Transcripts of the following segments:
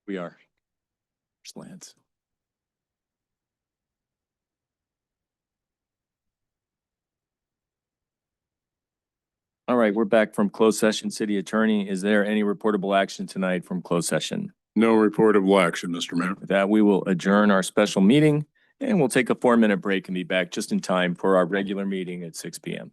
We are. There's Lance. All right, we're back from closed session. City Attorney, is there any reportable action tonight from closed session? No reportable action, Mr. Mayor. With that, we will adjourn our special meeting and we'll take a 4-minute break and be back just in time for our regular meeting at 6 p.m.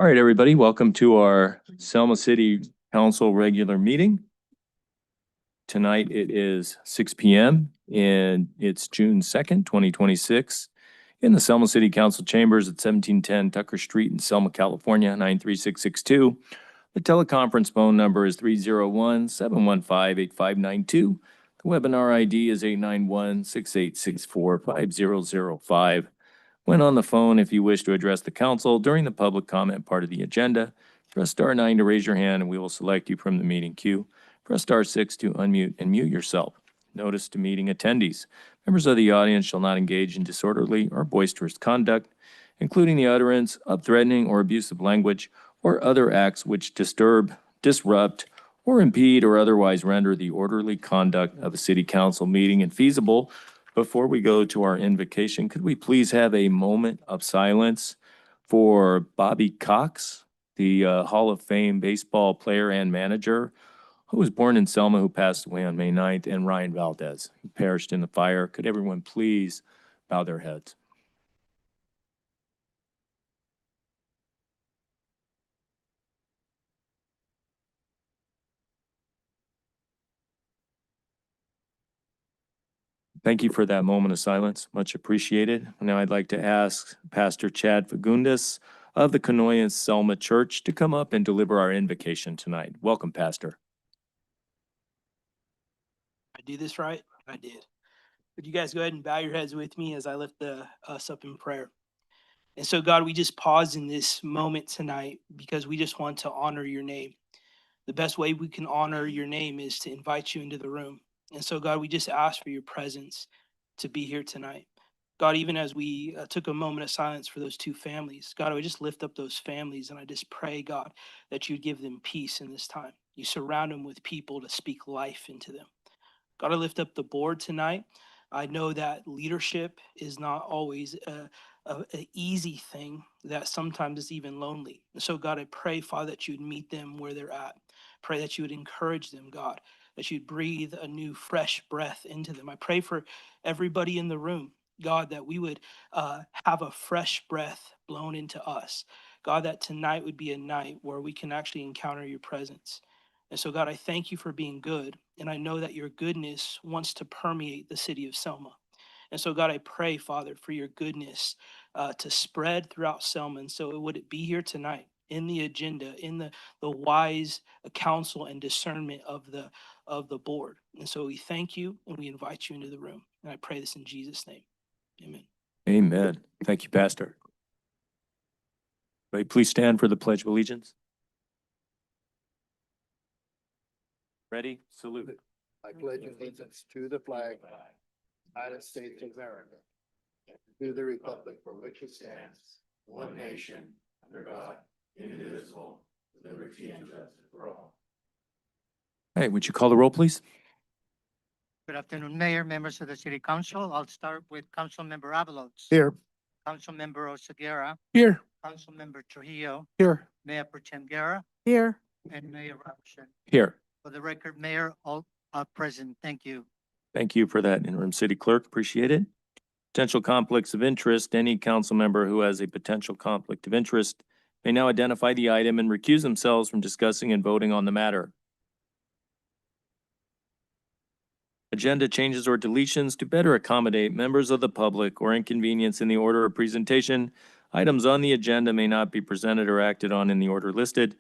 All right, everybody, welcome to our Selma City Council regular meeting. Tonight it is 6 p.m. and it's June 2nd, 2026. in the Selma City Council chambers at 1710 Tucker Street in Selma, California, 93662. The teleconference phone number is 301-715-8592. The webinar ID is 891-6864-5005. When on the phone, if you wish to address the council during the public comment part of the agenda, press star 9 to raise your hand and we will select you from the meeting queue. Press star 6 to unmute and mute yourself. Notice to meeting attendees. Members of the audience shall not engage in disorderly or boisterous conduct, including the utterance of threatening or abusive language or other acts which disturb, disrupt, or impede or otherwise render the orderly conduct of a city council meeting infeasible. Before we go to our invocation, could we please have a moment of silence for Bobby Cox, the Hall of Fame baseball player and manager who was born in Selma, who passed away on May 9th, and Ryan Valdez, who perished in the fire. Could everyone please bow their heads? Thank you for that moment of silence. Much appreciated. Now I'd like to ask Pastor Chad Fagundes of the Canoyan Selma Church to come up and deliver our invocation tonight. Welcome, Pastor. I do this right? I did. Would you guys go ahead and bow your heads with me as I lift us up in prayer? And so, God, we just pause in this moment tonight because we just want to honor your name. The best way we can honor your name is to invite you into the room. And so, God, we just ask for your presence to be here tonight. God, even as we took a moment of silence for those two families, God, I would just lift up those families and I just pray, God, that you'd give them peace in this time. You surround them with people to speak life into them. God, I lift up the board tonight. I know that leadership is not always an easy thing, that sometimes it's even lonely. And so, God, I pray, Father, that you'd meet them where they're at. Pray that you would encourage them, God, that you'd breathe a new, fresh breath into them. I pray for everybody in the room, God, that we would have a fresh breath blown into us. God, that tonight would be a night where we can actually encounter your presence. And so, God, I thank you for being good. And I know that your goodness wants to permeate the city of Selma. And so, God, I pray, Father, for your goodness to spread throughout Selma. And so would it be here tonight in the agenda, in the wise counsel and discernment of the board. And so we thank you and we invite you into the room. And I pray this in Jesus' name. Amen. Amen. Thank you, Pastor. May please stand for the Pledge of Allegiance. Ready? Salute. I pledge allegiance to the flag, United States of America, to the republic for which it stands, one nation, under God, indivisible, with liberty and justice for all. Hey, would you call the roll, please? Good afternoon, Mayor, members of the City Council. I'll start with Councilmember Avalos. Here. Councilmember Oseguera, Here. Councilmember Trujillo, Here. Mayor Pro Tem Guerra, Here. and Mayor Robertson. Here. For the record, Mayor, all are present. Thank you. Thank you for that, Interim City Clerk. Appreciate it. Potential conflicts of interest. Any council member who has a potential conflict of interest may now identify the item and recuse themselves from discussing and voting on the matter. Agenda changes or deletions to better accommodate members of the public or inconvenience in the order of presentation. Items on the agenda may not be presented or acted on in the order listed.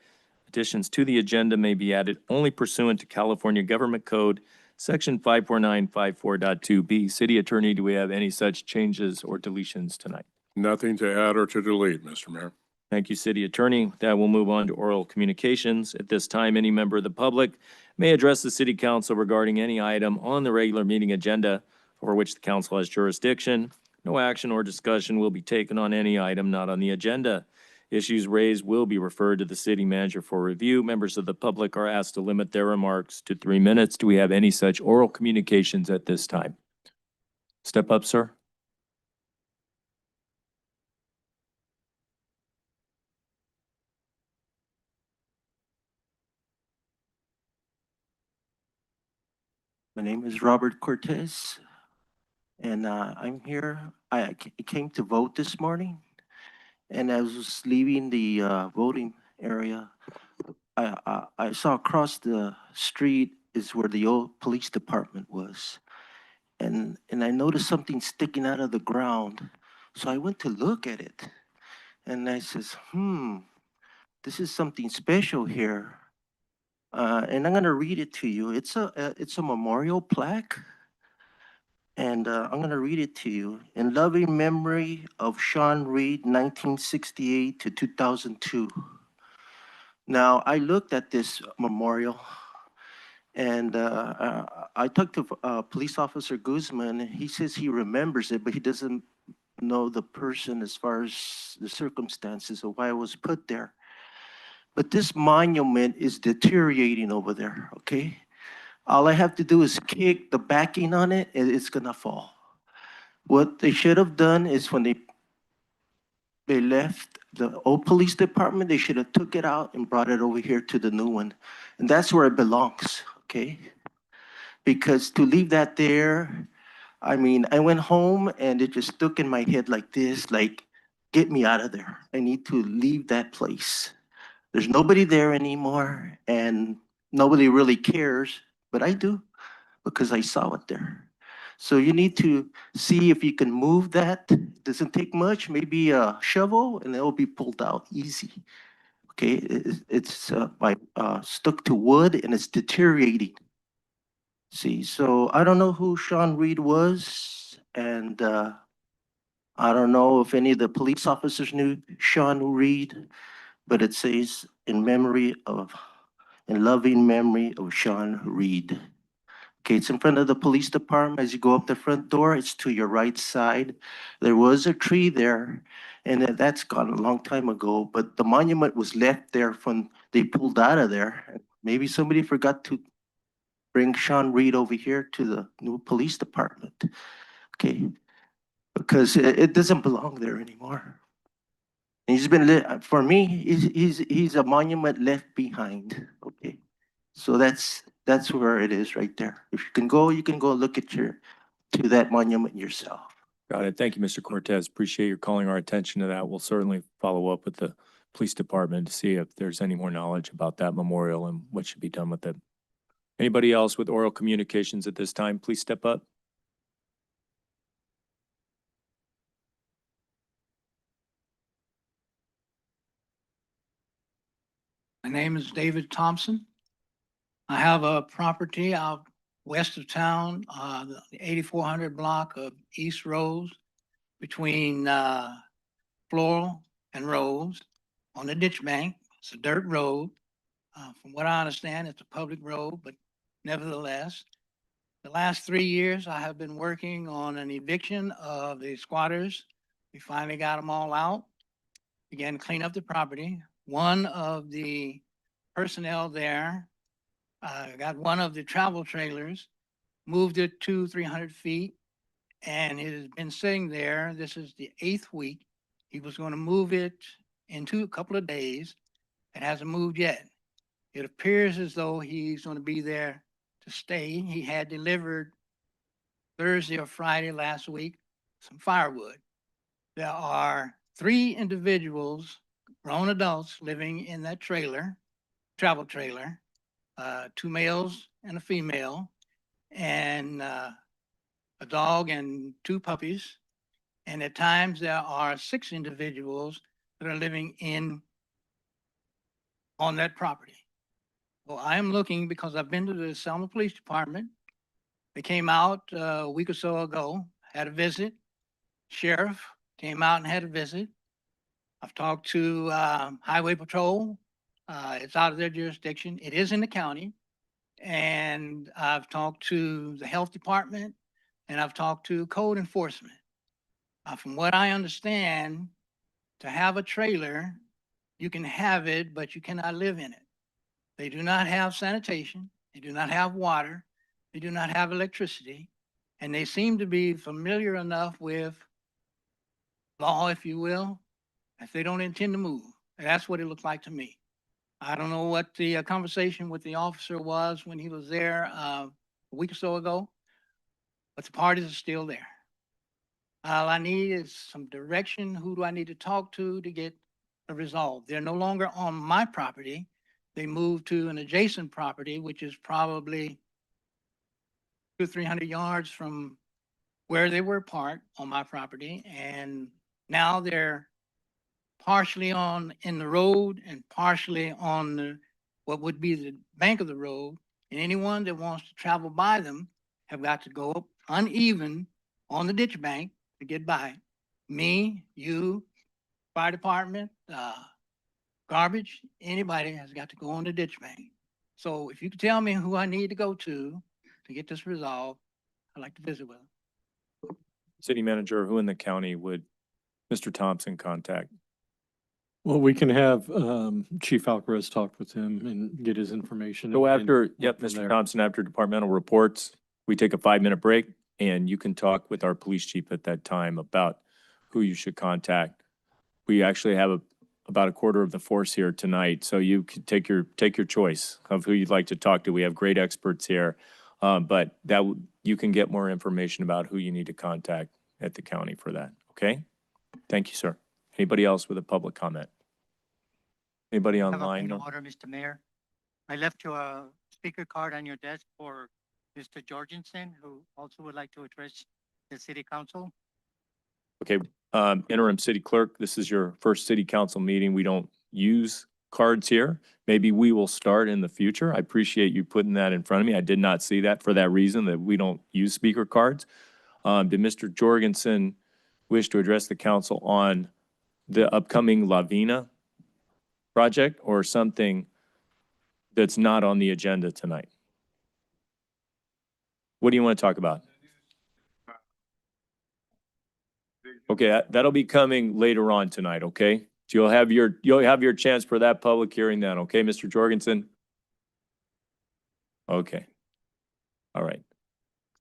Additions to the agenda may be added only pursuant to California Government Code, Section 54954.2B. City Attorney, do we have any such changes or deletions tonight? Nothing to add or to delete, Mr. Mayor. Thank you, City Attorney. With that, we'll move on to oral communications. At this time, any member of the public may address the City Council regarding any item on the regular meeting agenda over which the council has jurisdiction. No action or discussion will be taken on any item not on the agenda. Issues raised will be referred to the city manager for review. Members of the public are asked to limit their remarks to 3 minutes. Do we have any such oral communications at this time? Step up, sir. My name is Robert Cortez, and I'm here. I came to vote this morning, and as I was leaving the voting area, I saw across the street is where the old police department was, and I noticed something sticking out of the ground So I went to look at it and I says, this is something special here. And I'm gonna read it to you. It's a memorial plaque. And I'm gonna read it to you. In loving memory of Sean Reed, 1968 to 2002. Now, I looked at this memorial and I talked to Police Officer Guzman. And he says he remembers it, but he doesn't know the person as far as the circumstances of why it was put there. But this monument is deteriorating over there, okay? All I have to do is kick the backing on it and it's gonna fall. What they should have done is when they left the old police department, they should have took it out and brought it over here to the new one. And that's where it belongs, okay? Because to leave that there, I mean, I went home and it just stuck in my head like this, like, get me out of there. I need to leave that place. There's nobody there anymore and nobody really cares, but I do because I saw it there. So you need to see if you can move that. It doesn't take much, maybe a shovel and it'll be pulled out easy. Okay, it's stuck to wood and it's deteriorating. See, so I don't know who Sean Reed was, and I don't know if any of the police officers knew Sean Reed, but it says in loving memory of Sean Reed. Okay, it's in front of the police department. As you go up the front door, it's to your right side. There was a tree there, and that's gone a long time ago, but the monument was left there when they pulled out of there. Maybe somebody forgot to bring Sean Reed over here to the new police department, okay? Because it doesn't belong there anymore. He's been, for me, he's a monument left behind, okay? So that's where it is right there. If you can go look at to that monument yourself. Got it. Thank you, Mr. Cortez. Appreciate your calling our attention to that. We'll certainly follow up with the police department to see if there's any more knowledge about that memorial and what should be done with it. Anybody else with oral communications at this time, please step up. My name is David Thompson. I have a property out west of town, the 8400 block of East Rose between Floral and Rose on the ditch bank. It's a dirt road. From what I understand, it's a public road, but nevertheless, the last 3 years, I have been working on an eviction of the squatters. We finally got them all out, began to clean up the property. One of the personnel there got one of the travel trailers, moved it 300 feet, and it has been sitting there. This is the 8th week. He was going to move it in a couple of days. It hasn't moved yet. It appears as though he's going to be there to stay. He had delivered Thursday or Friday last week some firewood. There are 3 individuals, grown adults, living in that travel trailer. 2 males and a female, and a dog and 2 puppies. And at times there are 6 individuals that are living on that property. Well, I am looking because I've been to the Selma Police Department. They came out a week or so ago, had a visit. Sheriff came out and had a visit. I've talked to Highway Patrol. It's out of their jurisdiction. It is in the county. And I've talked to the health department and I've talked to code enforcement. From what I understand, to have a trailer, you can have it, but you cannot live in it. They do not have sanitation. They do not have water. They do not have electricity. And they seem to be familiar enough with law, if you will, if they don't intend to move. And that's what it looked like to me. I don't know what the conversation with the officer was when he was there a week or so ago, but the parties are still there. All I need is some direction. Who do I need to talk to get a resolve? They're no longer on my property. They moved to an adjacent property, which is probably 200 or 300 yards from where they were parked on my property. And Now they're partially in the road and partially on what would be the bank of the road. And anyone that wants to travel by them have got to go up uneven on the ditch bank to get by. Me, you, fire department, garbage, anybody has got to go on the ditch bank. So if you could tell me who I need to go to get this resolved, I'd like to visit with them. City manager, who in the county would Mr. Thompson contact? Well, we can have Chief Alcaraz talk with him and get his information. So and after, work yep, from Mr. there. Thompson, after departmental reports, we take a 5-minute break and you can talk with our police chief at that time about who you should contact. We actually have about a quarter of the force here tonight, so you can take your choice of who you'd like to talk to. We have great experts here, but you can get more information about who you need to contact at the county for that, okay? Thank you, sir. Anybody else with a public comment? Anybody I have a online? point of order, Mr. Mayor. I left you a speaker card on your desk for Mr. Jorgensen, who also would like to address the city council. Okay, interim city clerk, this is your first city council meeting. We don't use cards here. Maybe we will start in the future. I appreciate you putting that in front of me. I did not see that for that reason, that we don't use speaker cards. Did Mr. Jorgensen wish to address the council on the upcoming Lavina project or something that's not on the agenda tonight? What do you want to talk about? Okay, that'll be coming later on tonight, okay? So you'll have your chance for that public hearing then, okay, Mr. Jorgensen? Okay. All right.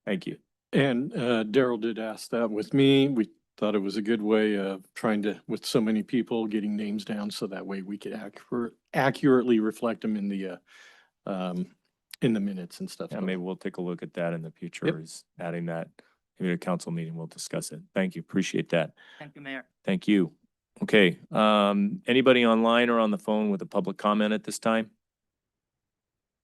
Thank you. And Daryl did ask that with me. We thought it was a good way of trying to, with so many people, getting names down so that way we could accurately reflect them in the minutes and stuff. Yeah, maybe we'll take a look at that in the future, Yep. is adding that. Maybe at a council meeting, we'll discuss it. Thank you. Appreciate that. Thank you, Mayor. Thank you. Okay, anybody online or on the phone with a public comment at this time?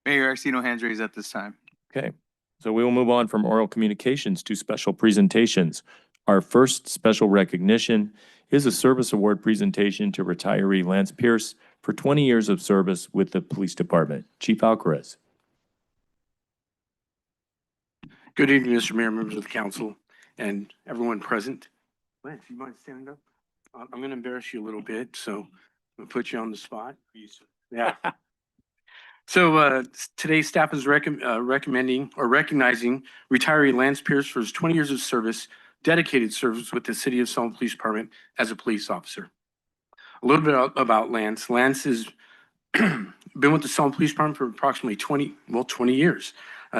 Mayor, I see no hands raised at this time. Okay, so we will move on from oral communications to special presentations. Our first special recognition is a service award presentation to retiree Lance Pierce for 20 years of service with the police department. Chief Alcaraz. Good evening, Mr. Mayor, members of the council, and everyone present. Lance, you mind standing up? I'm going to embarrass you a little bit, so I'm going to put you on the spot. Yeah. So today's staff is recommending or recognizing retiree Lance Pierce for his 20 years of service, dedicated service with the City of Selma Police Department as a police officer. A little bit about Lance. Lance has been with the Selma Police Department for approximately 20 years.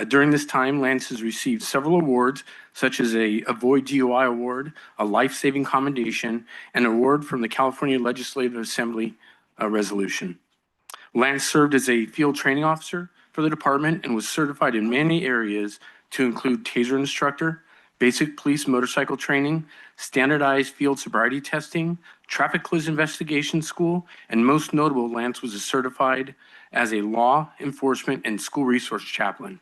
During this time, Lance has received several awards, such as a Avoid DUI Award, a Life-Saving Commendation, and an award from the California Legislative Assembly resolution. Lance served as a field training officer for the department and was certified in many areas to include taser instructor, basic police motorcycle training, standardized field sobriety testing, traffic collision investigation school, and most notable, Lance was certified as a law enforcement and school resource chaplain.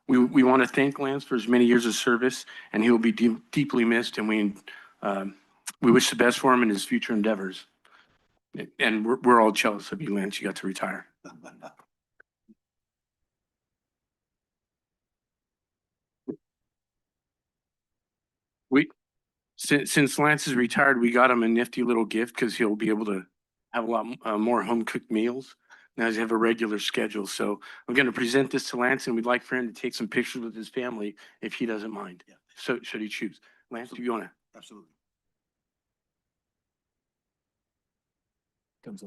We want to thank Lance for his many years of service, and he will be deeply missed, and we wish the best for him in his future endeavors. And we're all jealous of you, Lance. You got to retire. Since Lance is retired, we got him a nifty little gift because he'll be able to have a lot more home cooked meals. Now he have a regular schedule. So I'm going to present this to Lance, and we'd like for him to take some pictures with his family if he doesn't mind. Yeah. So should he choose? Lance, do you want to? Absolutely. Comes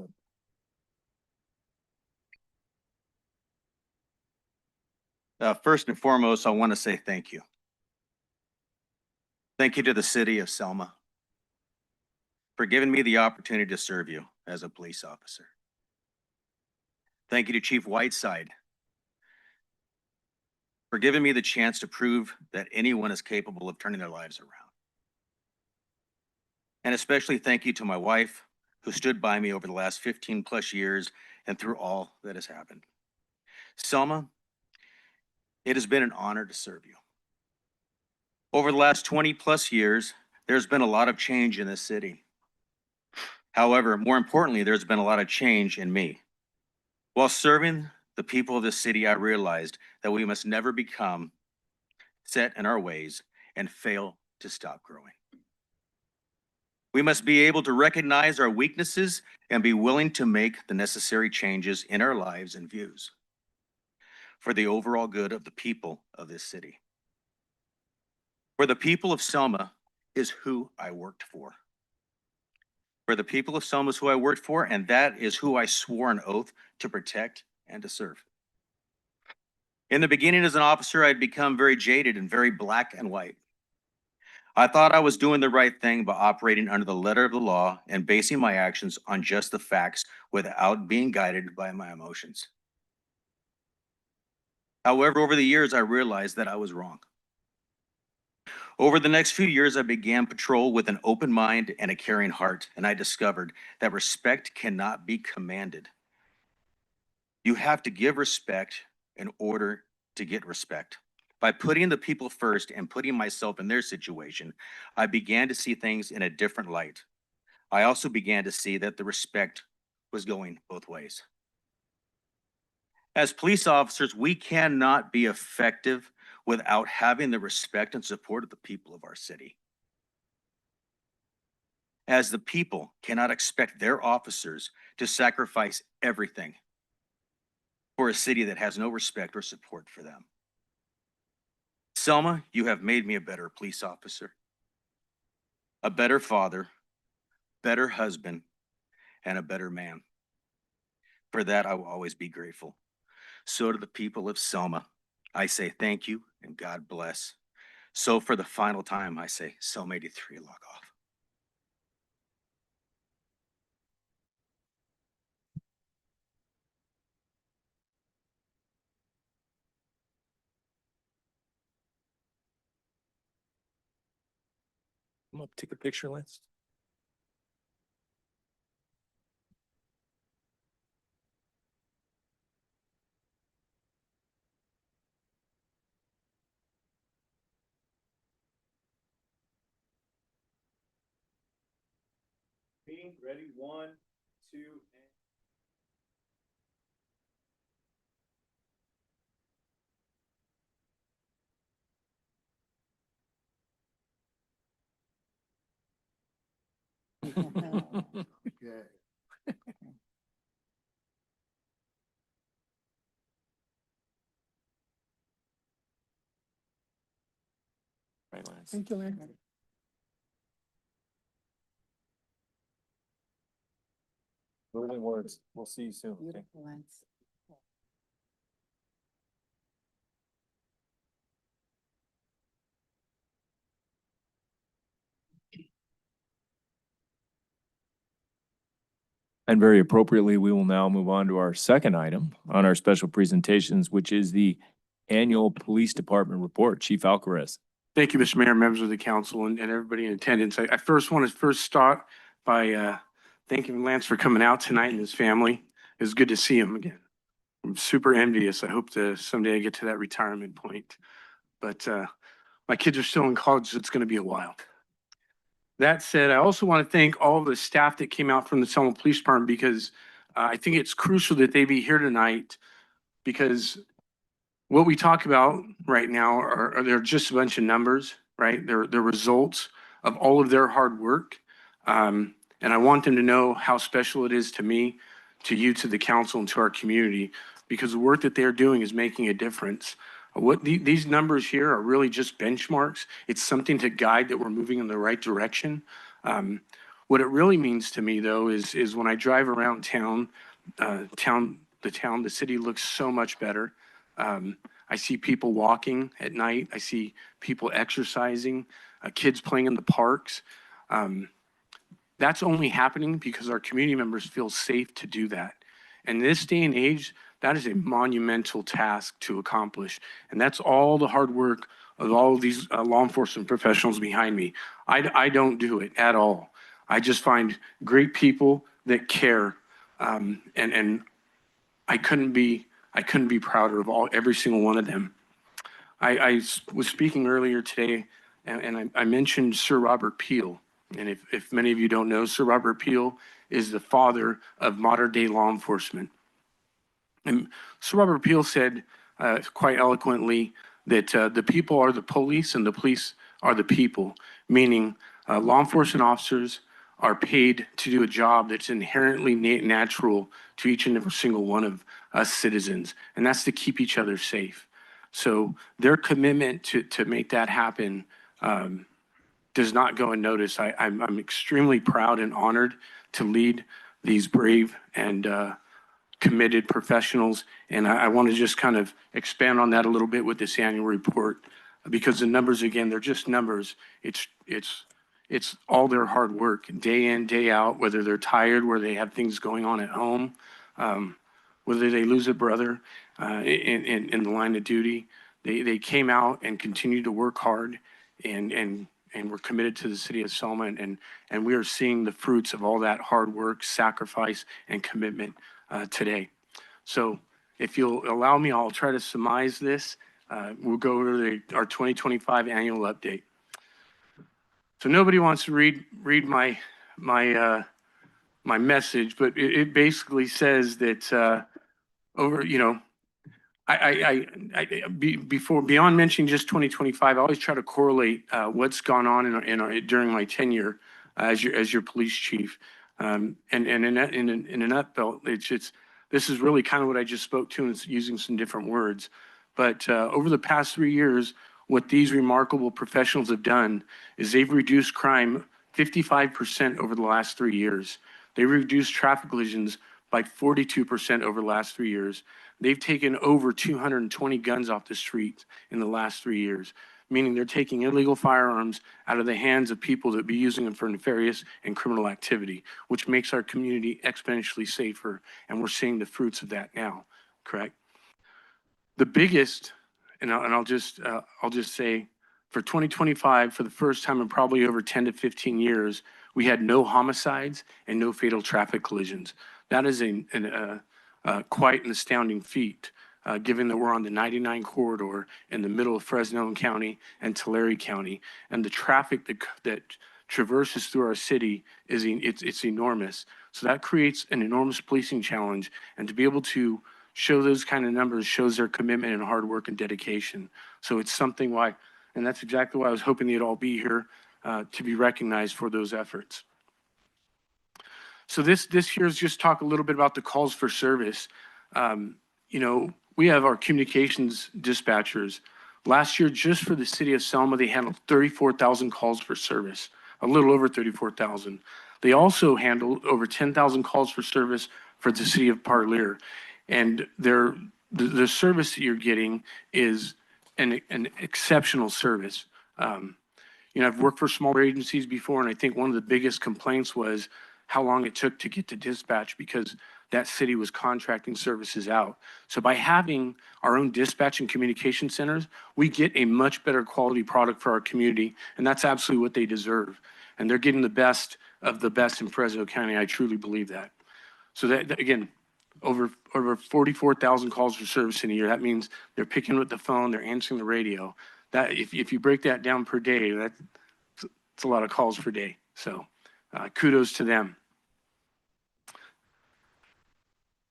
up. First and foremost, I want to say thank you. Thank you to the City of Selma for giving me the opportunity to serve you as a police officer. Thank you to Chief Whiteside for giving me the chance to prove that anyone is capable of turning their lives around. And especially thank you to my wife, who stood by me over the last 15 plus years and through all that has happened. Selma, it has been an honor to serve you. Over the last 20 plus years, There's been a lot of change in this city. However, more importantly, there's been a lot of change in me. While serving the people of this city, I realized that we must never become set in our ways and fail to stop growing. We must be able to recognize our weaknesses and be willing to make the necessary changes in our lives and views for the overall good of the people of this city. For the people of Selma is who I worked for. For the people of Selma is who I worked for, and that is who I swore an oath to protect and to serve. In the beginning as an officer, I'd become very jaded and very black and white. I thought I was doing the right thing by operating under the letter of the law and basing my actions on just the facts without being guided by my emotions. However, over the years, I realized that I was wrong. Over the next few years, I began patrol with an open mind and a caring heart, and I discovered that respect cannot be commanded. You have to give respect in order to get respect. By putting the people first and putting myself in their situation, I began to see things in a different light. I also began to see that the respect was going both ways. As police officers, we cannot be effective without having the respect and support of the people of our city. As the people cannot expect their officers to sacrifice everything for a city that has no respect or support for them. Selma, you have made me a better police officer, a better father, better husband, and a better man. For that, I will always be grateful. So to the people of Selma, I say thank you and God bless. So for the final time, I say, Selma 83, log off. Come up, take a picture, Lance. Ready, 1, 2, and. Okay. Right, Lance. Thank you, Lynn. Moving words. We'll see you soon. Okay? And very appropriately, we will now move on to our second item on our special presentations, which is the annual police department report. Chief Alcaraz. Thank you, Mr. Mayor, members of the council, and everybody in attendance. I first want to start by thanking Lance for coming out tonight and his family. It's good to see him again. I'm super envious. I hope to someday I get to that retirement point. But my kids are still in college, so it's going to be a while. That said, I also want to thank all the staff that came out from the Selma Police Department because I think it's crucial that they be here tonight because what we talk about right now are they're just a bunch of numbers, right? They're results of all of their hard work. And I want them to know how special it is to me, to you, to the council, and to our community, because the work that they're doing is making a difference. These numbers here are really just benchmarks. It's something to guide that we're moving in the right direction. What it really means to me, though, is when I drive around town, the city looks so much better. I see people walking at night. I see people exercising, kids playing in the parks. That's only happening because our community members feel safe to do that. And this day and age, that is a monumental task to accomplish. And that's all the hard work of all of these law enforcement professionals behind me. I don't do it at all. I just find great people that care. And I couldn't be prouder of every single one of them. I was speaking earlier today and I mentioned Sir Robert Peel. And if many of you don't know, Sir Robert Peel is the father of modern day law enforcement. And Sir Robert Peel said quite eloquently that the people are the police and the police are the people, meaning law enforcement officers are paid to do a job that's inherently natural to each and every single one of us citizens, and that's to keep each other safe. So their commitment to make that happen does not go unnoticed. I'm extremely proud and honored to lead these brave and committed professionals. And I want to just kind of expand on that a little bit with this annual report, because the numbers, again, they're just numbers. It's all their hard work, day in, day out, whether they're tired, where they have things going on at home, whether they lose a brother in the line of duty. They came out and continued to work hard and we're committed to the city of Selma, and we are seeing the fruits of all that hard work, sacrifice, and commitment today. So if you'll allow me, I'll try to surmise this. We'll go over our 2025 annual update. So nobody wants to read my message, but it basically says that before beyond mentioning just 2025, I always try to correlate what's gone on during my tenure as your police chief. And in a nutshell, this is really kind of what I just spoke to, and it's using some different words. But over the past 3 years, what these remarkable professionals have done is they've reduced crime 55% over the last 3 years. They reduced traffic collisions by 42% over the last 3 years. They've taken over 220 guns off the street in the last 3 years, meaning they're taking illegal firearms out of the hands of people that be using them for nefarious and criminal activity, which makes our community exponentially safer. And we're seeing the fruits of that now, correct? The biggest, and I'll just say, for 2025, for the first time in probably over 10 to 15 years, we had no homicides and no fatal traffic collisions. That is quite an astounding feat, given that we're on the 99 corridor in the middle of Fresno County and Tulare County, and the traffic that traverses through our city it's enormous. So that creates an enormous policing challenge, and to be able to show those kind of numbers shows their commitment and hard work and dedication. So it's something and that's exactly why I was hoping they'd all be here to be recognized for those efforts. So this here is just talk a little bit about the calls for service. We have our communications dispatchers. Last year, just for the city of Selma, they handled 34,000 calls for service, a little over 34,000. They also handled over 10,000 calls for service for the city of Parlier. And the service that you're getting is an exceptional service. I've worked for smaller agencies before, and I think one of the biggest complaints was how long it took to get to dispatch because that city was contracting services out. So by having our own dispatch and communication centers, we get a much better quality product for our community, and that's absolutely what they deserve. And they're getting the best of the best in Fresno County. I truly believe that. So that again, over 44,000 calls for service in a year. That means they're picking up the phone, they're answering the radio. That if you break that down per day, it's a lot of calls per day. So kudos to them.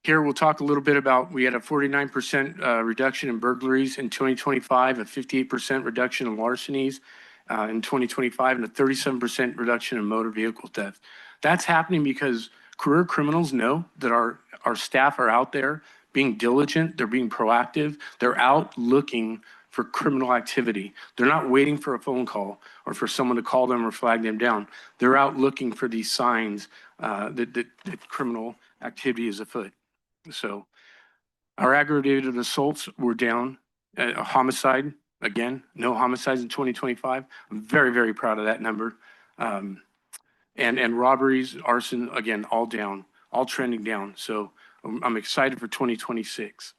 Here we'll talk a little bit about, we had a 49% reduction in burglaries in 2025, a 58% reduction in larcenies in 2025, and a 37% reduction in motor vehicle theft. That's happening because career criminals know that our staff are out there being diligent, they're being proactive, they're out looking for criminal activity. They're not waiting for a phone call or for someone to call them or flag them down. They're out looking for these signs that criminal activity is afoot. So our aggravated assaults were down. Homicide, again, no homicides in 2025. I'm very, very proud of that number. And robberies, arson, again, all down, all trending down. So I'm excited for 2026.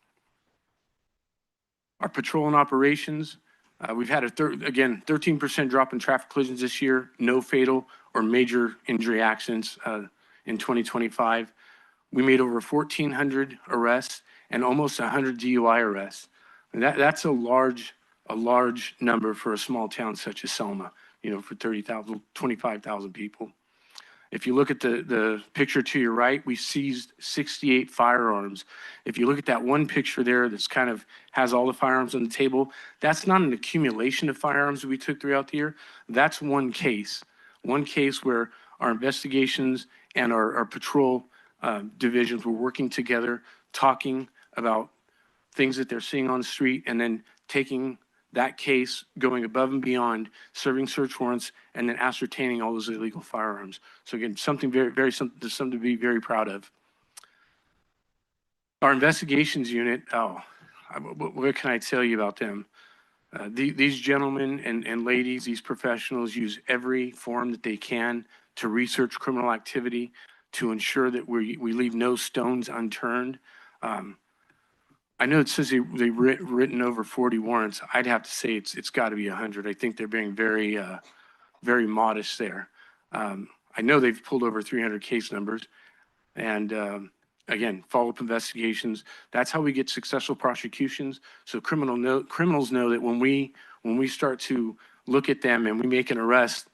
Our patrol and operations, we've had again, 13% drop in traffic collisions this year, no fatal or major injury accidents in 2025. We made over 1,400 arrests and almost 100 DUI arrests. And that's a large a large number for a small town such as Selma, you know, for 30,000, 25,000 people. If you look at the picture to your right, we seized 68 firearms. If you look at that one picture there that's kind of has all the firearms on the table, that's not an accumulation of firearms that we took throughout the year. That's one case where our investigations and our patrol divisions were working together, talking about things that they're seeing on the street, and then taking that case, going above and beyond, serving search warrants, and then ascertaining all those illegal firearms. So again, something something to be very proud of. Our investigations unit, what can I tell you about them? These gentlemen and ladies, these professionals use every form that they can to research criminal activity, to ensure that we leave no stones unturned. I know it says they've written over 40 warrants. I'd have to say it's got to be 100. I think they're being very, very modest there. I know they've pulled over 300 case numbers, and again, follow-up investigations. That's how we get successful prosecutions. So criminals know that when we start to look at them and we make an arrest,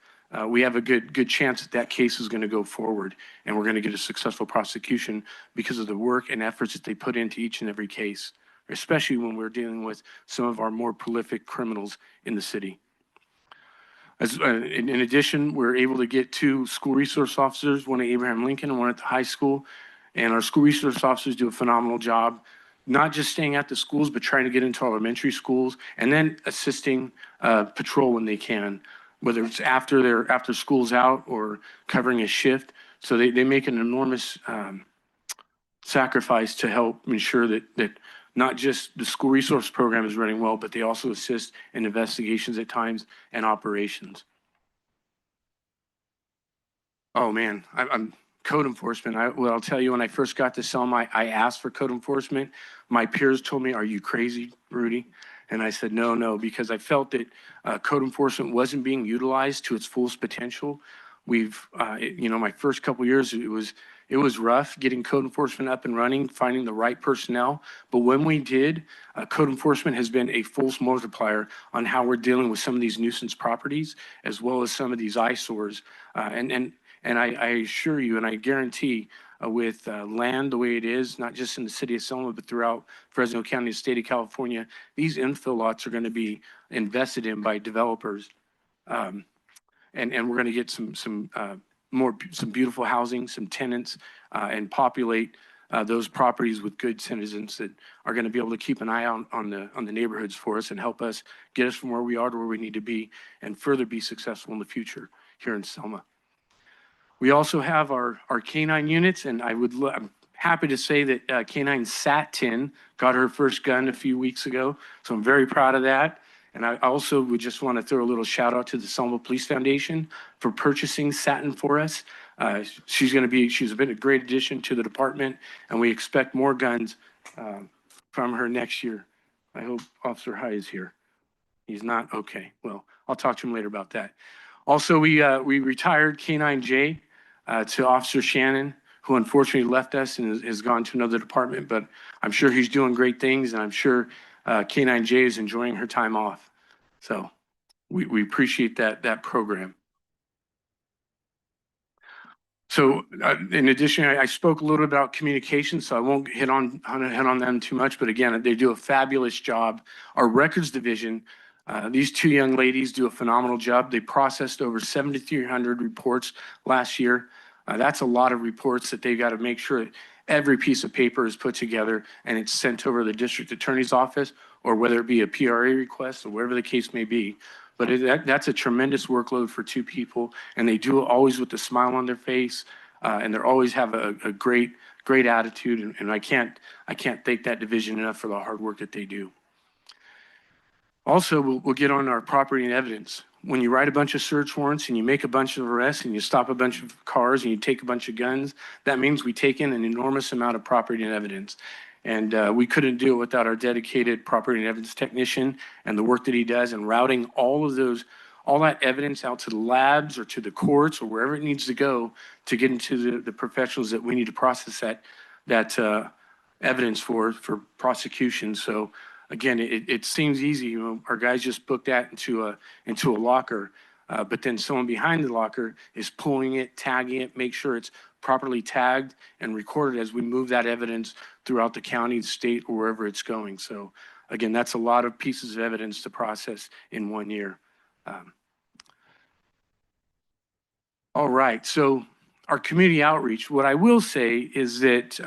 we have a good chance that case is going to go forward, and we're going to get a successful prosecution because of the work and efforts that they put into each and every case, especially when we're dealing with some of our more prolific criminals in the city. In addition, we're able to get 2 school resource officers, one at Abraham Lincoln and one at the high school. And our school resource officers do a phenomenal job, not just staying at the schools, but trying to get into elementary schools and then assisting patrol when they can, whether it's after school's out or covering a shift. So they make an enormous sacrifice to help ensure that not just the school resource program is running well, but they also assist in investigations at times and operations. Oh man, I'm code enforcement. I'll tell you, when I first got to Selma, I asked for code enforcement. My peers told me, "Are you crazy, Rudy?" And I said, no, because I felt that code enforcement wasn't being utilized to its fullest potential. My first couple years, it was rough getting code enforcement up and running, finding the right personnel. But when we did, code enforcement has been a force multiplier on how we're dealing with some of these nuisance properties, as well as some of these eyesores. And I assure you, and I guarantee, with land the way it is, not just in the city of Selma, but throughout Fresno County, the state of California, these infill lots are going to be invested in by developers. And we're going to get some beautiful housing, some tenants, and populate those properties with good citizens that are going to be able to keep an eye on the neighborhoods for us and help us get us from where we are to where we need to be and further be successful in the future here in Selma. We also have our canine units, and I'm happy to say that Canine Sat-10 got her first gun a few weeks ago, so I'm very proud of that. And I also would just want to throw a little shout out to the Selma Police Foundation for purchasing Satin for us. She's been a great addition to the department, and we expect more guns from her next year. I hope Officer High is here. He's not? Okay, well, I'll talk to him later about that. Also, we retired Canine J to Officer Shannon, who unfortunately left us and has gone to another department, but I'm sure he's doing great things, and I'm sure Canine J is enjoying her time off. So we appreciate that program. So in addition, I spoke a little about communication, so I won't hit on them too much, but again, they do a fabulous job. Our records division, these 2 young ladies do a phenomenal job. They processed over 7,300 reports last year. That's a lot of reports that they've got to make sure that every piece of paper is put together and it's sent over to the district attorney's office, or whether it be a PRA request or whatever the case may be. But that's a tremendous workload for 2 people, and they do it always with a smile on their face, and they always have a great attitude. And I can't thank that division enough for the hard work that they do. Also, we'll get on our property and evidence. When you write a bunch of search warrants and you make a bunch of arrests and you stop a bunch of cars and you take a bunch of guns, that means we take in an enormous amount of property and evidence. And we couldn't do it without our dedicated property and evidence technician and the work that he does in routing all that evidence out to the labs or to the courts or wherever it needs to go to get into the professionals that we need to process that evidence for prosecution. So again, it seems easy, you know, our guys just book that into a locker. But then someone behind the locker is pulling it, tagging it, make sure it's properly tagged and recorded as we move that evidence throughout the county, the state, or wherever it's going. So again, that's a lot of pieces of evidence to process in 1 year. All right, so our community outreach, what I will say is that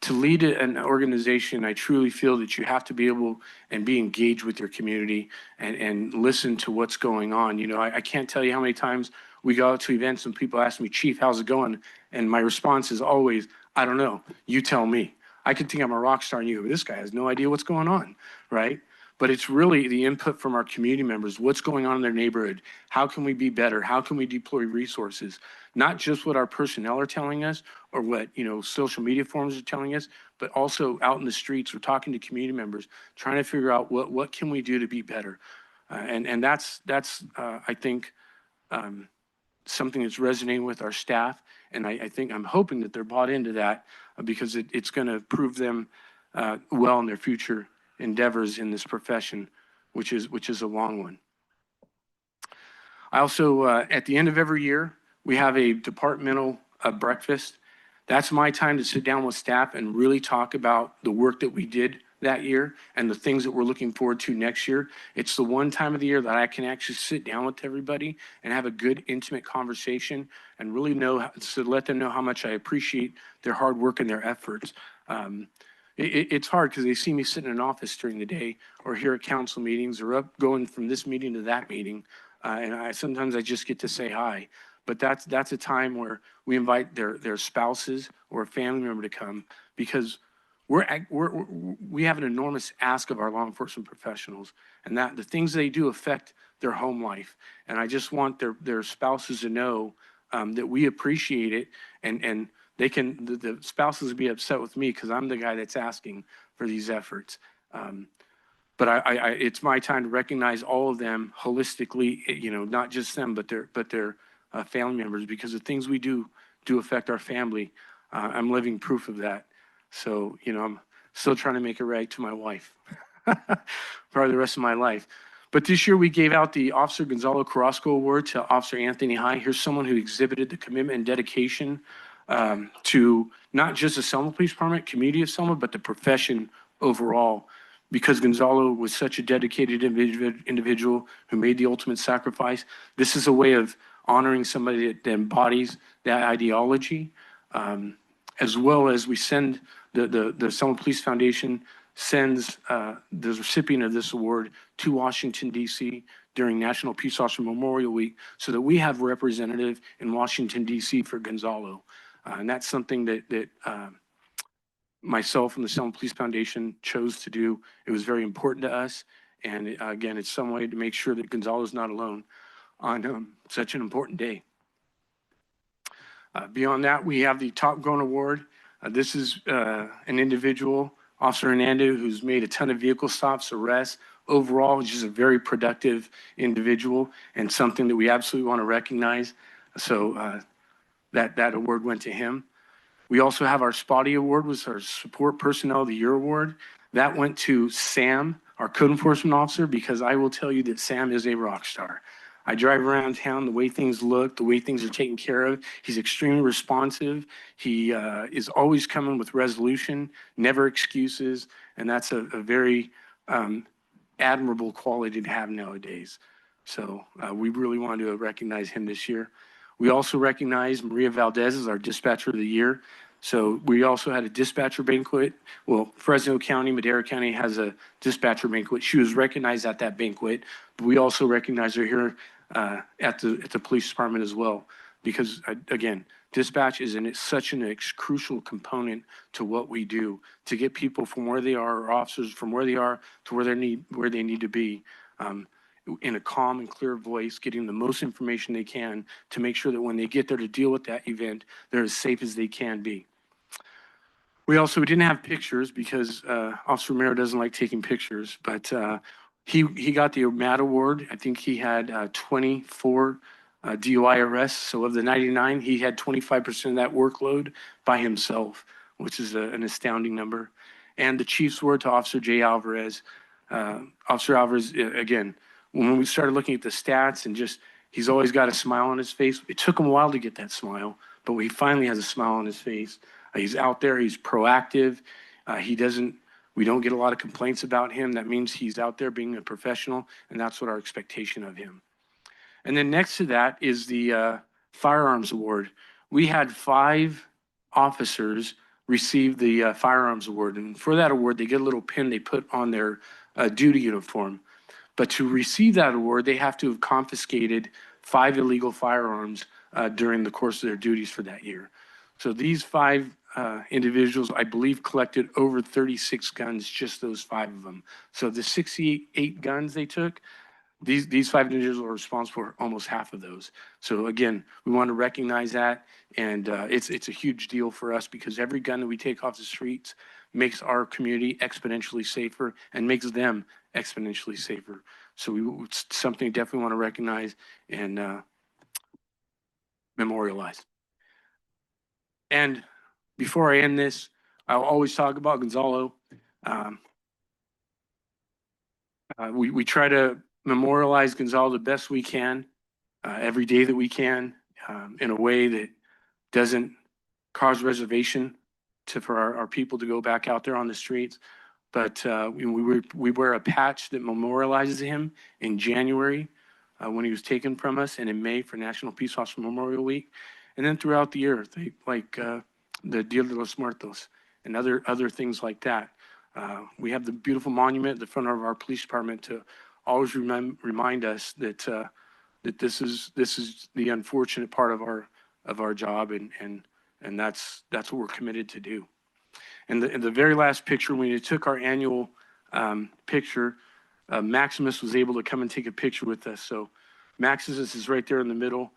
to lead an organization, I truly feel that you have to be able and be engaged with your community and listen to what's going on. You know, I can't tell you how many times we go out to events and people ask me, Chief, how's it going? And my response is always, I don't know, you tell me. I could think I'm a rock star and you go, this guy has no idea what's going on, right? But it's really the input from our community members. What's going on in their neighborhood? How can we be better? How can we deploy resources? Not just what our personnel are telling us or what, you know, social media forums are telling us, but also out in the streets, we're talking to community members, trying to figure out what can we do to be better. And that's I think, something that's resonating with our staff. And I think, I'm hoping that they're bought into that because it's going to prove them well in their future endeavors in this profession, which is a long one. I also, at the end of every year, we have a departmental breakfast. That's my time to sit down with staff and really talk about the work that we did that year and the things that we're looking forward to next year. It's the one time of the year that I can actually sit down with everybody and have a good, intimate conversation and really know, to let them know how much I appreciate their hard work and their efforts. It's hard because they see me sitting in an office during the day or here at council meetings or up going from this meeting to that meeting. And sometimes I just get to say hi, but that's a time where we invite their spouses or a family member to come because we have an enormous ask of our law enforcement professionals, and that the things they do affect their home life. And I just want their spouses to know that we appreciate it, and the spouses be upset with me because I'm the guy that's asking for these efforts. But it's my time to recognize all of them holistically, you know, not just them, but their family members, because the things we do affect our family. I'm living proof of that. So, you know, I'm still trying to make it right to my wife, probably the rest of my life. But this year we gave out the Officer Gonzalo Carrasco Award to Officer Anthony High. Here's someone who exhibited the commitment and dedication to not just the Selma Police Department, community of Selma, but the profession overall. Because Gonzalo was such a dedicated individual who made the ultimate sacrifice, this is a way of honoring somebody that embodies that ideology, as well as we send the Selma Police Foundation sends the recipient of this award to Washington, D.C. during National Peace Officer Memorial Week so that we have a representative in Washington, D.C. for Gonzalo. And that's something that myself and the Selma Police Foundation chose to do. It was very important to us. And again, it's some way to make sure that Gonzalo's not alone on such an important day. Beyond that, we have the Top Gun Award. This is an individual, Officer Hernando, who's made a ton of vehicle stops, arrests. Overall, he's just a very productive individual and something that we absolutely want to recognize. So that award went to him. We also have our Spotty Award, was our Support Personnel of the Year Award. That went to Sam, our code enforcement officer, because I will tell you that Sam is a rock star. I drive around town, the way things look, the way things are taken care of. He's extremely responsive. He is always coming with resolution, never excuses, and that's a very admirable quality to have nowadays. So we really wanted to recognize him this year. We also recognize Maria Valdez as our Dispatcher of the Year. So we also had a dispatcher banquet. Well, Fresno County, Madera County has a dispatcher banquet. She was recognized at that banquet, but we also recognize her here at the police department as well. Because again, dispatch is such an crucial component to what we do to get people from where they are, or officers from where they are to where they need to be. In a calm and clear voice, getting the most information they can to make sure that when they get there to deal with that event, they're as safe as they can be. We didn't have pictures because Officer Romero doesn't like taking pictures, but he got the MAD award. I think he had 24 DUI arrests. So of the 99, he had 25% of that workload by himself, which is an astounding number. and the chief's word to Officer Jay Alvarez. Officer Alvarez, again, when we started looking at the stats and just, he's always got a smile on his face. It took him a while to get that smile, but he finally has a smile on his face. He's out there, he's proactive. We don't get a lot of complaints about him. That means he's out there being a professional, and that's what our expectation of him. And then next to that is the Firearms Award. We had 5 officers receive the Firearms Award, and for that award, they get a little pin they put on their duty uniform. But to receive that award, they have to have confiscated 5 illegal firearms during the course of their duties for that year. So these 5 individuals, I believe, collected over 36 guns, just those 5 of them. So the 68 guns they took, these 5 individuals are responsible for almost half of those. So again, we want to recognize that, and it's a huge deal for us because every gun that we take off the streets makes our community exponentially safer and makes them exponentially safer. So it's something we definitely want to recognize and memorialize. And before I end this, I'll always talk about Gonzalo. We try to memorialize Gonzalo the best we can, every day that we can, in a way that doesn't cause reservation for our people to go back out there on the streets. But we wear a patch that memorializes him in January when he was taken from us, and in May for National Peace Officer Memorial Week. And then throughout the year, like the Dia de los Muertos and other things like that. We have the beautiful monument at the front of our police department to always remind us that that this is the unfortunate part of our job, and that's what we're committed to do. And the very last picture, when we took our annual picture, Maximus was able to come and take a picture with us. So Maximus is right there in the middle.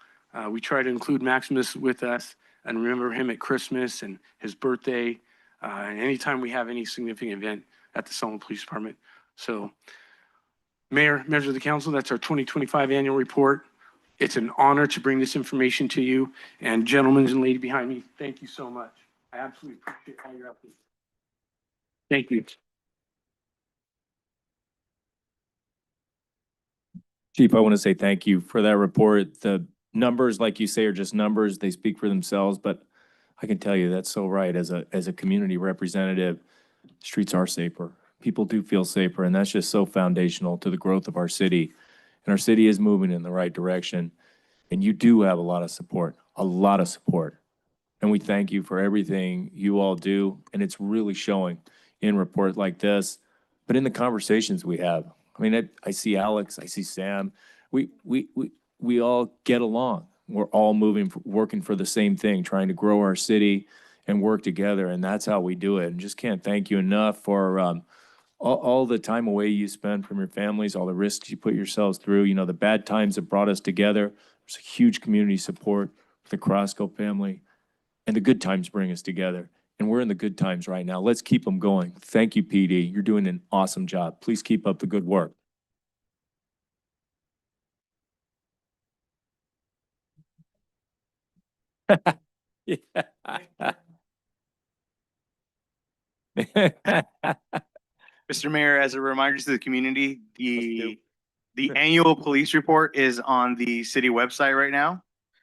We try to include Maximus with us and remember him at Christmas and his birthday, and anytime we have any significant event at the Selma Police Department. So Mayor, members of the council, that's our 2025 annual report. It's an honor to bring this information to you. And gentlemen and lady behind me, thank you so much. I absolutely appreciate all your efforts. Thank you. Chief, I want to say thank you for that report. The numbers, like you say, are just numbers. They speak for themselves, but I can tell you that's so right. As a community representative, streets are safer. People do feel safer, and that's just so foundational to the growth of our city. And our city is moving in the right direction. And you do have a lot of support, a lot of support. And we thank you for everything you all do. And it's really showing in reports like this, but in the conversations we have. I mean, I see Alex, I see Sam. We all get along. We're all working for the same thing, trying to grow our city and work together. And that's how we do it. And just can't thank you enough for all the time away you spend from your families, all the risks you put yourselves through. You know, the bad times have brought us together. There's a huge community support for the Crosco family, and the good times bring us together. And we're in the good times right now. Let's keep them going. Thank you, PD. You're doing an awesome job. Please keep up the good work. Mr. Mayor, as a reminder to the community, the annual police report is on the city website right now,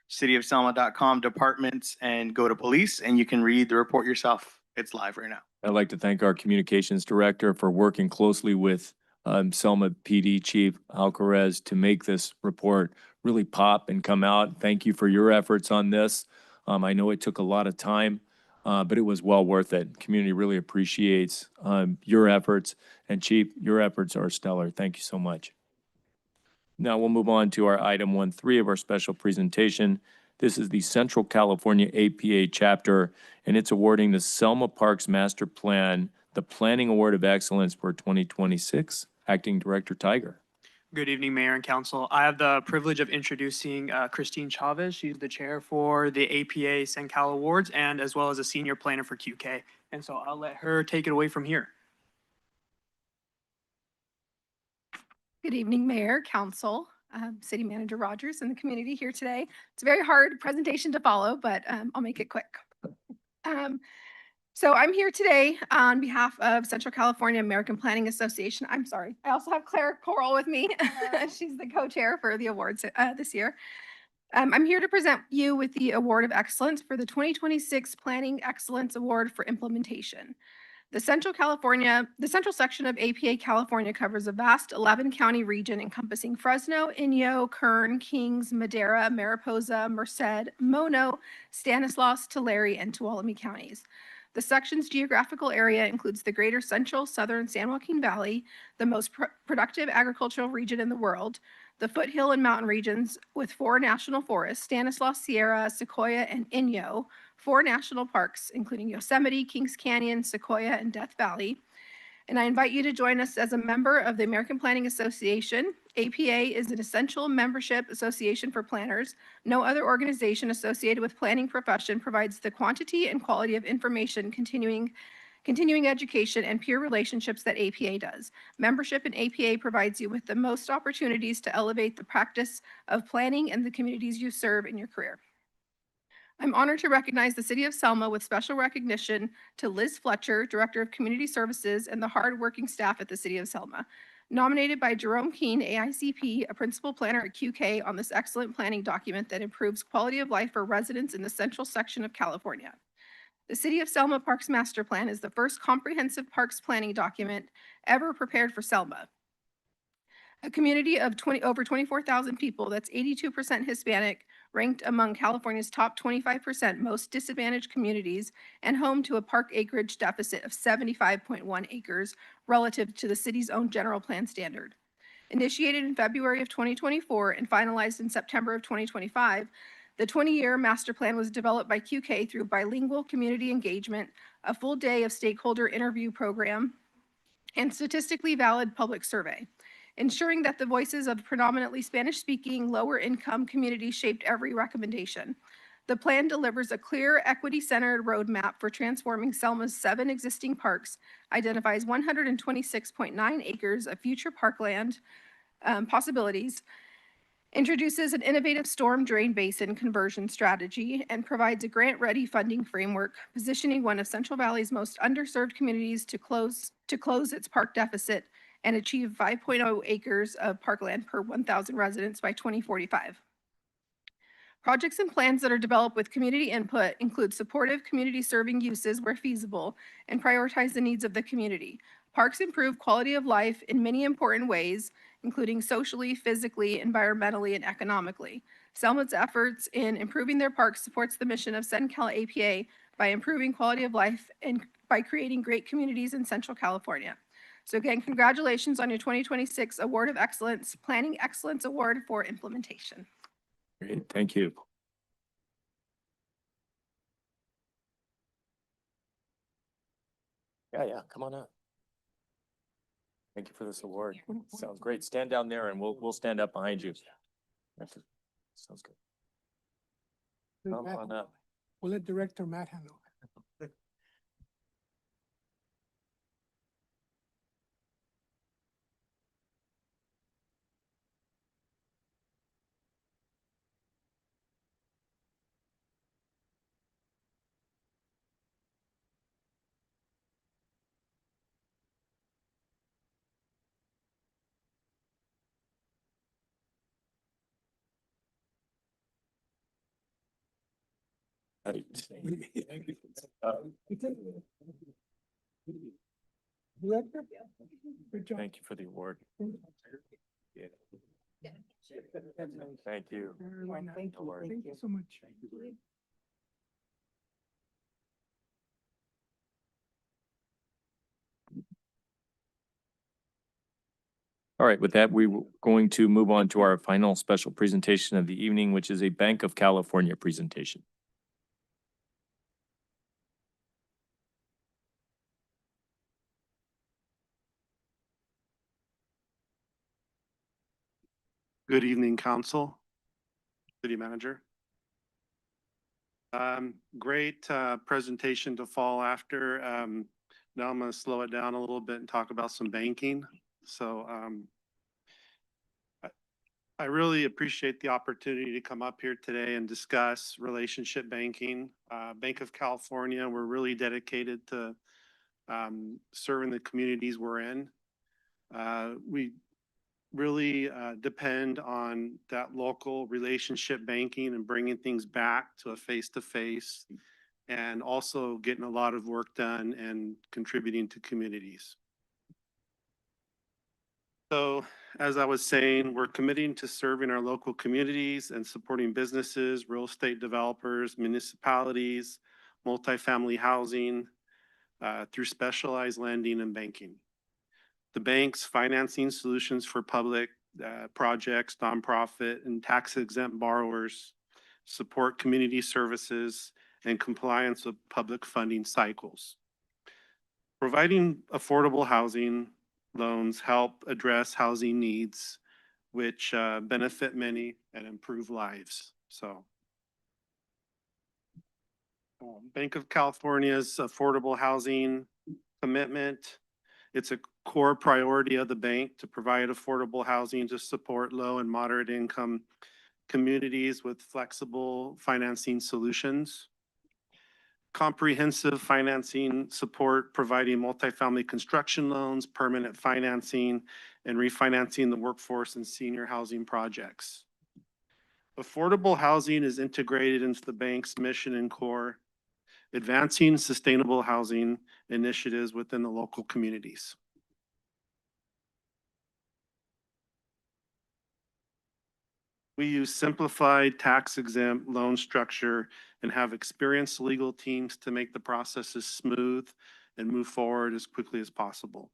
cityofselma.com, departments, and go to police, and you can read the report yourself. It's live right now. I'd like to thank our communications director for working closely with Selma PD Chief Alcarez to make this report really pop and come out. Thank you for your efforts on this. I know it took a lot of time, but it was well worth it. Community really appreciates your efforts, and Chief, your efforts are stellar. Thank you so much. Now we'll move on to our item 1.3 of our special presentation. This is the Central California APA chapter, and it's awarding the Selma Parks Master Plan the Planning Award of Excellence for 2026. Acting Director Tiger. Good evening, Mayor and Council. I have the privilege of introducing Christine Chavez. She's the chair for the APA SenCal Awards and as well as a senior planner for QK. And so I'll let her take it away from here. Good evening, Mayor, Council, City Manager Rogers, and the community here today. It's a very hard presentation to follow, but I'll make it quick. So I'm here today on behalf of Central California American Planning Association. I'm sorry. I also have Claire Coral with me. She's the co-chair for the awards this year. I'm here to present you with the Award of Excellence for the 2026 Planning Excellence Award for Implementation. The central section of APA California covers a vast 11-county region encompassing Fresno, Inyo, Kern, Kings, Madera, Mariposa, Merced, Mono, Stanislaus, Tulare, and Tuolumne counties. The section's geographical area includes the greater central southern San Joaquin Valley, the most productive agricultural region in the world, the foothill and mountain regions with 4 national forests, Stanislaus, Sierra, Sequoia, and Inyo, 4 national parks, including Yosemite, Kings Canyon, Sequoia, and Death Valley. And I invite you to join us as a member of the American Planning Association. APA is an essential membership association for planners. No other organization associated with planning profession provides the quantity and quality of information, continuing education, and peer relationships that APA does. Membership in APA provides you with the most opportunities to elevate the practice of planning and the communities you serve in your career. I'm honored to recognize the City of Selma with special recognition to Liz Fletcher, Director of Community Services, and the hardworking staff at the City of Selma. Nominated by Jerome Keene, AICP, a principal planner at QK, on this excellent planning document that improves quality of life for residents in the central section of California. The City of Selma Parks Master Plan is the first comprehensive parks planning document ever prepared for Selma. A community of over 24,000 people, that's 82% Hispanic, ranked among California's top 25% most disadvantaged communities, and home to a park acreage deficit of 75.1 acres relative to the city's own general plan standard. Initiated in February of 2024 and finalized in September of 2025, the 20-year master plan was developed by QK through bilingual community engagement, a full day of stakeholder interview program, and statistically valid public survey, ensuring that the voices of predominantly Spanish-speaking, lower-income communities shaped every recommendation. The plan delivers a clear, equity-centered roadmap for transforming Selma's 7 existing parks, identifies 126.9 acres of future parkland possibilities, introduces an innovative storm drain basin conversion strategy, and provides a grant-ready funding framework, positioning one of Central Valley's most underserved communities to close its park deficit and achieve 5.0 acres of parkland per 1,000 residents by 2045. Projects and plans that are developed with community input include supportive community-serving uses where feasible and prioritize the needs of the community. Parks improve quality of life in many important ways, including socially, physically, environmentally, and economically. Selma's efforts in improving their parks supports the mission of CenCal APA by improving quality of life and by creating great communities in Central California. So again, congratulations on your 2026 Award of Excellence, Planning Excellence Award for Implementation. Great, thank you. Yeah, come on up. Thank you for this award. Sounds great. Stand down there and we'll stand up behind you. Sounds good. Come on up. We'll let Director Matt handle it. Right. Director? Good job. Thank you for the award. Yeah. Thank you. Thank No worries. you so much. All right, with that, we were going to move on to our final special presentation of the evening, which is a Bank of California presentation. Good evening, council, city manager. Great presentation to fall after. Now I'm going to slow it down a little bit and talk about some banking. So I really appreciate the opportunity to come up here today and discuss relationship banking. Bank of California, we're really dedicated to serving the communities we're in. We really depend on that local relationship banking and bringing things back to a face-to-face and also getting a lot of work done and contributing to communities. So as I was saying, we're committing to serving our local communities and supporting businesses, real estate developers, municipalities, multifamily housing through specialized lending and banking. The bank's financing solutions for public projects, nonprofit, and tax-exempt borrowers support community services and compliance with public funding cycles. Providing affordable housing loans help address housing needs, which benefit many and improve lives. So Bank of California's affordable housing commitment, it's a core priority of the bank to provide affordable housing to support low and moderate income communities with flexible financing solutions. Comprehensive financing support, providing multifamily construction loans, permanent financing, and refinancing the workforce and senior housing projects. Affordable housing is integrated into the bank's mission and core, advancing sustainable housing initiatives within the local communities. We use simplified tax-exempt loan structure and have experienced legal teams to make the processes smooth and move forward as quickly as possible.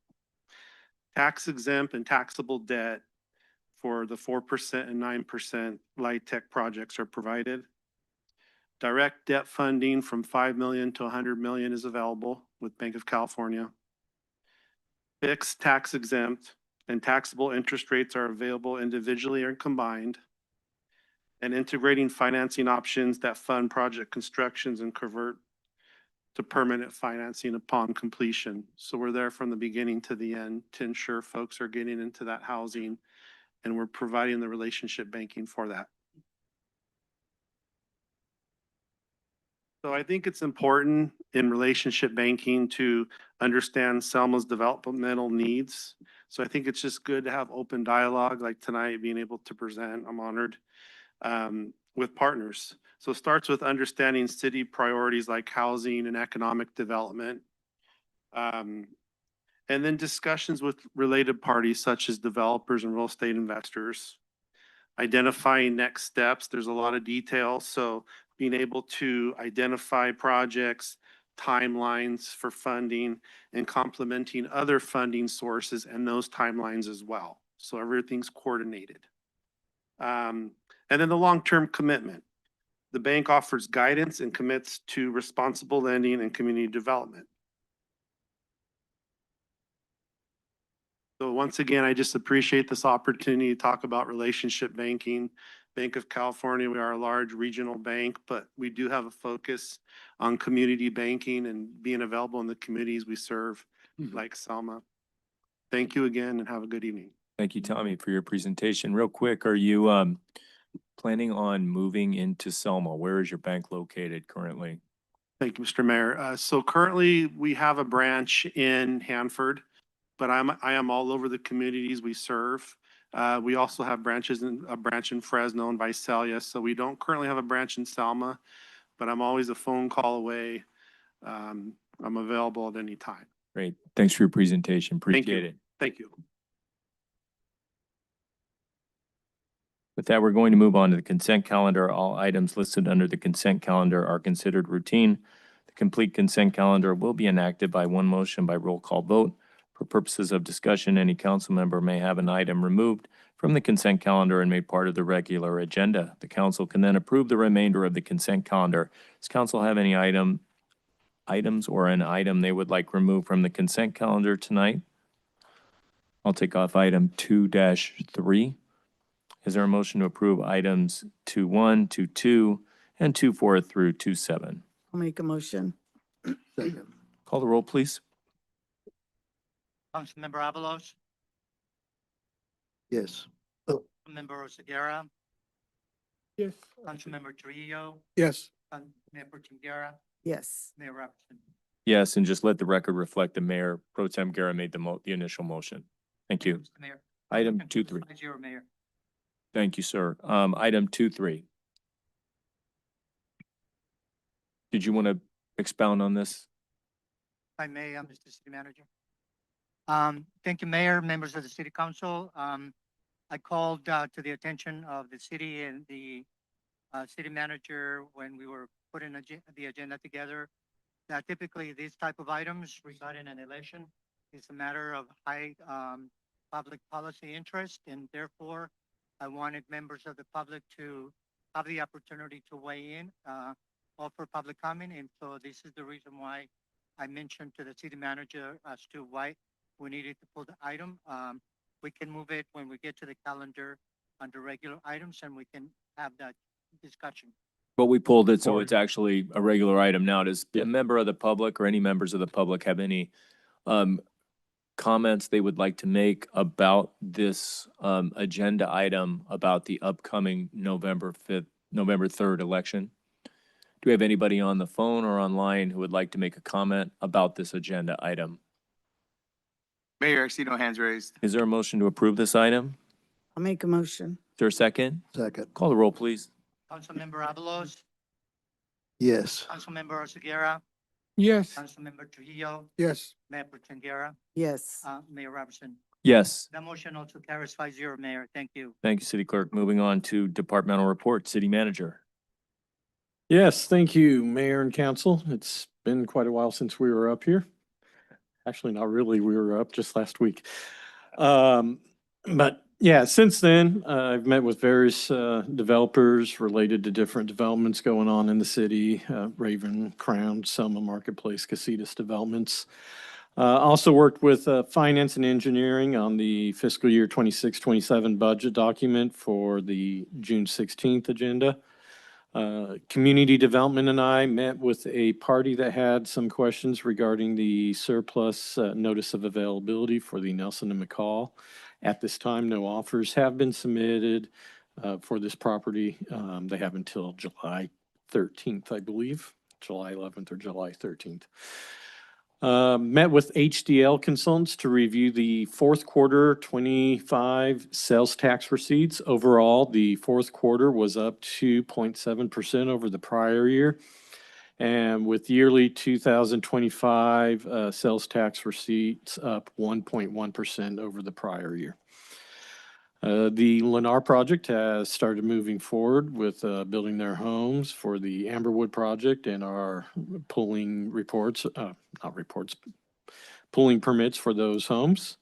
Tax-exempt and taxable debt for the 4% and 9% light tech projects are provided. Direct debt funding from $5 million to $100 million is available with Bank of California. Fixed tax-exempt and taxable interest rates are available individually or combined, and integrating financing options that fund project constructions and convert to permanent financing upon completion. So we're there from the beginning to the end to ensure folks are getting into that housing, and we're providing the relationship banking for that. So I think it's important in relationship banking to understand Selma's developmental needs. So I think it's just good to have open dialogue like tonight, being able to present. I'm honored. With partners. So it starts with understanding city priorities like housing and economic development. And then discussions with related parties such as developers and real estate investors. Identifying next steps. There's a lot of details. So being able to identify projects, timelines for funding, and complementing other funding sources and those timelines as well. So everything's coordinated. And then the long-term commitment. The bank offers guidance and commits to responsible lending and community development. So once again, I just appreciate this opportunity to talk about relationship banking. Bank of California, we are a large regional bank, but we do have a focus on community banking and being available in the communities we serve, like Selma. Thank you again and have a good evening. Thank you, Tommy, for your presentation. Real quick, are you planning on moving into Selma? Where is your bank located currently? Thank you, Mr. Mayor. So currently we have a branch in Hanford, but I am all over the communities we serve. We also have a branch in Fresno and Visalia. So we don't currently have a branch in Selma, but I'm always a phone call away. I'm available at any time. Great. Thanks for your presentation. Appreciate it. Thank you. With that, we're going to move on to the consent calendar. All items listed under the consent calendar are considered routine. The complete consent calendar will be enacted by one motion by roll call vote. For purposes of discussion, any council member may have an item removed from the consent calendar and made part of the regular agenda. The council can then approve the remainder of the consent calendar. Does council have any items or an item they would like removed from the consent calendar tonight? I'll take off item 2-3. Is there a motion to approve items 2-1, 2-2, and 2-4 through 2-7? I'll make a motion. Call the roll, please. Councilmember Avalos, Yes. Councilmember Oseguera, Yes. Councilmember Trujillo, Yes. Mayor Pro Tem Guerra, Yes. Mayor Robertson. Yes, and just let the record reflect the Mayor Pro Tem Guerra made the initial motion. Thank you. Mr. Mayor. Item Motion 2-3. 5-0, Mayor. Thank you, sir. Item 2-3. Did you want to expound on this? If I may, Mr. City Manager. Thank you, Mayor, members of the City Council. I called to the attention of the city and the city manager when we were putting the agenda together, that typically these type of items regarding an election is a matter of high public policy interest, and therefore I wanted members of the public to have the opportunity to weigh in, offer public comment, and so this is the reason why I mentioned to the city manager as to why we needed to pull the item. We can move it when we get to the calendar under regular items, and we can have that discussion. But we pulled it, so it's actually a regular item now. Does a member of the public or any members of the public have any comments they would like to make about this agenda item about the upcoming November 3rd election? Do we have anybody on the phone or online who would like to make a comment about this agenda item? Mayor, I see no hands raised. Is there a motion to approve this item? I'll make a motion. Is there a second? Second. Call the roll, please. Councilmember Avalos, Yes. Councilmember Oseguera, Yes. Councilmember Trujillo, Yes. Mayor Pro Tem Guerra, Yes. Mayor Robertson. Yes. That motion also carries 5-0, Mayor. Thank you. Thank you, City Clerk. Moving on to departmental report, City Manager. Yes, thank you, Mayor and Council. It's been quite a while since we were up here. Actually, not really. We were up just last week. But yeah, since then, I've met with various developers related to different developments going on in the city, Raven, Crown, Selma Marketplace, Casitas developments. Also worked with finance and engineering on the fiscal year 26-27 budget document for the June 16th agenda. Community Development and I met with a party that had some questions regarding the surplus notice of availability for the Nelson and McCall. At this time, no offers have been submitted for this property. They have until July 13th, I believe, July 11th or July 13th. Met with HDL consultants to review the fourth quarter 25 sales tax receipts. Overall, the fourth quarter was up 2.7% over the prior year. And with yearly 2025 sales tax receipts up 1.1% over the prior year. The Lennar project has started moving forward with building their homes for the Amberwood project and are pulling pulling permits for those homes.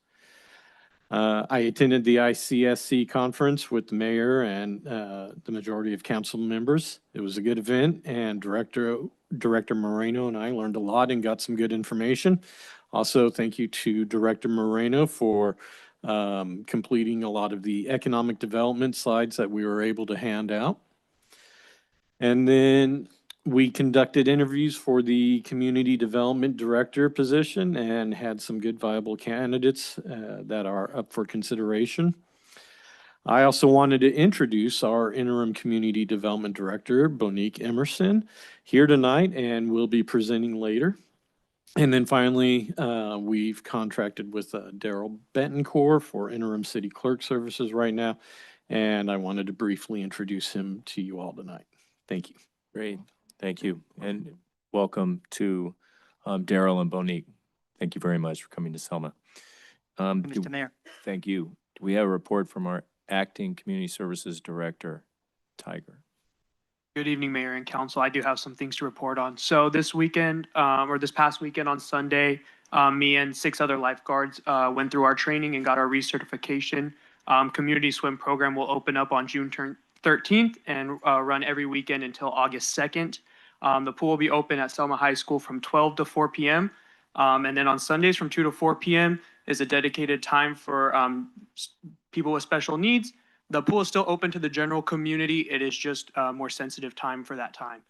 I attended the ICSC conference with the mayor and the majority of council members. It was a good event, and Director Moreno and I learned a lot and got some good information. Also, thank you to Director Moreno for completing a lot of the economic development slides that we were able to hand out. And then we conducted interviews for the community development director position and had some good viable candidates that are up for consideration. I also wanted to introduce our interim community development director, Bonique Emerson, here tonight and will be presenting later. And then finally, we've contracted with Daryl Bentoncourt for interim city clerk services right now. And I wanted to briefly introduce him to you all tonight. Thank you. Great. Thank you. And welcome to Daryl and Bonique. Thank you very much for coming to Selma. Mr. Mayor. Thank you. Do we have a report from our acting community services director, Tiger? Good evening, Mayor and Council. I do have some things to report on. So this weekend, or this past weekend on Sunday, me and 6 other lifeguards went through our training and got our recertification. Community swim program will open up on June 13th and run every weekend until August 2nd. The pool will be open at Selma High School from 12 to 4 p.m. And then on Sundays from 2 to 4 p.m. is a dedicated time for people with special needs. The pool is still open to the general community. It is just a more sensitive time for that time.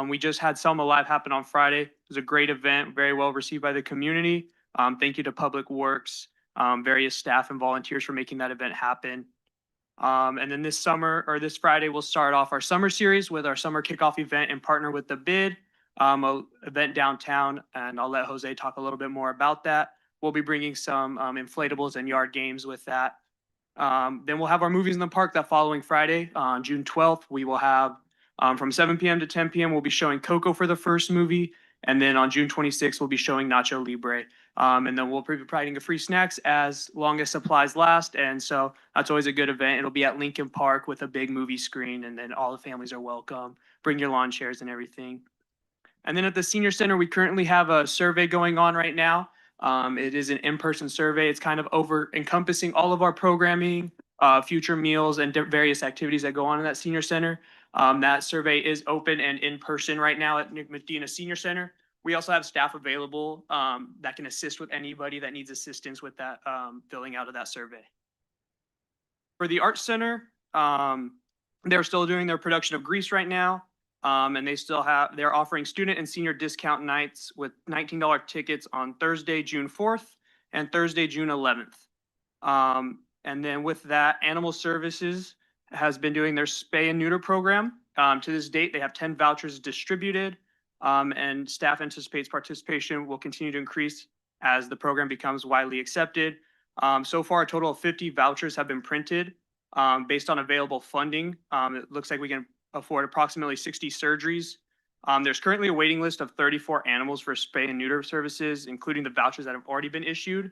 We just had Selma Live happen on Friday. It was a great event, very well received by the community. Thank you to Public Works, various staff and volunteers for making that event happen. And then this summer or this Friday, we'll start off our summer series with our summer kickoff event and partner with the Bid, a event downtown. And I'll let Jose talk a little bit more about that. We'll be bringing some inflatables and yard games with that. Then we'll have our movies in the park that following Friday on June 12th. We will have from 7 p.m. to 10 p.m. We'll be showing Coco for the first movie. And then on June 26th, we'll be showing Nacho Libre. And then we'll be providing a free snacks as long as supplies last. And so that's always a good event. It'll be at Lincoln Park with a big movie screen, and then all the families are welcome. Bring your lawn chairs and everything. And then at the senior center, we currently have a survey going on right now. It is an in-person survey. It's kind of over encompassing all of our programming, future meals, and various activities that go on in that senior center. That survey is open and in person right now at Medina Senior Center. We also have staff available that can assist with anybody that needs assistance with that filling out of that survey. For the Arts Center, they're still doing their production of Grease right now. And they're offering student and senior discount nights with $19 tickets on Thursday, June 4th and Thursday, June 11th. And then with that, Animal Services has been doing their spay and neuter program. To this date, they have 10 vouchers distributed, and staff anticipates participation will continue to increase as the program becomes widely accepted. So far, a total of 50 vouchers have been printed based on available funding. It looks like we can afford approximately 60 surgeries. There's currently a waiting list of 34 animals for spay and neuter services, including the vouchers that have already been issued.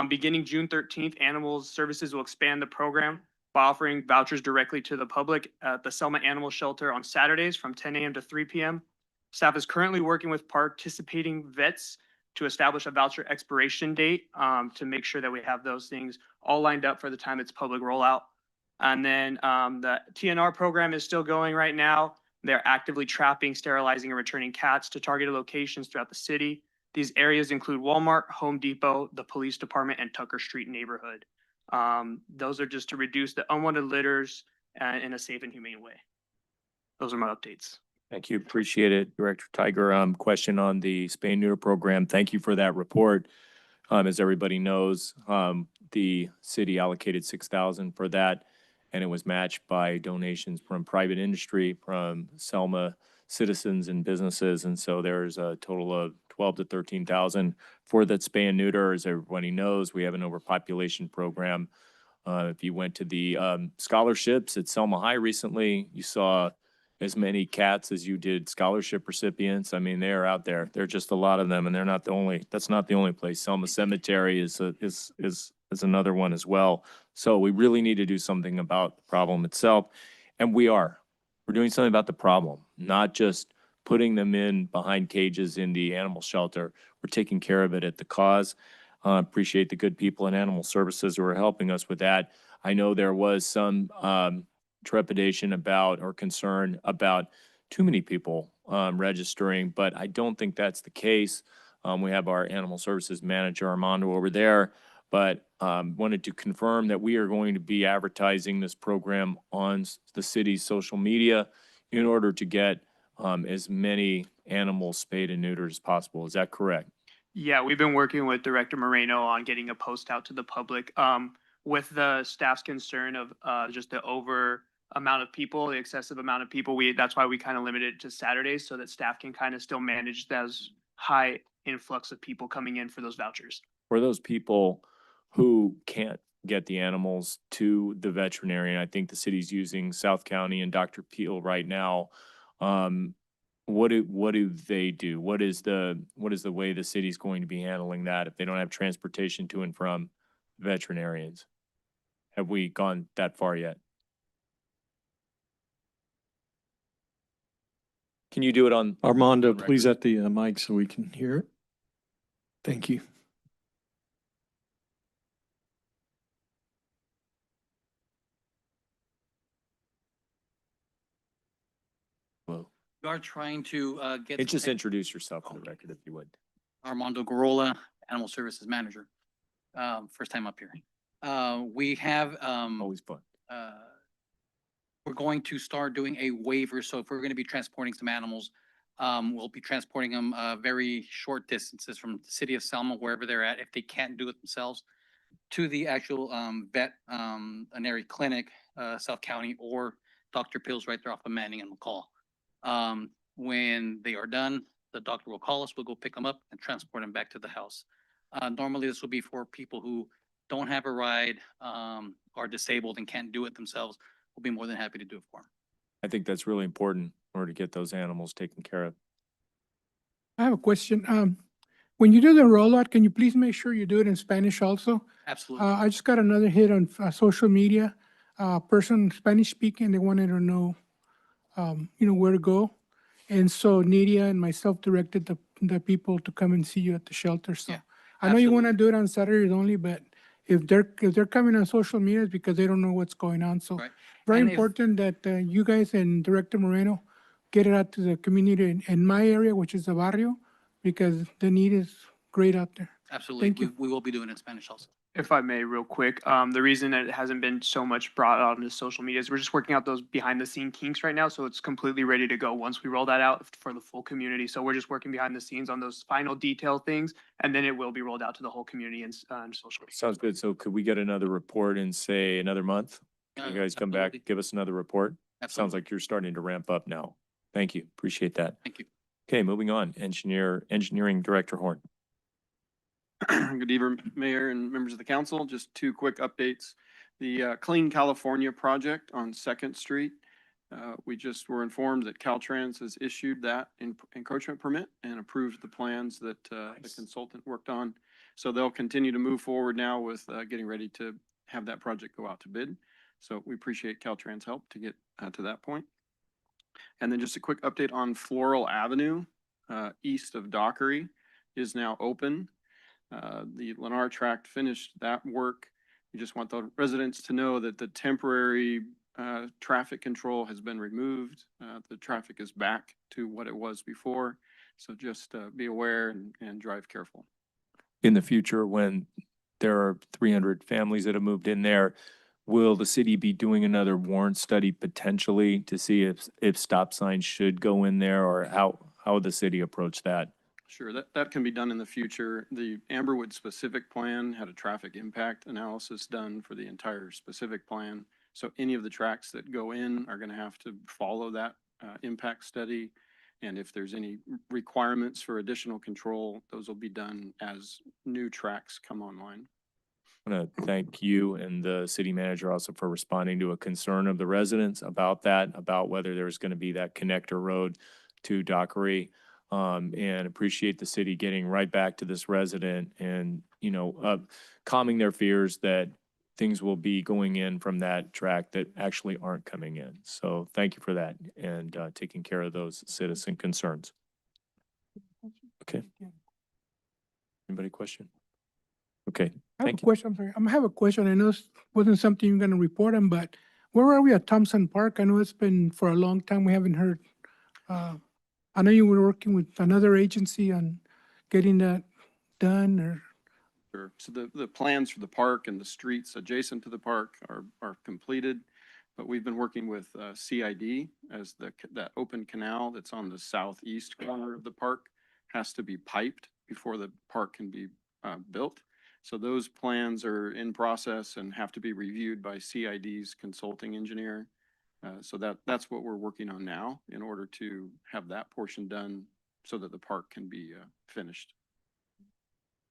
Beginning June 13th, Animal Services will expand the program by offering vouchers directly to the public at the Selma Animal Shelter on Saturdays from 10 a.m. to 3 p.m. Staff is currently working with participating vets to establish a voucher expiration date to make sure that we have those things all lined up for the time it's public rollout. And then the TNR program is still going right now. They're actively trapping, sterilizing, and returning cats to targeted locations throughout the city. These areas include Walmart, Home Depot, the police department, and Tucker Street neighborhood. Those are just to reduce the unwanted litters in a safe and humane way. Those are my updates. Thank you. Appreciate it, Director Tiger. Question on the spay and neuter program. Thank you for that report. As everybody knows, the city allocated $6,000 for that, and it was matched by donations from private industry, from Selma citizens and businesses. And so there's a total of 12 to 13,000 for that spay and neuter. As everybody knows, we have an overpopulation program. If you went to the scholarships at Selma High recently, you saw as many cats as you did scholarship recipients. I mean, they're out there. There are just a lot of them, and they're not the only. That's not the only place. Selma Cemetery is another one as well. So we really need to do something about the problem itself, and we are. We're doing something about the problem, not just putting them in behind cages in the animal shelter. We're taking care of it at the cause. Appreciate the good people in Animal Services who are helping us with that. I know there was some trepidation about or concern about too many people registering, but I don't think that's the case. We have our Animal Services manager, Armando, over there, but wanted to confirm that we are going to be advertising this program on the city's social media in order to get as many animals spayed and neutered as possible. Is that correct? Yeah, we've been working with Director Moreno on getting a post out to the public. With the staff's concern of just the over amount of people, the excessive amount of people, that's why we kind of limited it to Saturdays so that staff can kind of still manage those high influx of people coming in for those vouchers. For those people who can't get the animals to the veterinarian, I think the city's using South County and Dr. Peel right now. What do they do? What is the way the city's going to be handling that if they don't have transportation to and from veterinarians? Have we gone that far yet? Can you do it on? Armando, on record? please at the mic so we can hear it. Thank you. Well, We are trying to get. and just introduce yourself for the record, if you would. Armando Gorola, Animal Services Manager. First time up here. We have, Always fun. we're going to start doing a waiver. So if we're going to be transporting some animals, we'll be transporting them very short distances from the city of Selma, wherever they're at. If they can't do it themselves, to the actual veterinary clinic, South County, or Dr. Pills right there off of Manning and McCall. When they are done, the doctor will call us, we'll go pick them up and transport them back to the house. Normally this will be for people who don't have a ride, are disabled and can't do it themselves. We'll be more than happy to do it for them. I think that's really important in order to get those animals taken care of. I have a question. When you do the rollout, can you please make sure you do it in Spanish also? Absolutely. I just got another hit on social media. Person Spanish speaking, they wanted to know, where to go. And so Nidia and myself directed the people to come and see you at the shelter. So Yeah, I know you want to do it on Saturdays only, but if they're coming on social media, it's because they don't know what's going on. So Right. very And if- important that you guys and Director Moreno get it out to the community in my area, which is the barrio, because the need is great out there. Absolutely. Thank you. We will be doing it in Spanish also. If I may, real quick, the reason that it hasn't been so much brought out into social media is we're just working out those behind the scene kinks right now. So it's completely ready to go once we roll that out for the full community. So we're just working behind the scenes on those final detail things, and then it will be rolled out to the whole community and social media. Sounds good. So could we get another report in, say, another month? Can you guys come back, Absolutely. give us another report? Sounds Absolutely. like you're starting to ramp up now. Thank you. Appreciate that. Thank you. Okay, moving on. Engineering Director Horn. Good evening, Mayor and members of the council. Just two quick updates. The Clean California project on Second Street. We just were informed that Caltrans has issued that encroachment permit and approved the plans that the consultant worked on. So they'll continue to move forward now with getting ready to have that project go out to bid. So we appreciate Caltrans' help to get to that point. And then just a quick update on Floral Avenue, east of Dockery, is now open. The Lennar tract finished that work. We just want the residents to know that the temporary traffic control has been removed. The traffic is back to what it was before. So just be aware and drive careful. In the future, when there are 300 families that have moved in there, will the city be doing another warrant study potentially to see if stop signs should go in there, or how would the city approach that? Sure, that can be done in the future. The Amberwood specific plan had a traffic impact analysis done for the entire specific plan. So any of the tracks that go in are going to have to follow that impact study. And if there's any requirements for additional control, those will be done as new tracks come online. I want to thank you and the city manager also for responding to a concern of the residents about that, about whether there's going to be that connector road to Dockery. And appreciate the city getting right back to this resident and, calming their fears that things will be going in from that track that actually aren't coming in. So thank you for that and taking care of those citizen concerns. Okay. Anybody question? Okay. I have a Thank you. question. I'm sorry. I have a question. I know this wasn't something you're going to report on, but where are we at Thompson Park? I know it's been for a long time. We haven't heard. I know you were working with another agency on getting that done, or Sure. So the plans for the park and the streets adjacent to the park are completed, but we've been working with CID as that open canal that's on the southeast corner of the park has to be piped before the park can be built. So those plans are in process and have to be reviewed by CID's consulting engineer. So that's what we're working on now in order to have that portion done so that the park can be finished.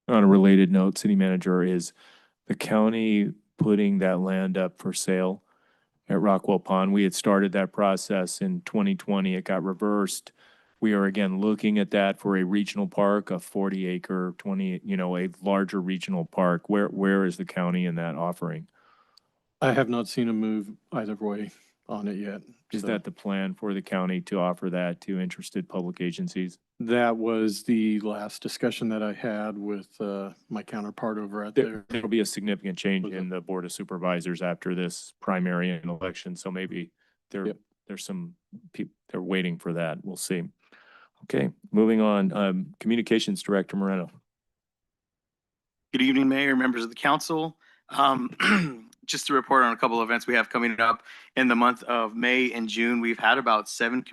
On a related note, city manager, is the county putting that land up for sale at Rockwell Pond? We had started that process in 2020. It got reversed. We are again looking at that for a regional park, a 40-acre, a larger regional park. Where is the county in that offering? I have not seen a move either way on it yet. Is so that the plan for the county to offer that to interested public agencies? That was the last discussion that I had with my counterpart over at there. There'll be a significant change in the Board of Supervisors after this primary and election, so maybe there's some people, they're waiting for that. We'll see. Okay, moving on. Communications Director Moreno. Good evening, Mayor, members of the council. just to report on a couple of events we have coming up in the month of May and June. We've had about 7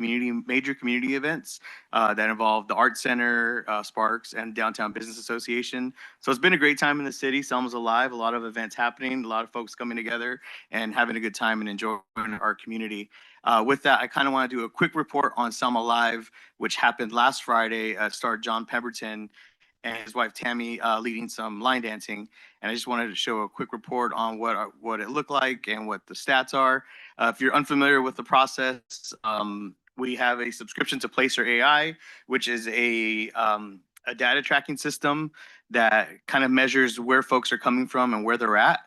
major community events that involve the Art Center, Sparks, and Downtown Business Association. So it's been a great time in the city. Selma's alive, a lot of events happening, a lot of folks coming together and having a good time and enjoying our community. With that, I kind of want to do a quick report on Selma Live, which happened last Friday. Starred John Pemberton and his wife Tammy leading some line dancing. And I just wanted to show a quick report on what it looked like and what the stats are. If you're unfamiliar with the process, we have a subscription to Placer AI, which is a data tracking system that kind of measures where folks are coming from and where they're at.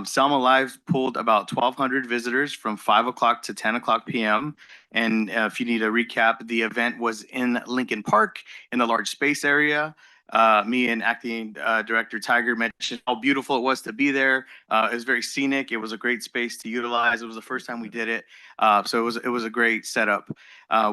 Selma Live pulled about 1,200 visitors from 5 o'clock to 10 o'clock p.m. And if you need a recap, the event was in Lincoln Park in the large space area. Me and acting director Tiger mentioned how beautiful it was to be there. It was very scenic. It was a great space to utilize. It was the first time we did it. So it was a great setup.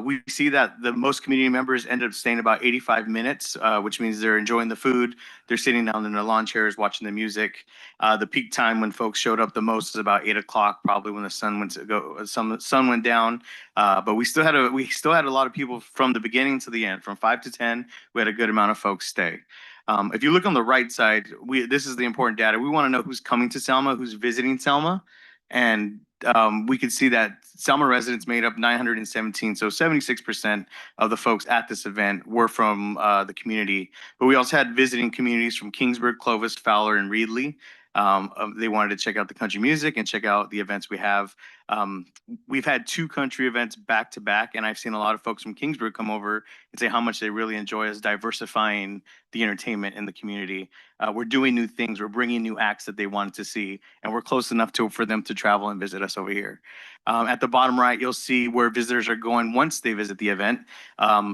We see that the most community members ended up staying about 85 minutes, which means they're enjoying the food. They're sitting down in their lawn chairs watching the music. The peak time when folks showed up the most is about 8 o'clock, probably when the sun went down. But we still had a lot of people from the beginning to the end, from 5 to 10. We had a good amount of folks stay. If you look on the right side, this is the important data. We want to know who's coming to Selma, who's visiting Selma, and we could see that Selma residents made up 917, so 76% of the folks at this event were from the community. But we also had visiting communities from Kingsburg, Clovis, Fowler, and Reedley. They wanted to check out the country music and check out the events we have. We've had 2 country events back to back, and I've seen a lot of folks from Kingsburg come over and say how much they really enjoy us diversifying the entertainment in the community. We're doing new things. We're bringing new acts that they wanted to see, and we're close enough for them to travel and visit us over here. At the bottom right, you'll see where visitors are going once they visit the event.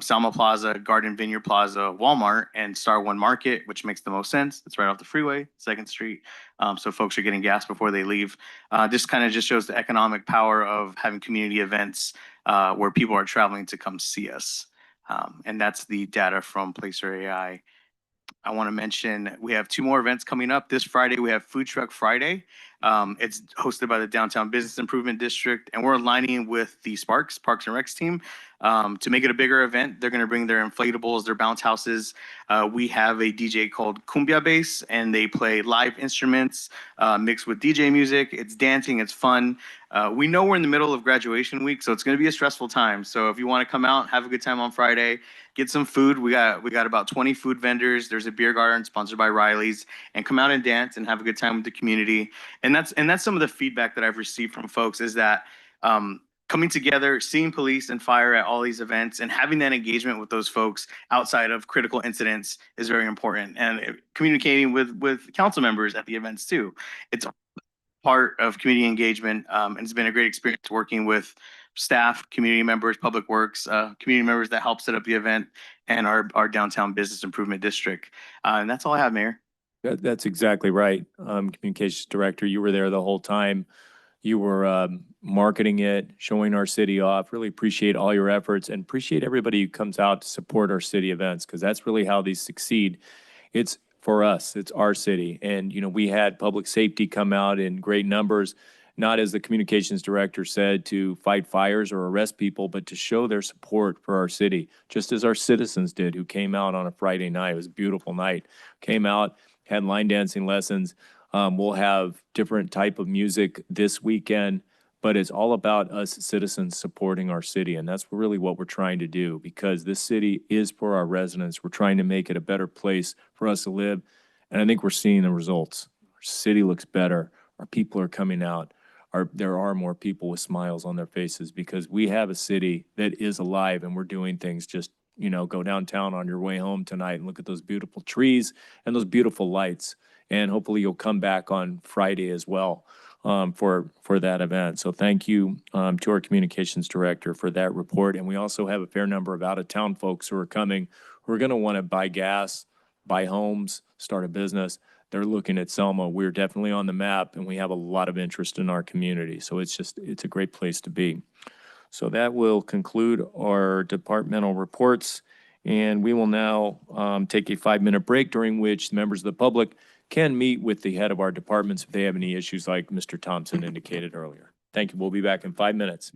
Selma Plaza, Garden Vineyard Plaza, Walmart, and Star One Market, which makes the most sense. It's right off the freeway, 2nd Street. So folks are getting gas before they leave. This kind of just shows the economic power of having community events where people are traveling to come see us. And that's the data from Placer AI. I want to mention we have 2 more events coming up. This Friday, we have Food Truck Friday. It's hosted by the Downtown Business Improvement District, and we're aligning with the Parks and Recs team to make it a bigger event. They're going to bring their inflatables, their bounce houses. We have a DJ called Cumbia Bass, and they play live instruments mixed with DJ music. It's dancing, it's fun. We know we're in the middle of graduation week, so it's going to be a stressful time. So if you want to come out, have a good time on Friday, get some food. We got about 20 food vendors. There's a beer garden sponsored by Riley's, and come out and dance and have a good time with the community. And that's some of the feedback that I've received from folks is that coming together, seeing police and fire at all these events, and having that engagement with those folks outside of critical incidents is very important. And communicating with council members at the events too. It's part of community engagement, and it's been a great experience working with staff, community members, public works, community members that help set up the event, and our downtown business improvement district. And that's all I have, Mayor. That's exactly right. Communications Director, you were there the whole time. You were marketing it, showing our city off. Really appreciate all your efforts and appreciate everybody who comes out to support our city events, because that's really how these succeed. It's for us, it's our city. And, you know, we had public safety come out in great numbers, not as the communications director said, to fight fires or arrest people, but to show their support for our city, just as our citizens did who came out on a Friday night. It was a beautiful night. Came out, had line dancing lessons. We'll have different type of music this weekend, but it's all about us citizens supporting our city. And that's really what we're trying to do, because this city is for our residents. We're trying to make it a better place for us to live. And I think we're seeing the results. Our city looks better. Our people are coming out. There are more people with smiles on their faces because we have a city that is alive, and we're doing things. Just, you know, go downtown on your way home tonight and look at those beautiful trees and those beautiful lights. And hopefully you'll come back on Friday as well for that event. So thank you to our communications director for that report. And we also have a fair number of out-of-town folks who are coming, who are going to want to buy gas, buy homes, start a business. They're looking at Selma. We're definitely on the map, and we have a lot of interest in our community. So it's a great place to be. So that will conclude our departmental reports. And we will now take a 5-minute break, during which members of the public can meet with the head of our departments if they have any issues like Mr. Thompson indicated earlier. Thank you. We'll be back in 5 minutes.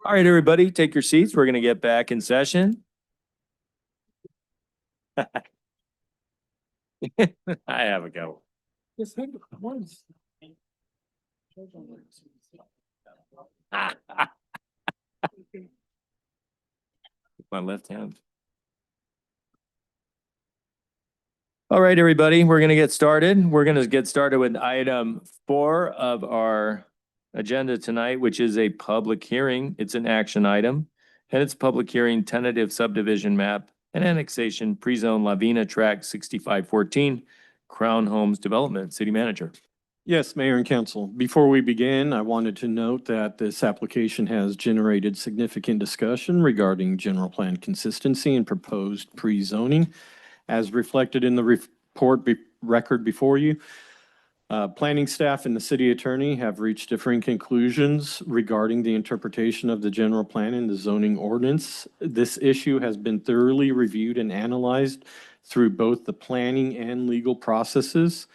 All right, everybody, take your seats. We're going to get back in session. I have a go. My left hand. All right, everybody, we're going to get started. We're going to get started with item 4 of our agenda tonight, which is a public hearing. It's an action item, and it's public hearing tentative subdivision map and annexation pre-zone Lavina Tract 6514 Crown Homes Development. City Manager. Yes, Mayor and Council. Before we begin, I wanted to note that this application has generated significant discussion regarding general plan consistency and proposed pre-zoning as reflected in the record before you. Planning staff and the city attorney have reached differing conclusions regarding the interpretation of the general plan and the zoning ordinance. This issue has been thoroughly reviewed and analyzed through both the planning and legal processes.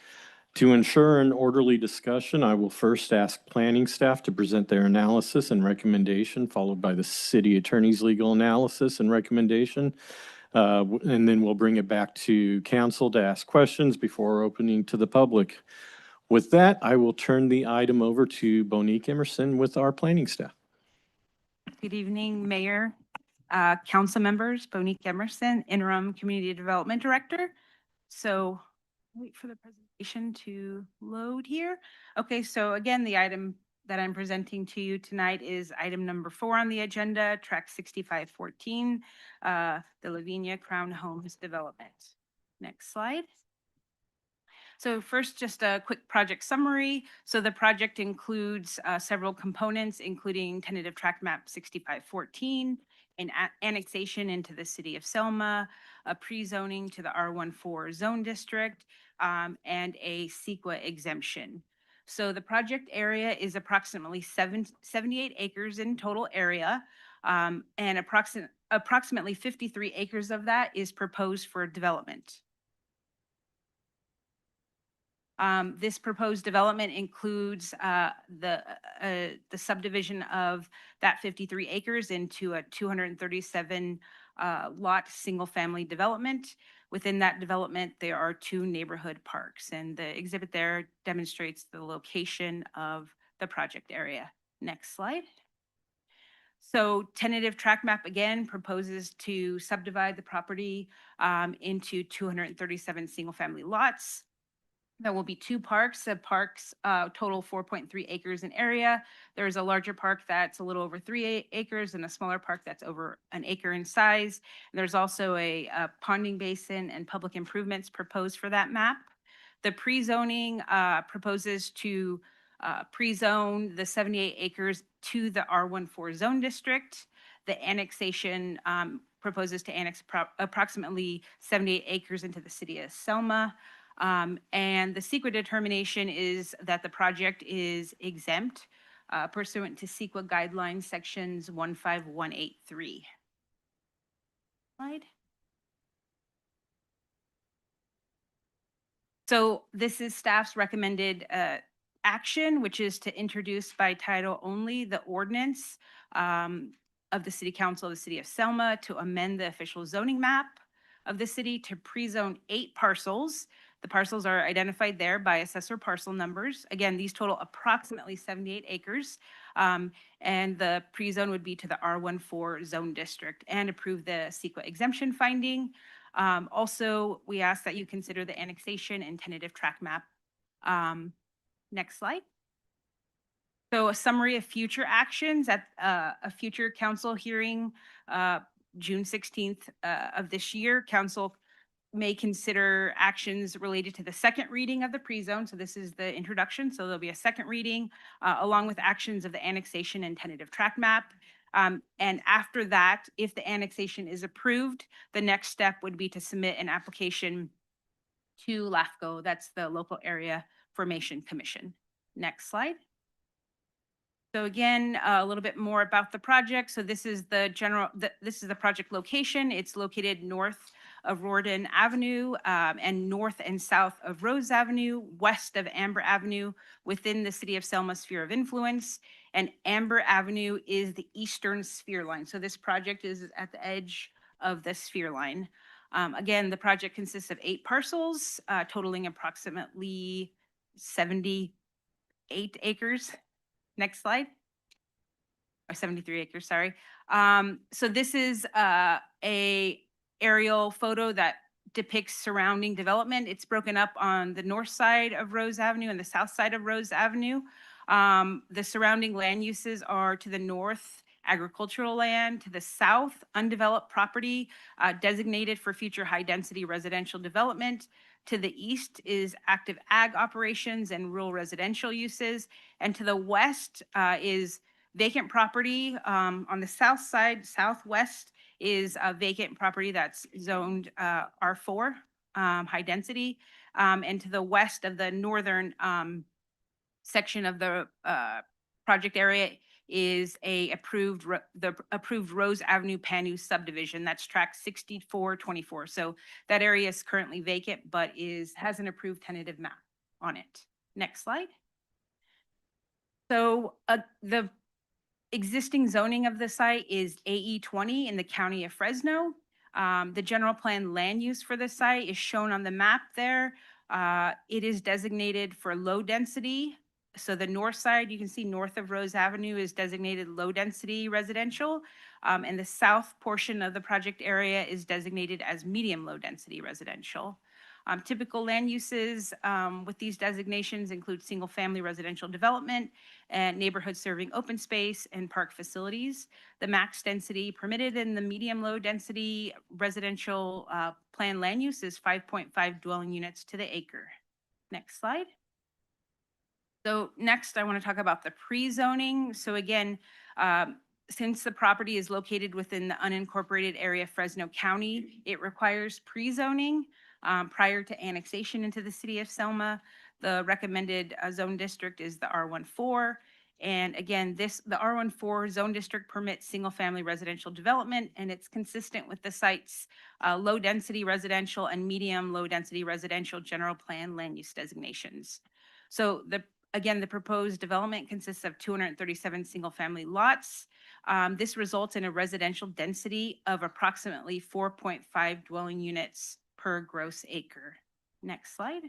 To ensure an orderly discussion, I will first ask planning staff to present their analysis and recommendation, followed by the city attorney's legal analysis and recommendation. And then we'll bring it back to council to ask questions before opening to the public. With that, I will turn the item over to Bonique Emerson with our planning staff. Good evening, Mayor, council members, Bonique Emerson, Interim Community Development Director. So wait for the presentation to load here. Okay, so again, the item that I'm presenting to you tonight is item number 4 on the agenda, track 6514, the Lavina Crown Homes Development. Next slide. So first, just a quick project summary. So the project includes several components, including tentative tract map 6514, an annexation into the City of Selma, a pre-zoning to the R14 zone district, and a CEQA exemption. So the project area is approximately 78 acres in total area, and approximately 53 acres of that is proposed for development. This proposed development includes the subdivision of that 53 acres into a 237 lot single-family development. Within that development, there are 2 neighborhood parks, and the exhibit there demonstrates the location of the project area. Next slide. So tentative tract map again proposes to subdivide the property into 237 single-family lots. There will be 2 parks. The parks total 4.3 acres in area. There's a larger park that's a little over 3 acres and a smaller park that's over 1 acre in size. There's also a ponding basin and public improvements proposed for that map. The pre-zoning proposes to pre-zone the 78 acres to the R14 zone district. The annexation proposes to annex approximately 78 acres into the City of Selma. And the CEQA determination is that the project is exempt pursuant to CEQA guidelines sections 15183. Slide. So this is staff's recommended action, which is to introduce by title only the ordinance of the City Council of the City of Selma to amend the official zoning map of the city to pre-zone 8 parcels. The parcels are identified there by assessor parcel numbers. Again, these total approximately 78 acres. And the pre-zone would be to the R14 zone district and approve the CEQA exemption finding. Also, we ask that you consider the annexation and tentative tract map. Next slide. So a summary of future actions at a future council hearing, June 16th of this year. Council may consider actions related to the second reading of the pre-zone. So this is the introduction. So there'll be a second reading along with actions of the annexation and tentative tract map. And after that, if the annexation is approved, the next step would be to submit an application to LAFCO. That's the Local Area Formation Commission. Next slide. So again, a little bit more about the project. So this is the this is the project location. It's located north of Rorden Avenue, and north and south of Rose Avenue, west of Amber Avenue, within the City of Selma sphere of influence. And Amber Avenue is the eastern sphere line. So this project is at the edge of the sphere line. Again, the project consists of 8 parcels, totaling approximately 78 acres. Next slide. Or 73 acres, sorry. So this is a aerial photo that depicts surrounding development. It's broken up on the north side of Rose Avenue and the south side of Rose Avenue. The surrounding land uses are to the north, agricultural land, to the south, undeveloped property designated for future high-density residential development. To the east is active ag operations and rural residential uses. And to the west is vacant property. On the south side, southwest, is a vacant property that's zoned R4, high density. And to the west of the northern section of the project area is the approved Rose Avenue Panu subdivision. That's track 6424. So that area is currently vacant, but has an approved tentative map on it. Next slide. So the existing zoning of the site is AE 20 in the county of Fresno. The general plan land use for the site is shown on the map there. It is designated for low density. So the north side, you can see north of Rose Avenue, is designated low density residential. And the south portion of the project area is designated as medium low density residential. Typical land uses with these designations include single family residential development and neighborhood serving open space and park facilities. The max density permitted in the medium low density residential plan land use is 5.5 dwelling units to the acre. Next slide. So next, I want to talk about the pre-zoning. So again, since the property is located within the unincorporated area of Fresno County, it requires pre-zoning prior to annexation into the City of Selma. The recommended zone district is the R14. And again, the R14 zone district permits single-family residential development, and it's consistent with the site's low-density residential and medium low-density residential general plan land use designations. So again, the proposed development consists of 237 single-family lots. This results in a residential density of approximately 4.5 dwelling units per gross acre. Next slide.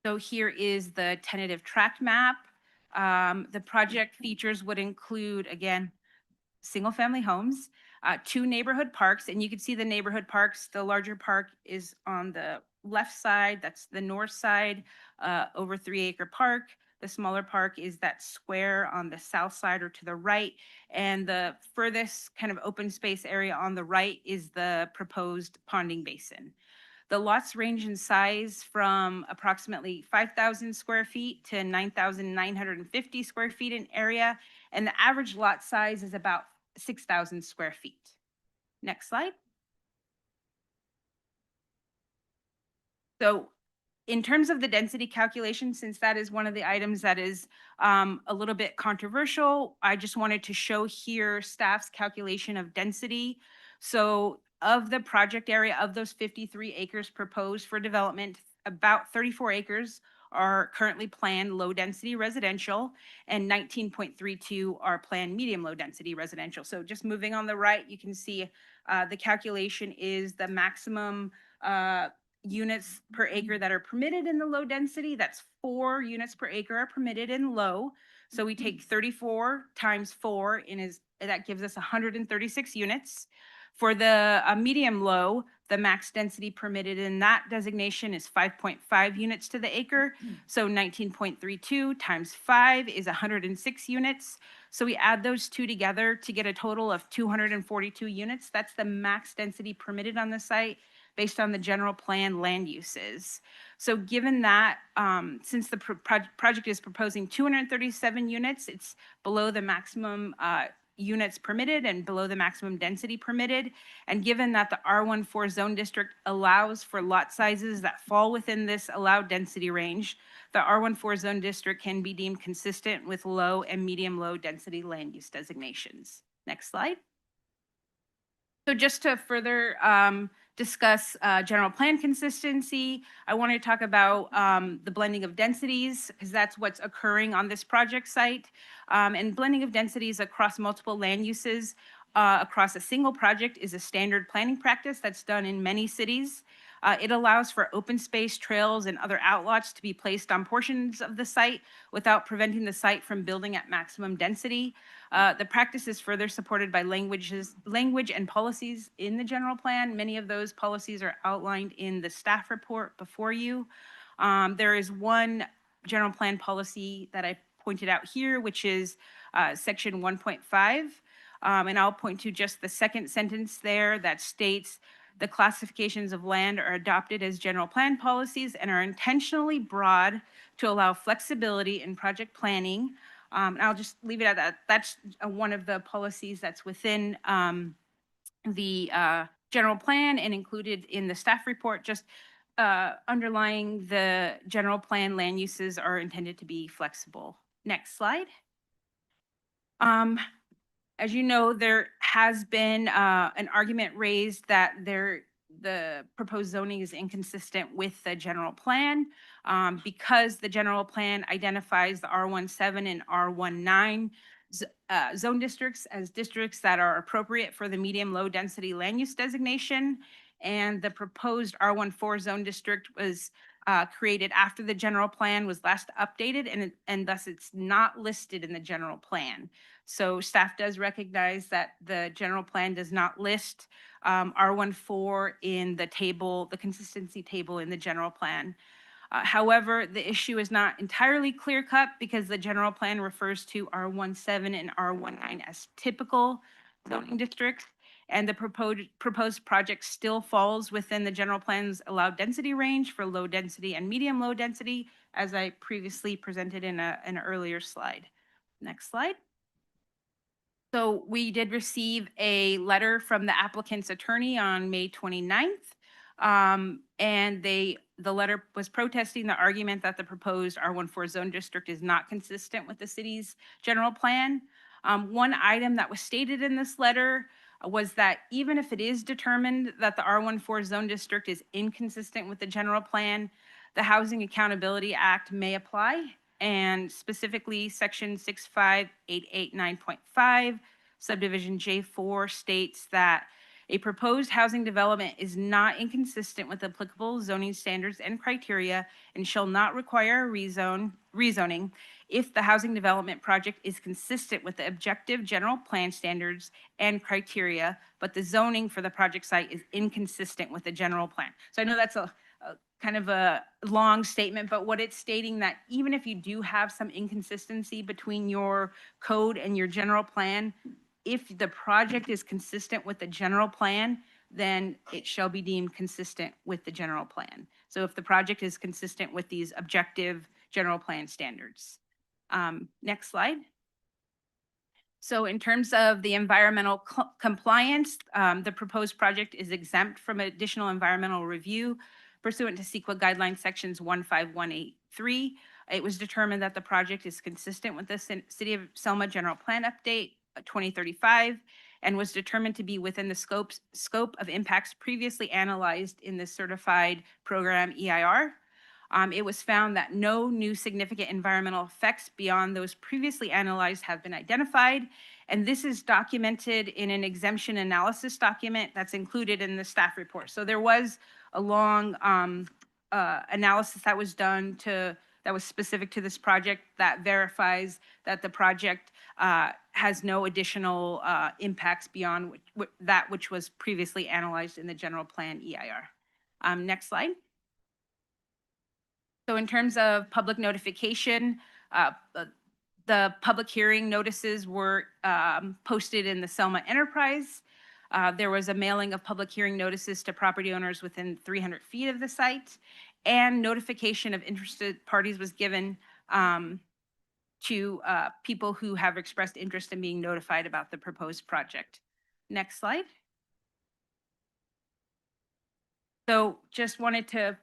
So here is the tentative tract map. The project features would include, again, single-family homes, 2 neighborhood parks, and you can see the neighborhood parks. The larger park is on the left side, that's the north side, over 3-acre park. The smaller park is that square on the south side or to the right, and the furthest kind of open space area on the right is the proposed ponding basin. The lots range in size from approximately 5,000 square feet to 9,950 square feet in area, and the average lot size is about 6,000 square feet. Next slide. So in terms of the density calculation, since that is one of the items that is a little bit controversial, I just wanted to show here staff's calculation of density. So of the project area, of those 53 acres proposed for development, about 34 acres are currently planned low density residential, and 19.32 are planned medium low density residential. So just moving on the right, you can see the calculation is the maximum units per acre that are permitted in the low density. That's 4 units per acre are permitted in low. So we take 34 times 4 that gives us 136 units. For the medium low, the max density permitted in that designation is 5.5 units to the acre. So 19.32 times 5 is 106 units. So we add those two together to get a total of 242 units. That's the max density permitted on the site based on the general plan land uses. So given that, since the project is proposing 237 units, it's below the maximum units permitted and below the maximum density permitted. And given that the R14 zone district allows for lot sizes that fall within this allowed density range, the R14 zone district can be deemed consistent with low and medium low density land use designations. Next slide. So just to further discuss general plan consistency, I want to talk about the blending of densities because that's what's occurring on this project site. And blending of densities across multiple land uses across a single project is a standard planning practice that's done in many cities. It allows for open space, trails, and other outlots to be placed on portions of the site without preventing the site from building at maximum density. The practice is further supported by language and policies in the general plan. Many of those policies are outlined in the staff report before you. There is one general plan policy that I pointed out here, which is section 1.5. And I'll point to just the second sentence there that states the classifications of land are adopted as general plan policies and are intentionally broad to allow flexibility in project planning. And I'll just leave it at that. That's one of the policies that's within the general plan and included in the staff report. Just underlying the general plan land uses are intended to be flexible. Next slide. As you know, there has been an argument raised that the proposed zoning is inconsistent with the general plan because the general plan identifies the R17 and R19 zone districts as districts that are appropriate for the medium low density land use designation. And the proposed R14 zone district was created after the general plan was last updated, and thus it's not listed in the general plan. So staff does recognize that the general plan does not list R14 in the table, the consistency table in the general plan. However, the issue is not entirely clear cut because the general plan refers to R17 and R19 as typical zoning districts, and the proposed project still falls within the general plan's allowed density range for low density and medium low density, as I previously presented in an earlier slide. Next slide. So we did receive a letter from the applicant's attorney on May 29th. And the letter was protesting the argument that the proposed R14 zone district is not consistent with the city's general plan. One item that was stated in this letter was that even if it is determined that the R14 zone district is inconsistent with the general plan, the Housing Accountability Act may apply, and specifically section 65889.5 subdivision J4 states that a proposed housing development is not inconsistent with applicable zoning standards and criteria and shall not require rezoning if the housing development project is consistent with the objective general plan standards and criteria, but the zoning for the project site is inconsistent with the general plan. So I know that's a kind of a long statement, but what it's stating that even if you do have some inconsistency between your code and your general plan, if the project is consistent with the general plan, then it shall be deemed consistent with the general plan. So if the project is consistent with these objective general plan standards. Next slide. So in terms of the environmental compliance, the proposed project is exempt from additional environmental review pursuant to CEQA guidelines sections 15183. It was determined that the project is consistent with the City of Selma General Plan Update 2035 and was determined to be within the scope of impacts previously analyzed in the certified program EIR. It was found that no new significant environmental effects beyond those previously analyzed have been identified. And this is documented in an exemption analysis document that's included in the staff report. So there was a long analysis that was done that was specific to this project that verifies that the project has no additional impacts beyond that which was previously analyzed in the general plan EIR. Next slide. So in terms of public notification, the public hearing notices were posted in the Selma Enterprise. There was a mailing of public hearing notices to property owners within 300 feet of the site, and notification of interested parties was given to people who have expressed interest in being notified about the proposed project. Next slide. So just wanted to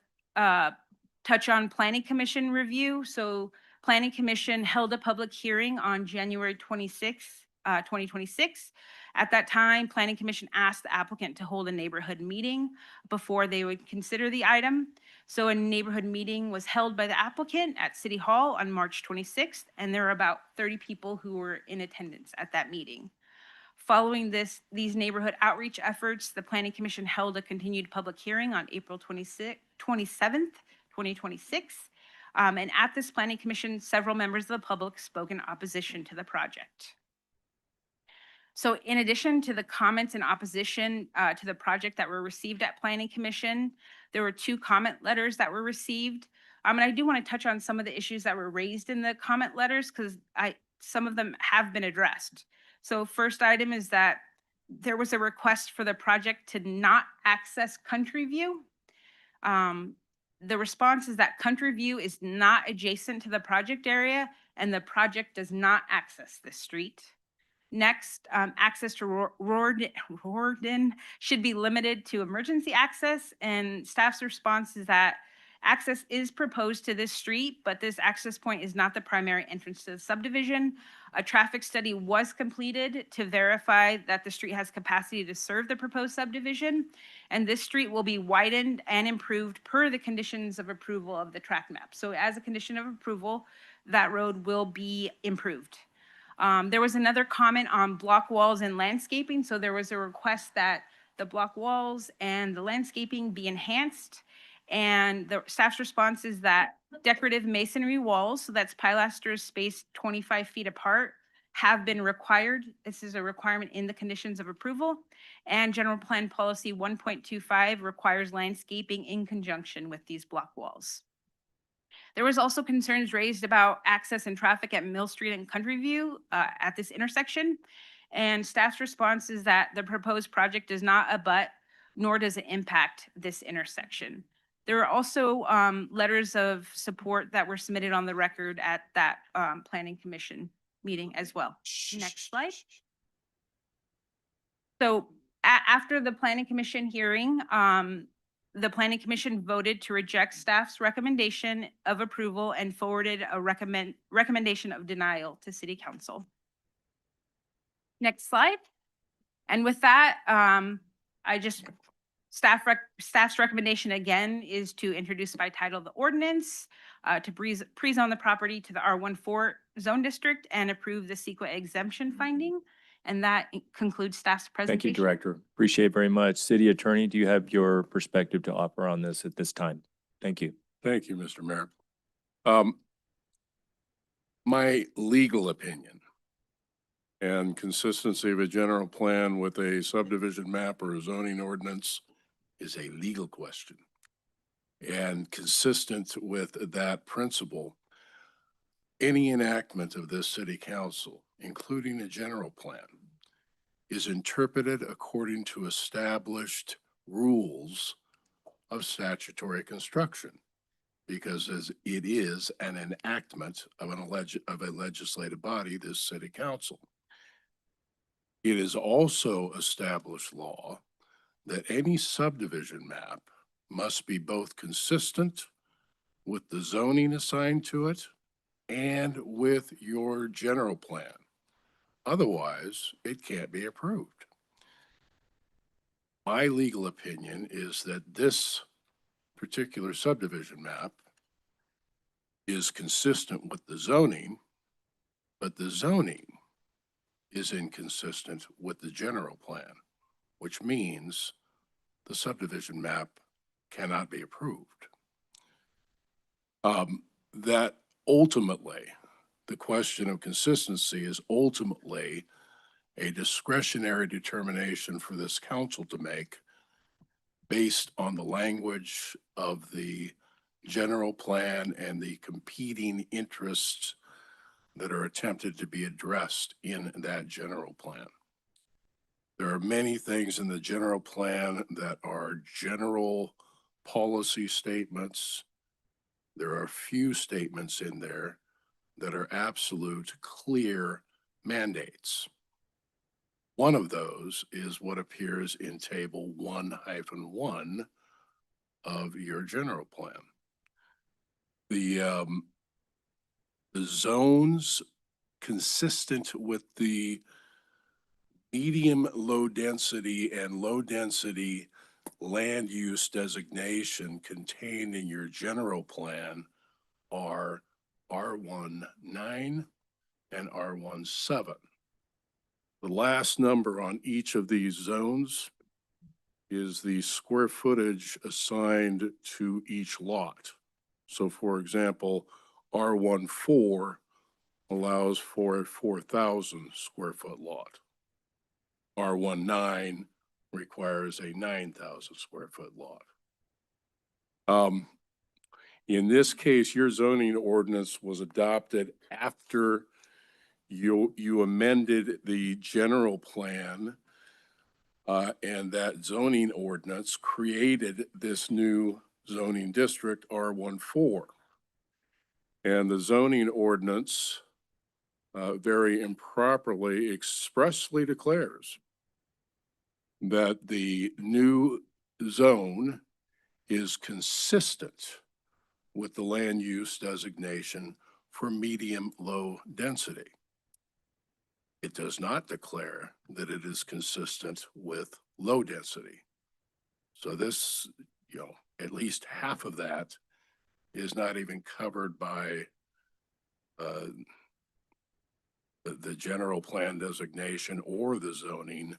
touch on Planning Commission review. So Planning Commission held a public hearing on January 26th 2026. At that time, Planning Commission asked the applicant to hold a neighborhood meeting before they would consider the item. So a neighborhood meeting was held by the applicant at City Hall on March 26th, and there were about 30 people who were in attendance at that meeting. Following these neighborhood outreach efforts, the Planning Commission held a continued public hearing on April 27th, 2026. And at this Planning Commission, several members of the public spoke in opposition to the project. So in addition to the comments in opposition to the project that were received at Planning Commission, there were 2 comment letters that were received. And I do want to touch on some of the issues that were raised in the comment letters because some of them have been addressed. So first item is that there was a request for the project to not access Country View. The response is that Country View is not adjacent to the project area and the project does not access this street. Next, access to Rorden should be limited to emergency access, and staff's response is that access is proposed to this street, but this access point is not the primary entrance to the subdivision. A traffic study was completed to verify that the street has capacity to serve the proposed subdivision, and this street will be widened and improved per the conditions of approval of the track map. So as a condition of approval, that road will be improved. There was another comment on block walls and landscaping. So there was a request that the block walls and the landscaping be enhanced. And the staff's response is that decorative masonry walls, so that's pilasters spaced 25 feet apart, have been required. This is a requirement in the conditions of approval. And General Plan Policy 1.25 requires landscaping in conjunction with these block walls. There was also concerns raised about access and traffic at Mill Street and Country View at this intersection. And staff's response is that the proposed project does not abut, nor does it impact this intersection. There are also letters of support that were submitted on the record at that Planning Commission meeting as well. Next slide. So after the Planning Commission hearing, the Planning Commission voted to reject staff's recommendation of approval and forwarded a recommendation of denial to City Council. Next slide. And with that, staff's recommendation again is to introduce by title the ordinance, to pre-zone the property to the R14 zone district and approve the CEQA exemption finding. And that concludes staff's presentation. Thank you, Director. Appreciate it very much. City Attorney, do you have your perspective to offer on this at this time? Thank you. Thank you, Mr. Mayor. My legal opinion and consistency of a general plan with a subdivision map or a zoning ordinance is a legal question. And consistent with that principle, any enactment of this city council, including a general plan, is interpreted according to established rules of statutory construction, because as it is an enactment of a legislative body, this city council. It is also established law that any subdivision map must be both consistent with the zoning assigned to it and with your general plan. Otherwise, it can't be approved. My legal opinion is that this particular subdivision map is consistent with the zoning, but the zoning is inconsistent with the general plan, which means the subdivision map cannot be approved. That ultimately, the question of consistency is ultimately a discretionary determination for this council to make based on the language of the general plan and the competing interests that are attempted to be addressed in that general plan. There are many things in the general plan that are general policy statements. There are a few statements in there that are absolute, clear mandates. One of those is what appears in table 1-1 of your general plan. The zones consistent with the medium low density and low density land use designation contained in your general plan are R19 and R17. The last number on each of these zones is the square footage assigned to each lot. So for example, R14 allows for a 4,000 square foot lot. R19 requires a 9,000 square foot lot. In this case, your zoning ordinance was adopted after you amended the general plan, and that zoning ordinance created this new zoning district, R14. And the zoning ordinance very improperly expressly declares that the new zone is consistent with the land use designation for medium low density. It does not declare that it is consistent with low density. So this, at least half of that is not even covered by the general plan designation or the zoning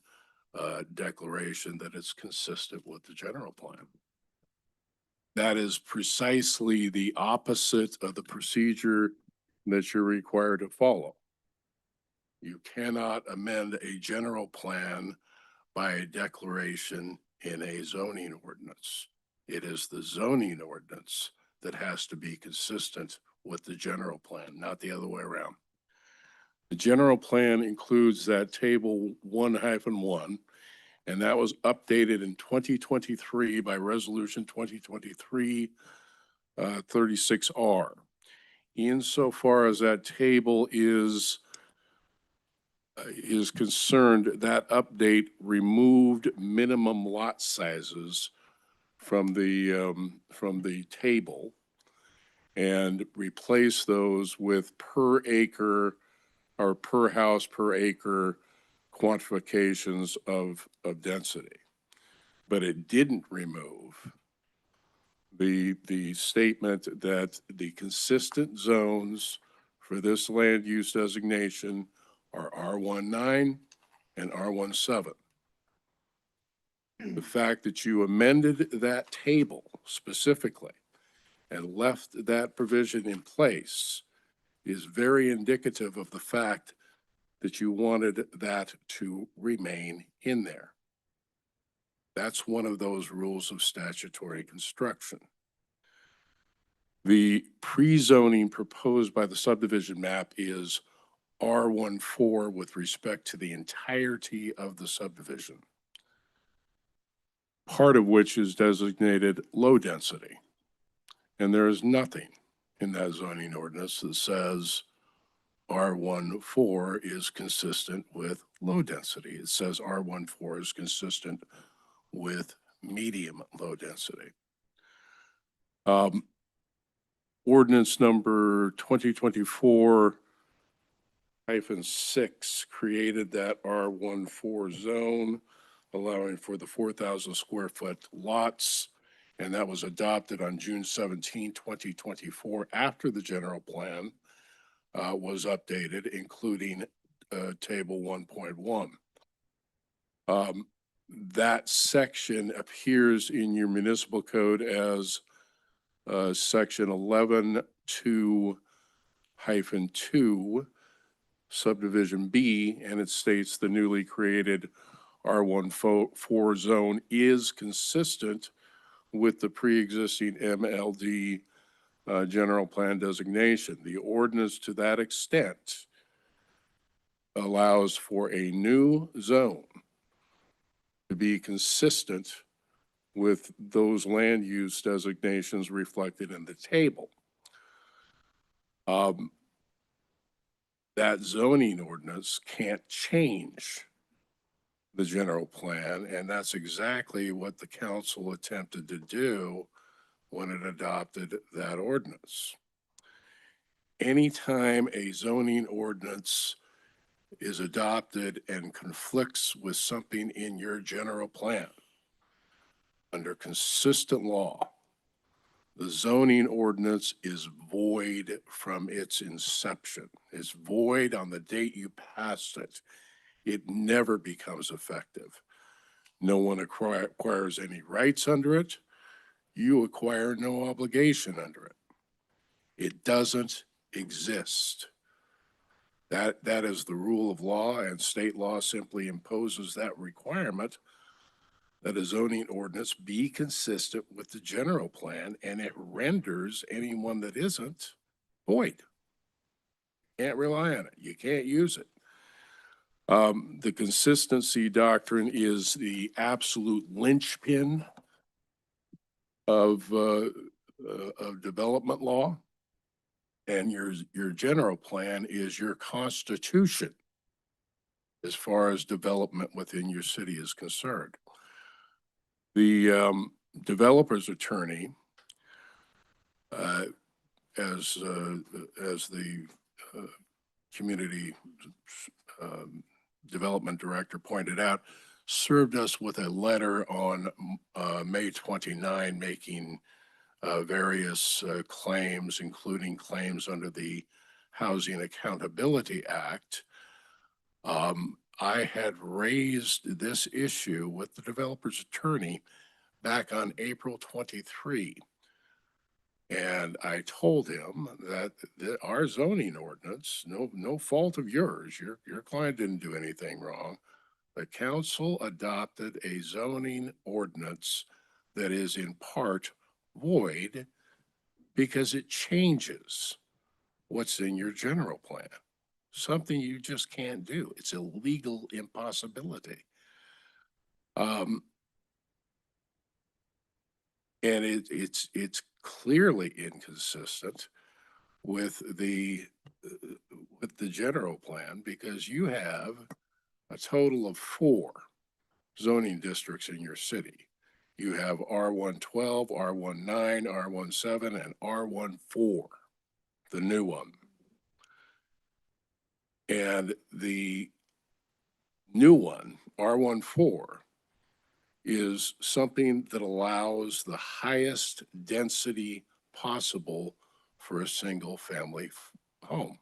declaration that it's consistent with the general plan. That is precisely the opposite of the procedure that you're required to follow. You cannot amend a general plan by a declaration in a zoning ordinance. It is the zoning ordinance that has to be consistent with the general plan, not the other way around. The general plan includes that table 1-1, and that was updated in 2023 by resolution 2023 36R. Insofar as that table is concerned, that update removed minimum lot sizes from the table and replaced those with per acre or per house per acre quantifications of density. But it didn't remove the statement that the consistent zones for this land use designation are R19 and R17. The fact that you amended that table specifically and left that provision in place is very indicative of the fact that you wanted that to remain in there. That's one of those rules of statutory construction. The pre-zoning proposed by the subdivision map is R14 with respect to the entirety of the subdivision, part of which is designated low density. And there is nothing in that zoning ordinance that says R14 is consistent with low density. It says R14 is consistent with medium low density. Ordinance number 2024-6 created that R14 zone, allowing for the 4,000 square foot lots. And that was adopted on June 17, 2024, after the general plan was updated, including table 1.1. That section appears in your municipal code as section 11-2-2, subdivision B, and it states the newly created R14 zone is consistent with the pre-existing MLD general plan designation. The ordinance to that extent allows for a new zone to be consistent with those land use designations reflected in the table. That zoning ordinance can't change the general plan, and that's exactly what the council attempted to do when it adopted that ordinance. Anytime a zoning ordinance is adopted and conflicts with something in your general plan, under consistent law, the zoning ordinance is void from its inception. It's void on the date you passed it. It never becomes effective. No one acquires any rights under it. You acquire no obligation under it. It doesn't exist. That is the rule of law, and state law simply imposes that requirement that a zoning ordinance be consistent with the general plan, and it renders anyone that isn't void. Can't rely on it. You can't use it. The consistency doctrine is the absolute linchpin of development law, and your general plan is your constitution as far as development within your city is concerned. The developer's attorney, as the community development director pointed out, served us with a letter on May 29, making various claims, including claims under the Housing Accountability Act. I had raised this issue with the developer's attorney back on April 23. And I told him that our zoning ordinance, no fault of yours, your client didn't do anything wrong. The council adopted a zoning ordinance that is in part void because it changes what's in your general plan. Something you just can't do. It's a legal impossibility. And it's clearly inconsistent with the general plan, because you have a total of 4 zoning districts in your city. You have R112, R19, R17, and R14, the new one. And the new one, R14, is something that allows the highest density possible for a single family home,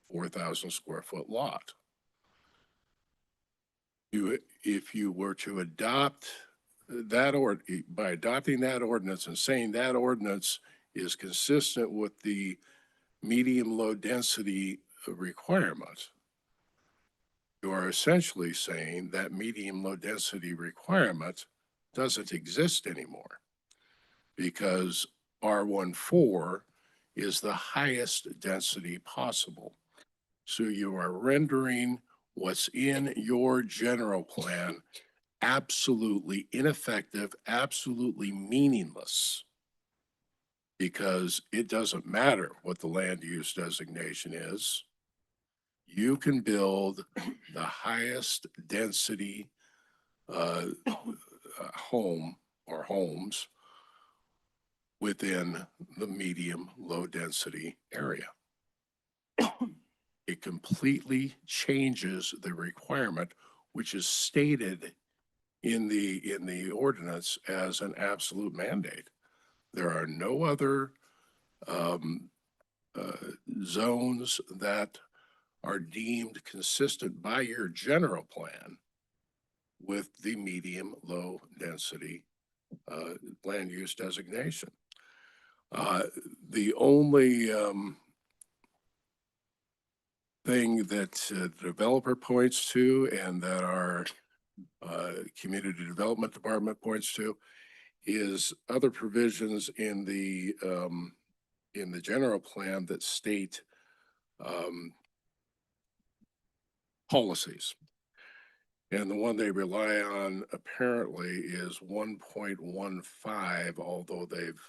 4,000 square foot lot. If you were to adopt that, or by adopting that ordinance and saying that ordinance is consistent with the medium low density requirement, you are essentially saying that medium low density requirement doesn't exist anymore, because R14 is the highest density possible. So you are rendering what's in your general plan absolutely ineffective, absolutely meaningless, because it doesn't matter what the land use designation is. You can build the highest density home or homes within the medium low density area. It completely changes the requirement, which is stated in the ordinance as an absolute mandate. There are no other zones that are deemed consistent by your general plan with the medium low density land use designation. The only thing that the developer points to, and that our community development department points to, is other provisions in the general plan that state policies. And the one they rely on apparently is 1.15, although they've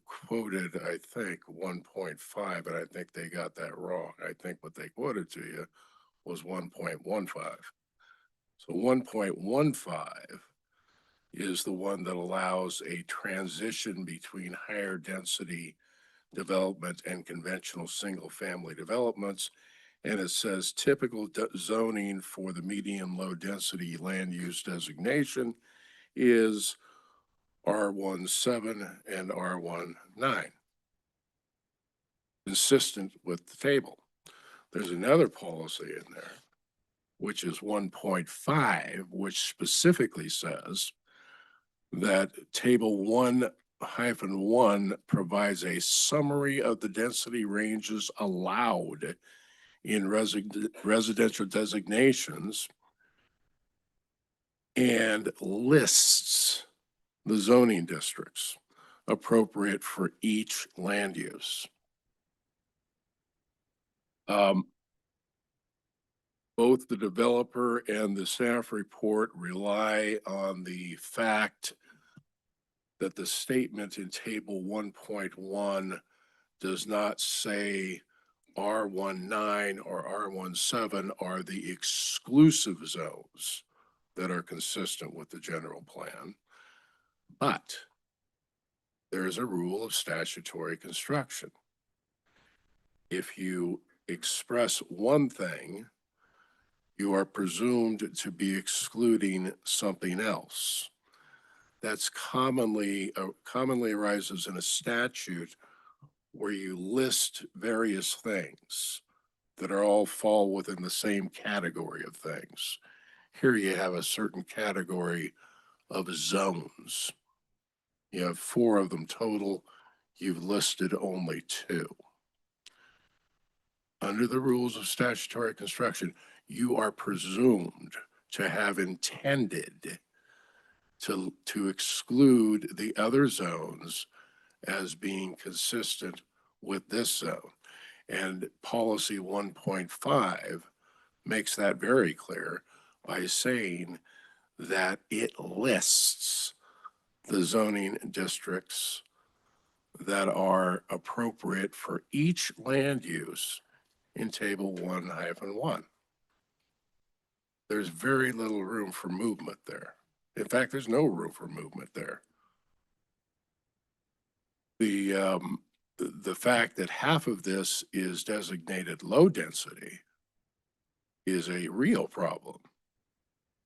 quoted, I think, 1.5, and I think they got that wrong. I think what they quoted to you was 1.15. So 1.15 is the one that allows a transition between higher density development and conventional single family developments. And it says typical zoning for the medium low density land use designation is R17 and R19. Consistent with the table. There's another policy in there, which is 1.5, which specifically says that table 1-1 provides a summary of the density ranges allowed in residential designations and lists the zoning districts appropriate for each land use. Both the developer and the staff report rely on the fact that the statement in table 1.1 does not say R19 or R17 are the exclusive zones that are consistent with the general plan. But there is a rule of statutory construction. If you express one thing, you are presumed to be excluding something else. That's commonly arises in a statute where you list various things that are all fall within the same category of things. Here you have a certain category of zones. You have 4 of them total. You've listed only 2. Under the rules of statutory construction, you are presumed to have intended to exclude the other zones as being consistent with this zone. And policy 1.5 makes that very clear by saying that it lists the zoning districts that are appropriate for each land use in table 1-1. There's very little room for movement there. In fact, there's no room for movement there. The fact that half of this is designated low density is a real problem,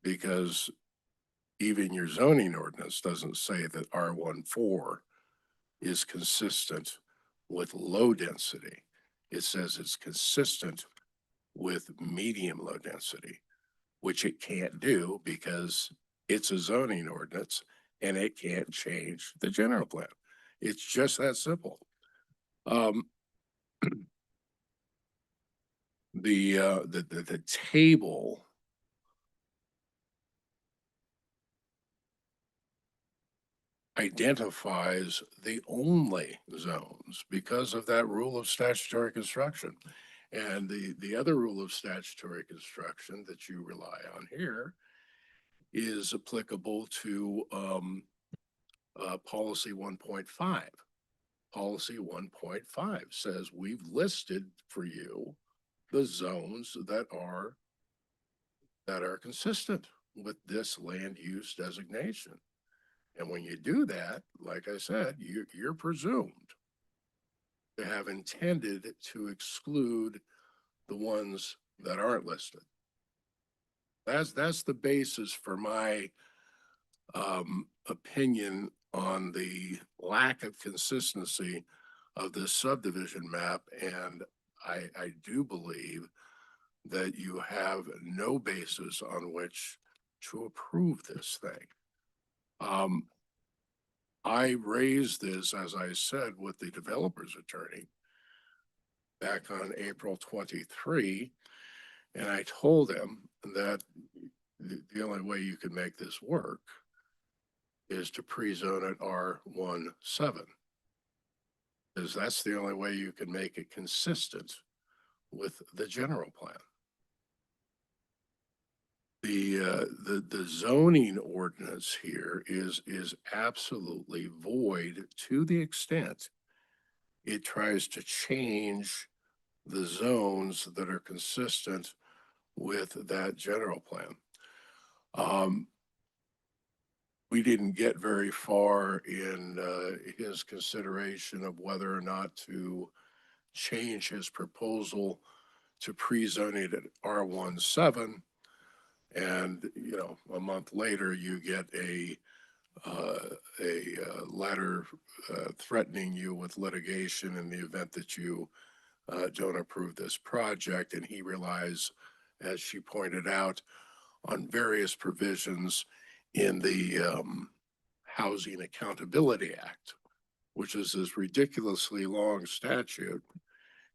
because even your zoning ordinance doesn't say that R14 is consistent with low density. It says it's consistent with medium low density, which it can't do because it's a zoning ordinance and it can't change the general plan. It's just that simple. The table identifies the only zones because of that rule of statutory construction. And the other rule of statutory construction that you rely on here is applicable to policy 1.5. Policy 1.5 says we've listed for you the zones that are consistent with this land use designation. And when you do that, like I said, you're presumed to have intended to exclude the ones that aren't listed. That's the basis for my opinion on the lack of consistency of this subdivision map. And I do believe that you have no basis on which to approve this thing. I raised this, as I said, with the developer's attorney back on April 23, and I told him that the only way you could make this work is to pre-zone it R17, because that's the only way you can make it consistent with the general plan. The zoning ordinance here is absolutely void to the extent it tries to change the zones that are consistent with that general plan. We didn't get very far in his consideration of whether or not to change his proposal to pre-zone it at R17. And, you know, a month later, you get a letter threatening you with litigation in the event that you don't approve this project. And he relies, as she pointed out, on various provisions in the Housing Accountability Act, which is this ridiculously long statute.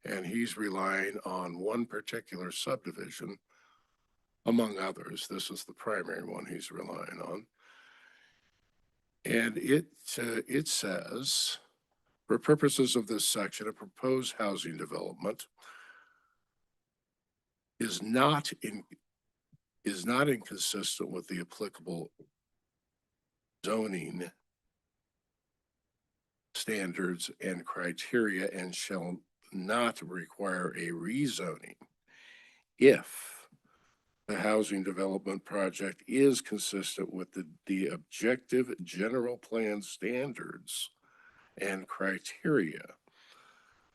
And he's relying on one particular subdivision, among others. This is the primary one he's relying on. And it says, for purposes of this section, a proposed housing development is not inconsistent with the applicable zoning standards and criteria and shall not require a rezoning if the housing development project is consistent with the objective general plan standards and criteria,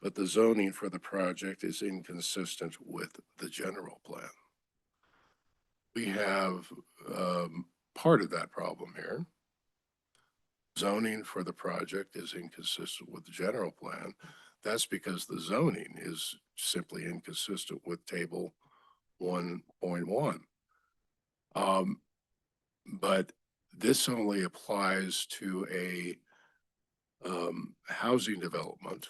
but the zoning for the project is inconsistent with the general plan. We have part of that problem here. Zoning for the project is inconsistent with the general plan. That's because the zoning is simply inconsistent with table 1.1. But this only applies to a housing development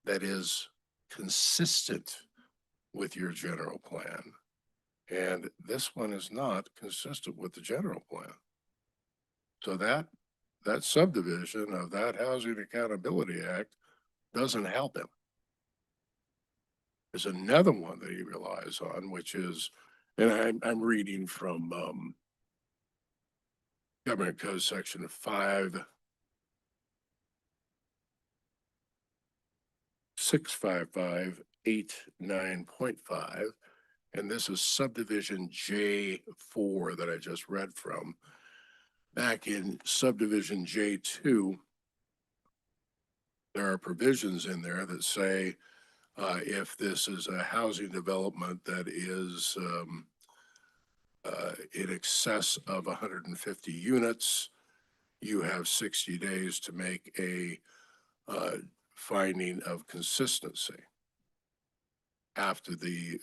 that is consistent with your general plan. And this one is not consistent with the general plan. So that subdivision of that Housing Accountability Act doesn't help him. There's another one that he relies on, which is, and I'm reading from Government Code Section 565589.5, and this is subdivision J4 that I just read from. Back in subdivision J2, there are provisions in there that say if this is a housing development that is in excess of 150 units, you have 60 days to make a finding of consistency after the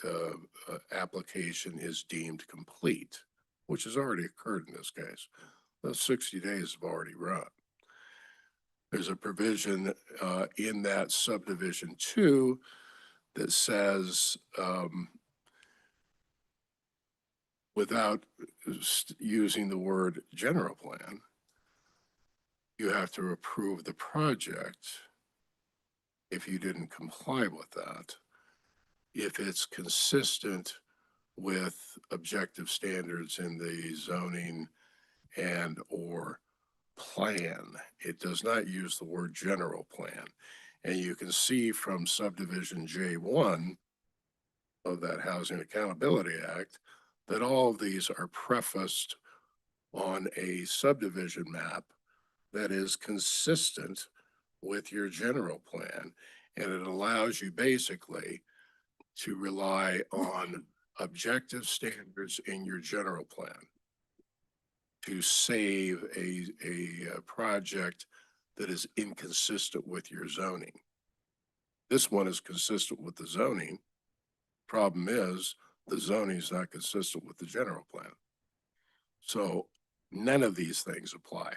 application is deemed complete, which has already occurred in this case. Those 60 days have already run. There's a provision in that subdivision 2 that says without using the word general plan, you have to approve the project if you didn't comply with that, if it's consistent with objective standards in the zoning and or plan. It does not use the word general plan. And you can see from subdivision J1 of that Housing Accountability Act that all of these are prefaced on a subdivision map that is consistent with your general plan. And it allows you basically to rely on objective standards in your general plan to save a project that is inconsistent with your zoning. This one is consistent with the zoning. Problem is, the zoning is not consistent with the general plan. So none of these things apply.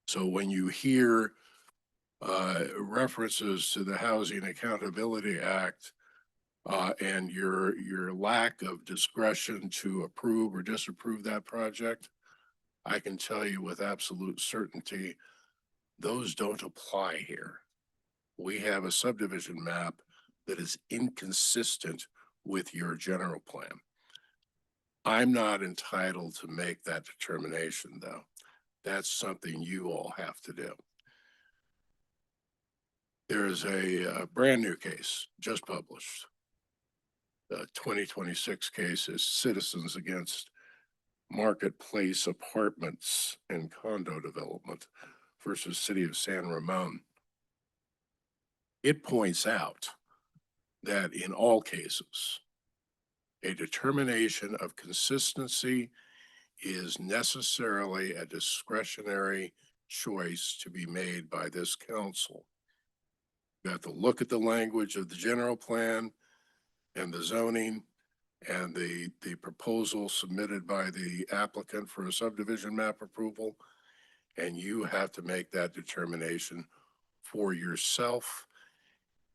So when you hear references to the Housing Accountability Act and your lack of discretion to approve or disapprove that project, I can tell you with absolute certainty, those don't apply here. We have a subdivision map that is inconsistent with your general plan. I'm not entitled to make that determination, though. That's something you all have to do. There is a brand new case just published. The 2026 case is Citizens Against Marketplace Apartments and Condo Development versus City of San Ramon. It points out that in all cases, a determination of consistency is necessarily a discretionary choice to be made by this council. You have to look at the language of the general plan and the zoning and the proposal submitted by the applicant for a subdivision map approval. And you have to make that determination for yourself.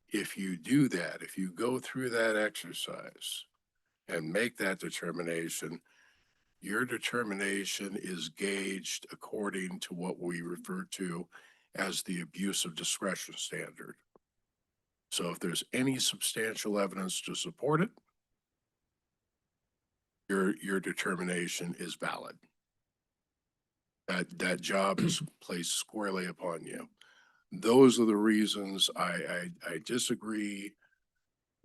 If you do that, if you go through that exercise and make that determination, your determination is gauged according to what we refer to as the abuse of discretion standard. So if there's any substantial evidence to support it, your determination is valid. That job is placed squarely upon you. Those are the reasons I disagree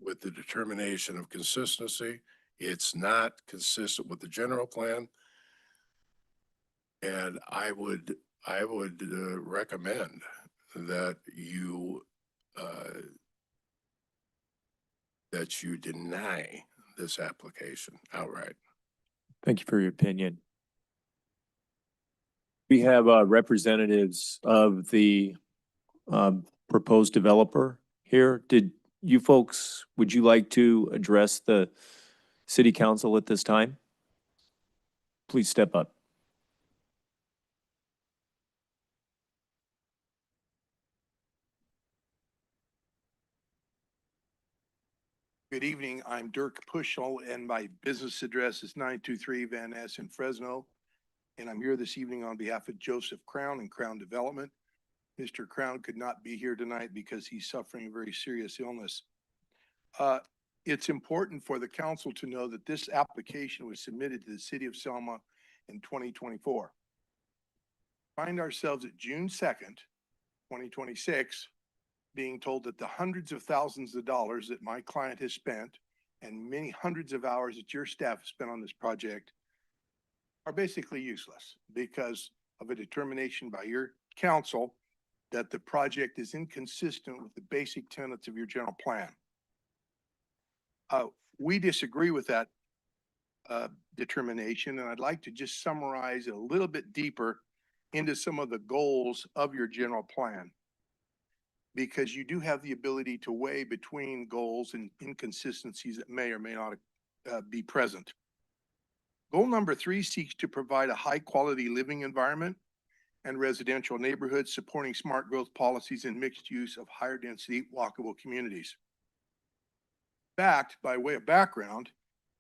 with the determination of consistency. It's not consistent with the general plan. And I would recommend that you deny this application outright. Thank you for your opinion. We have representatives of the proposed developer here. Did you folks, would you like to address the city council at this time? Please step up. Good evening. I'm Dirk Puschel, and my business address is 923 Van Ness in Fresno. And I'm here this evening on behalf of Joseph Crown and Crown Development. Mr. Crown could not be here tonight because he's suffering a very serious illness. It's important for the council to know that this application was submitted to the City of Selma in 2024. Find ourselves at June 2nd, 2026, being told that the hundreds of thousands of dollars that my client has spent and many hundreds of hours that your staff has spent on this project are basically useless because of a determination by your council that the project is inconsistent with the basic tenets of your general plan. We disagree with that determination, and I'd like to just summarize a little bit deeper into some of the goals of your general plan, because you do have the ability to weigh between goals and inconsistencies that may or may not be present. Goal number 3 seeks to provide a high-quality living environment and residential neighborhoods supporting smart growth policies and mixed use of higher density walkable communities. In fact, by way of background,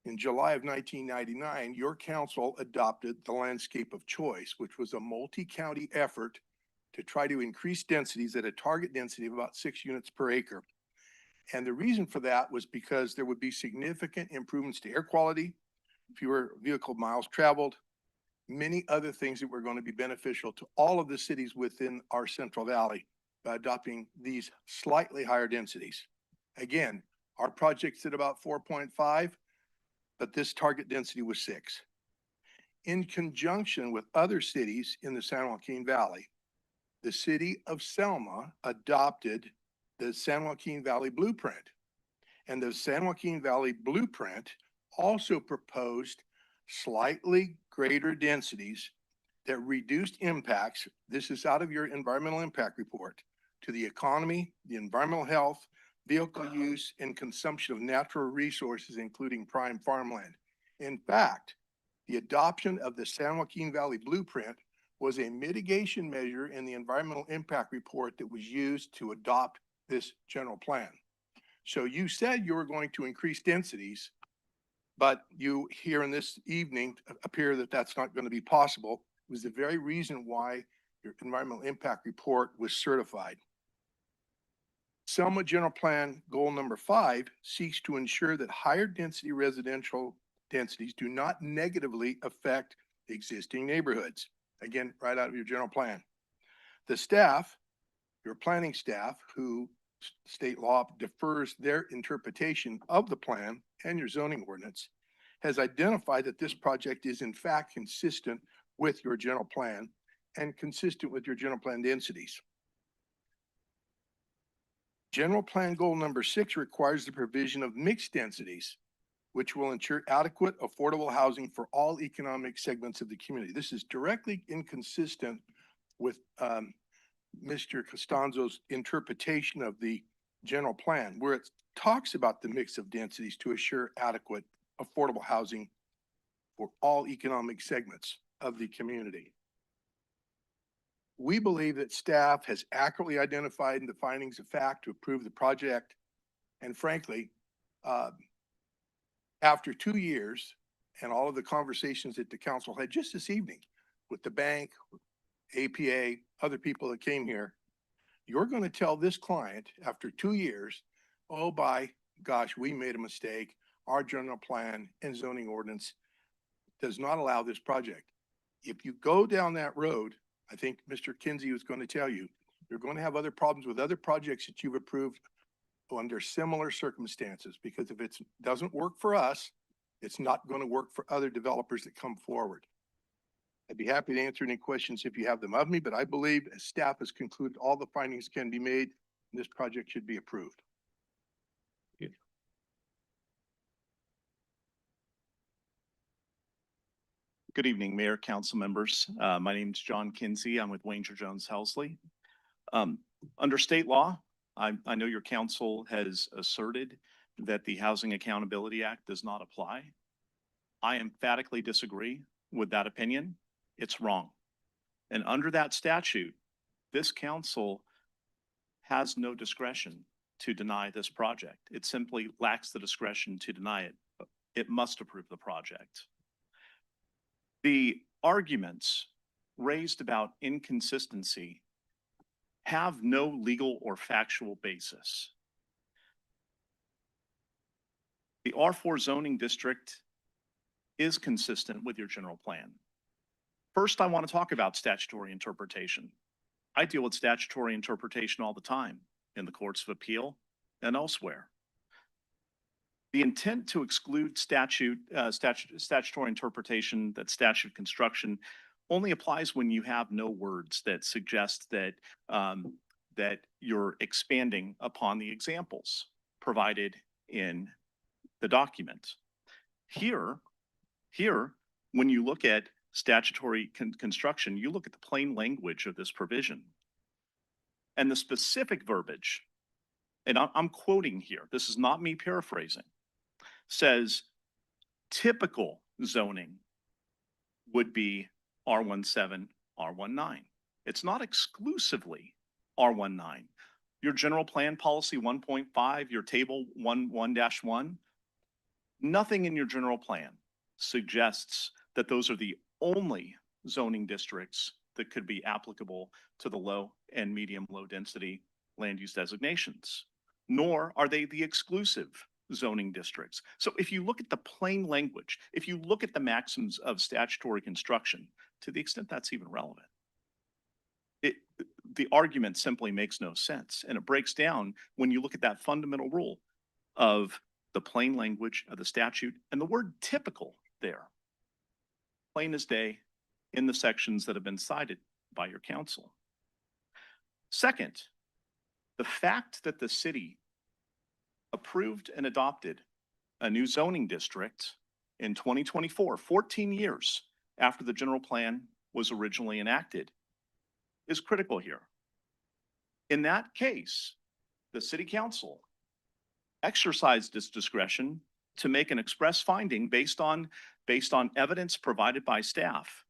in July of 1999, your council adopted the Landscape of Choice, which was a multi-county effort to try to increase densities at a target density of about 6 units per acre. And the reason for that was because there would be significant improvements to air quality, fewer vehicle miles traveled, many other things that were going to be beneficial to all of the cities within our Central Valley by adopting these slightly higher densities. Again, our project's at about 4.5, but this target density was 6. In conjunction with other cities in the San Joaquin Valley, the City of Selma adopted the San Joaquin Valley Blueprint. And the San Joaquin Valley Blueprint also proposed slightly greater densities that reduced impacts. This is out of your environmental impact report, to the economy, the environmental health, vehicle use, and consumption of natural resources, including prime farmland. In fact, the adoption of the San Joaquin Valley Blueprint was a mitigation measure in the environmental impact report that was used to adopt this general plan. So you said you were going to increase densities, but you here in this evening appear that that's not going to be possible. It was the very reason why your environmental impact report was certified. Selma General Plan Goal number 5 seeks to ensure that higher density residential densities do not negatively affect existing neighborhoods. Again, right out of your general plan. The staff, your planning staff, who state law defers their interpretation of the plan and your zoning ordinance, has identified that this project is in fact consistent with your general plan and consistent with your general plan densities. General Plan Goal number 6 requires the provision of mixed densities, which will ensure adequate, affordable housing for all economic segments of the community. This is directly inconsistent with Mr. Costanzo's interpretation of the general plan, where it talks about the mix of densities to assure adequate, affordable housing for all economic segments of the community. We believe that staff has accurately identified the findings of fact to approve the project. And frankly, after 2 years and all of the conversations that the council had just this evening with the bank, APA, other people that came here, you're going to tell this client after 2 years, oh, by gosh, we made a mistake. Our general plan and zoning ordinance does not allow this project. If you go down that road, I think Mr. Kinsey was going to tell you, you're going to have other problems with other projects that you've approved under similar circumstances, because if it doesn't work for us, it's not going to work for other developers that come forward. I'd be happy to answer any questions if you have them of me, but I believe as staff has concluded all the findings can be made, this project should be approved. Good evening, Mayor, council members. My name is John Kinsey. I'm with Wanger Jones Helsley. Under state law, I know your council has asserted that the Housing Accountability Act does not apply. I emphatically disagree with that opinion. It's wrong. And under that statute, this council has no discretion to deny this project. It simply lacks the discretion to deny it. It must approve the project. The arguments raised about inconsistency have no legal or factual basis. The R4 zoning district is consistent with your general plan. First, I want to talk about statutory interpretation. I deal with statutory interpretation all the time in the courts of appeal and elsewhere. The intent to exclude statutory interpretation, that statute construction, only applies when you have no words that suggest that that you're expanding upon the examples provided in the document. Here, when you look at statutory construction, you look at the plain language of this provision and the specific verbiage, and I'm quoting here, this is not me paraphrasing, says typical zoning would be R17, R19. It's not exclusively R19. Your general plan policy 1.5, your table 1-1, nothing in your general plan suggests that those are the only zoning districts that could be applicable to the low and medium low density land use designations, nor are they the exclusive zoning districts. So if you look at the plain language, if you look at the maxims of statutory construction, to the extent that's even relevant, the argument simply makes no sense. And it breaks down when you look at that fundamental rule of the plain language of the statute and the word typical there, plain as day in the sections that have been cited by your council. Second, the fact that the city approved and adopted a new zoning district in 2024, 14 years after the general plan was originally enacted, is critical here. In that case, the city council exercised its discretion to make an express finding based on evidence provided by staff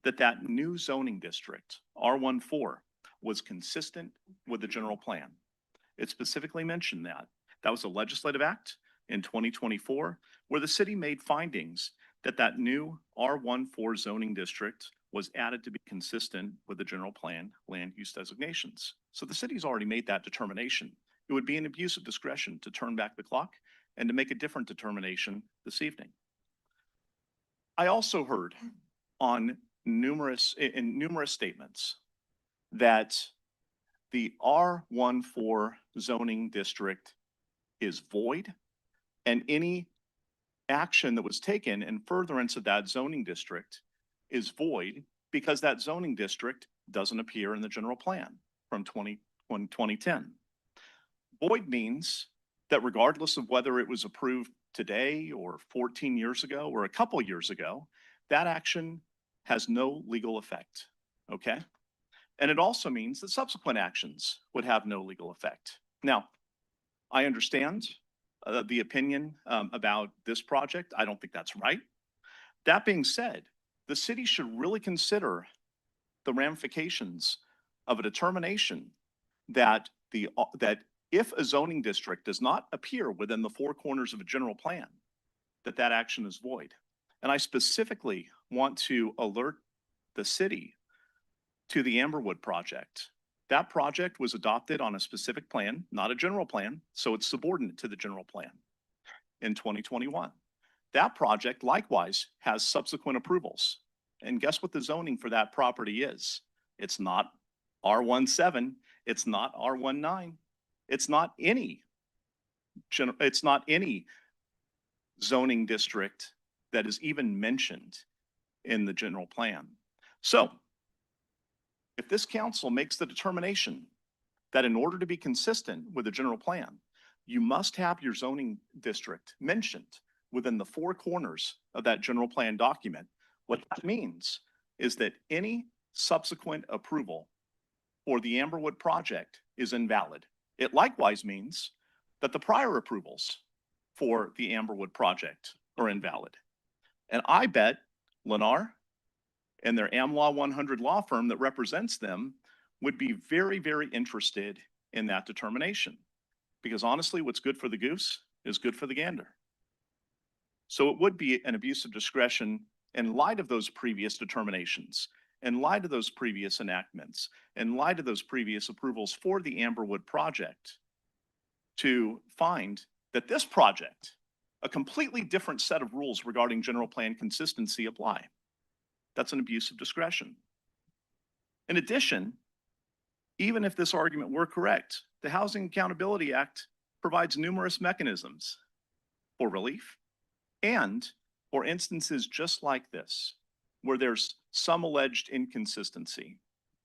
that new zoning district, R14, was consistent with the general plan. It specifically mentioned that. That was a legislative act in 2024 where the city made findings that new R14 zoning district was added to be consistent with the general plan land use designations. So the city's already made that determination. It would be an abuse of discretion to turn back the clock and to make a different determination this evening. I also heard in numerous statements that the R14 zoning district is void, and any action that was taken in furtherance of that zoning district is void because that zoning district doesn't appear in the general plan from 2010. Void means that regardless of whether it was approved today or 14 years ago or a couple years ago, that action has no legal effect, okay? And it also means that subsequent actions would have no legal effect. Now, I understand the opinion about this project. I don't think that's right. That being said, the city should really consider the ramifications of a determination that that if a zoning district does not appear within the four corners of a general plan, that action is void. And I specifically want to alert the city to the Amberwood project. That project was adopted on a specific plan, not a general plan, so it's subordinate to the general plan in 2021. That project likewise has subsequent approvals. And guess what the zoning for that property is? It's not R17, it's not R19, it's not any zoning district that is even mentioned in the general plan. So if this council makes the determination that in order to be consistent with the general plan, you must have your zoning district mentioned within the four corners of that general plan document, what that means is that any subsequent approval for the Amberwood project is invalid. It likewise means that the prior approvals for the Amberwood project are invalid. And I bet Lennar and their AmLaw 100 law firm that represents them would be very, very interested in that determination. Because honestly, what's good for the goose is good for the gander. So it would be an abuse of discretion in light of those previous determinations, in light of those previous enactments, in light of those previous approvals for the Amberwood project, to find that this project, a completely different set of rules regarding general plan consistency apply. That's an abuse of discretion. In addition, even if this argument were correct, the Housing Accountability Act provides numerous mechanisms for relief and for instances just like this, where there's some alleged inconsistency.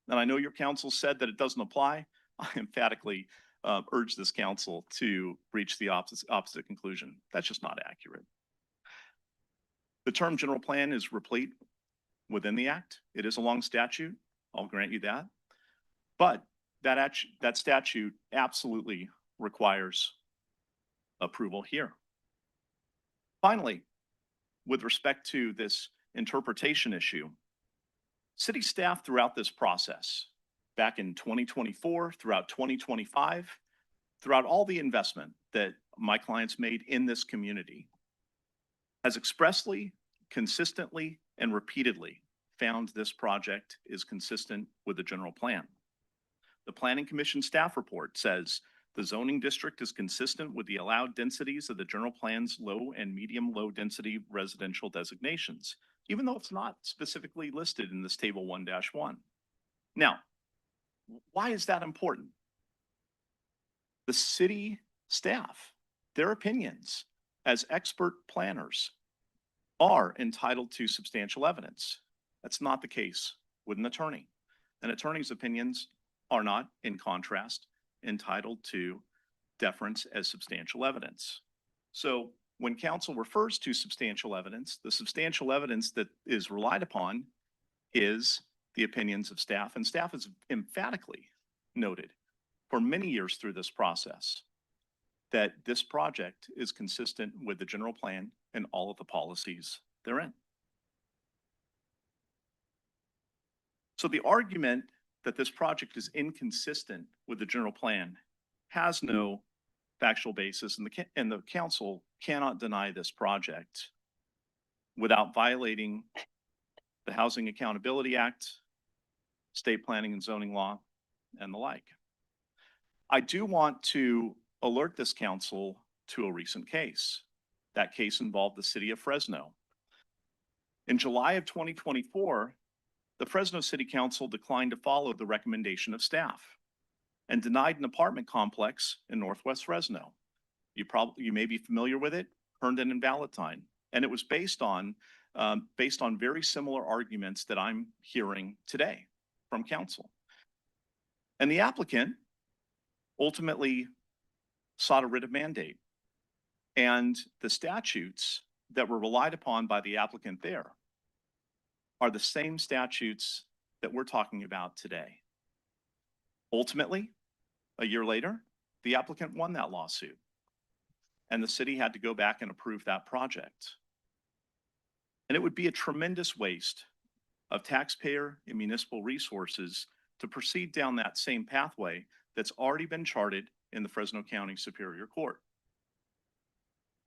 And I know your counsel said that it doesn't apply. I emphatically urge this council to reach the opposite conclusion. That's just not accurate. The term general plan is replete within the act. It is a long statute. I'll grant you that. But that statute absolutely requires approval here. Finally, with respect to this interpretation issue, city staff throughout this process, back in 2024, throughout 2025, throughout all the investment that my clients made in this community, has expressly, consistently, and repeatedly found this project is consistent with the general plan. The Planning Commission staff report says the zoning district is consistent with the allowed densities of the general plan's low and medium low density residential designations, even though it's not specifically listed in this table 1-1. Now, why is that important? The city staff, their opinions as expert planners are entitled to substantial evidence. That's not the case with an attorney. An attorney's opinions are not, in contrast, entitled to deference as substantial evidence. So when counsel refers to substantial evidence, the substantial evidence that is relied upon is the opinions of staff, and staff has emphatically noted for many years through this process that this project is consistent with the general plan and all of the policies therein. So the argument that this project is inconsistent with the general plan has no factual basis, and the council cannot deny this project without violating the Housing Accountability Act, state planning and zoning law, and the like. I do want to alert this council to a recent case. That case involved the city of Fresno. In July of 2024, the Fresno City Council declined to follow the recommendation of staff and denied an apartment complex in Northwest Fresno. You may be familiar with it, Herndon and Valentine. And it was based on very similar arguments that I'm hearing today from council. And the applicant ultimately sought a writ of mandate. And the statutes that were relied upon by the applicant there are the same statutes that we're talking about today. Ultimately, a year later, the applicant won that lawsuit, and the city had to go back and approve that project. And it would be a tremendous waste of taxpayer and municipal resources to proceed down that same pathway that's already been charted in the Fresno County Superior Court.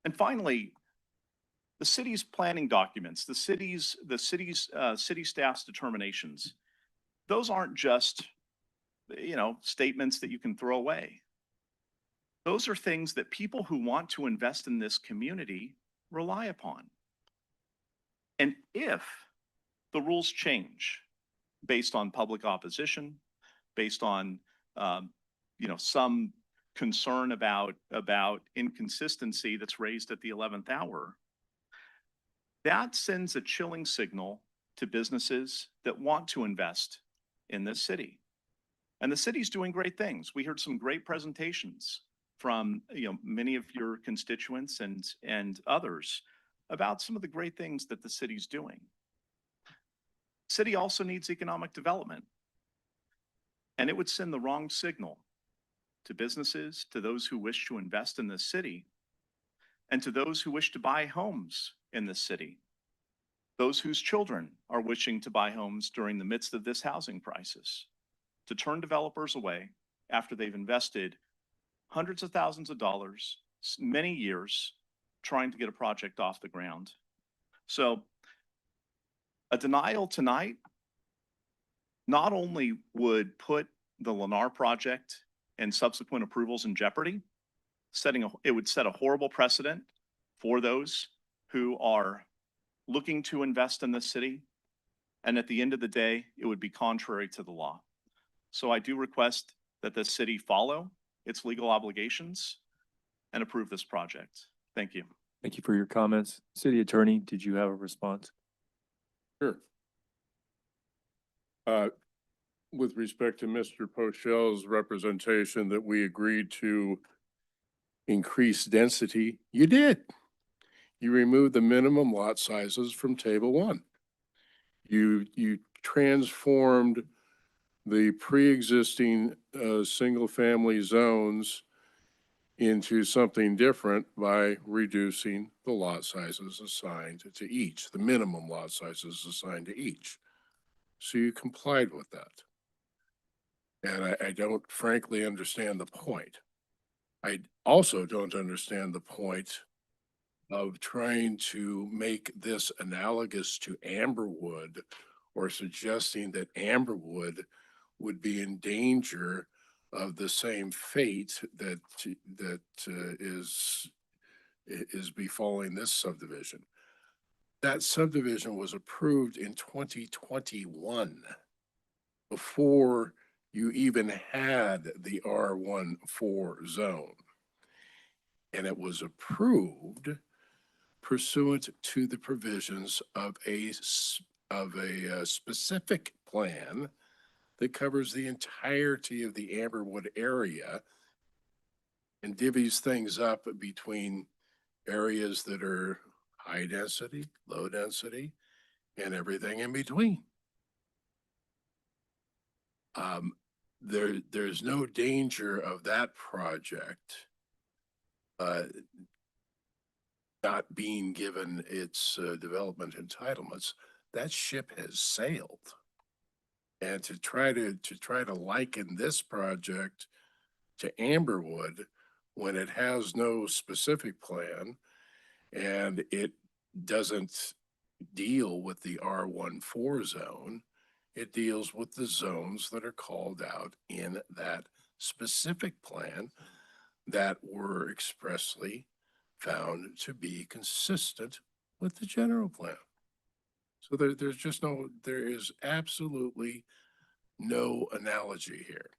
And finally, the city's planning documents, the city's city staff's determinations, those aren't just, statements that you can throw away. Those are things that people who want to invest in this community rely upon. And if the rules change based on public opposition, based on, some concern about inconsistency that's raised at the 11th hour, that sends a chilling signal to businesses that want to invest in this city. And the city's doing great things. We heard some great presentations from many of your constituents and others about some of the great things that the city's doing. City also needs economic development. And it would send the wrong signal to businesses, to those who wish to invest in this city, and to those who wish to buy homes in this city, those whose children are wishing to buy homes during the midst of this housing crisis, to turn developers away after they've invested hundreds of thousands of dollars, many years, trying to get a project off the ground. So a denial tonight not only would put the Lennar project and subsequent approvals in jeopardy, it would set a horrible precedent for those who are looking to invest in this city. And at the end of the day, it would be contrary to the law. So I do request that the city follow its legal obligations and approve this project. Thank you. Thank you for your comments. City Attorney, did you have a response? Sure. With respect to Mr. Pochel's representation that we agreed to increase density, you did. You removed the minimum lot sizes from table 1. You transformed the pre-existing single-family zones into something different by reducing the lot sizes assigned to each, the minimum lot sizes assigned to each. So you complied with that. And I don't frankly understand the point. I also don't understand the point of trying to make this analogous to Amberwood or suggesting that Amberwood would be in danger of the same fate that is befalling this subdivision. That subdivision was approved in 2021 before you even had the R14 zone. And it was approved pursuant to the provisions of a specific plan that covers the entirety of the Amberwood area and divvies things up between areas that are high density, low density, and everything in between. There's no danger of that project not being given its development entitlements. That ship has sailed. And to try to liken this project to Amberwood when it has no specific plan and it doesn't deal with the R14 zone, it deals with the zones that are called out in that specific plan that were expressly found to be consistent with the general plan. So there is absolutely no analogy here.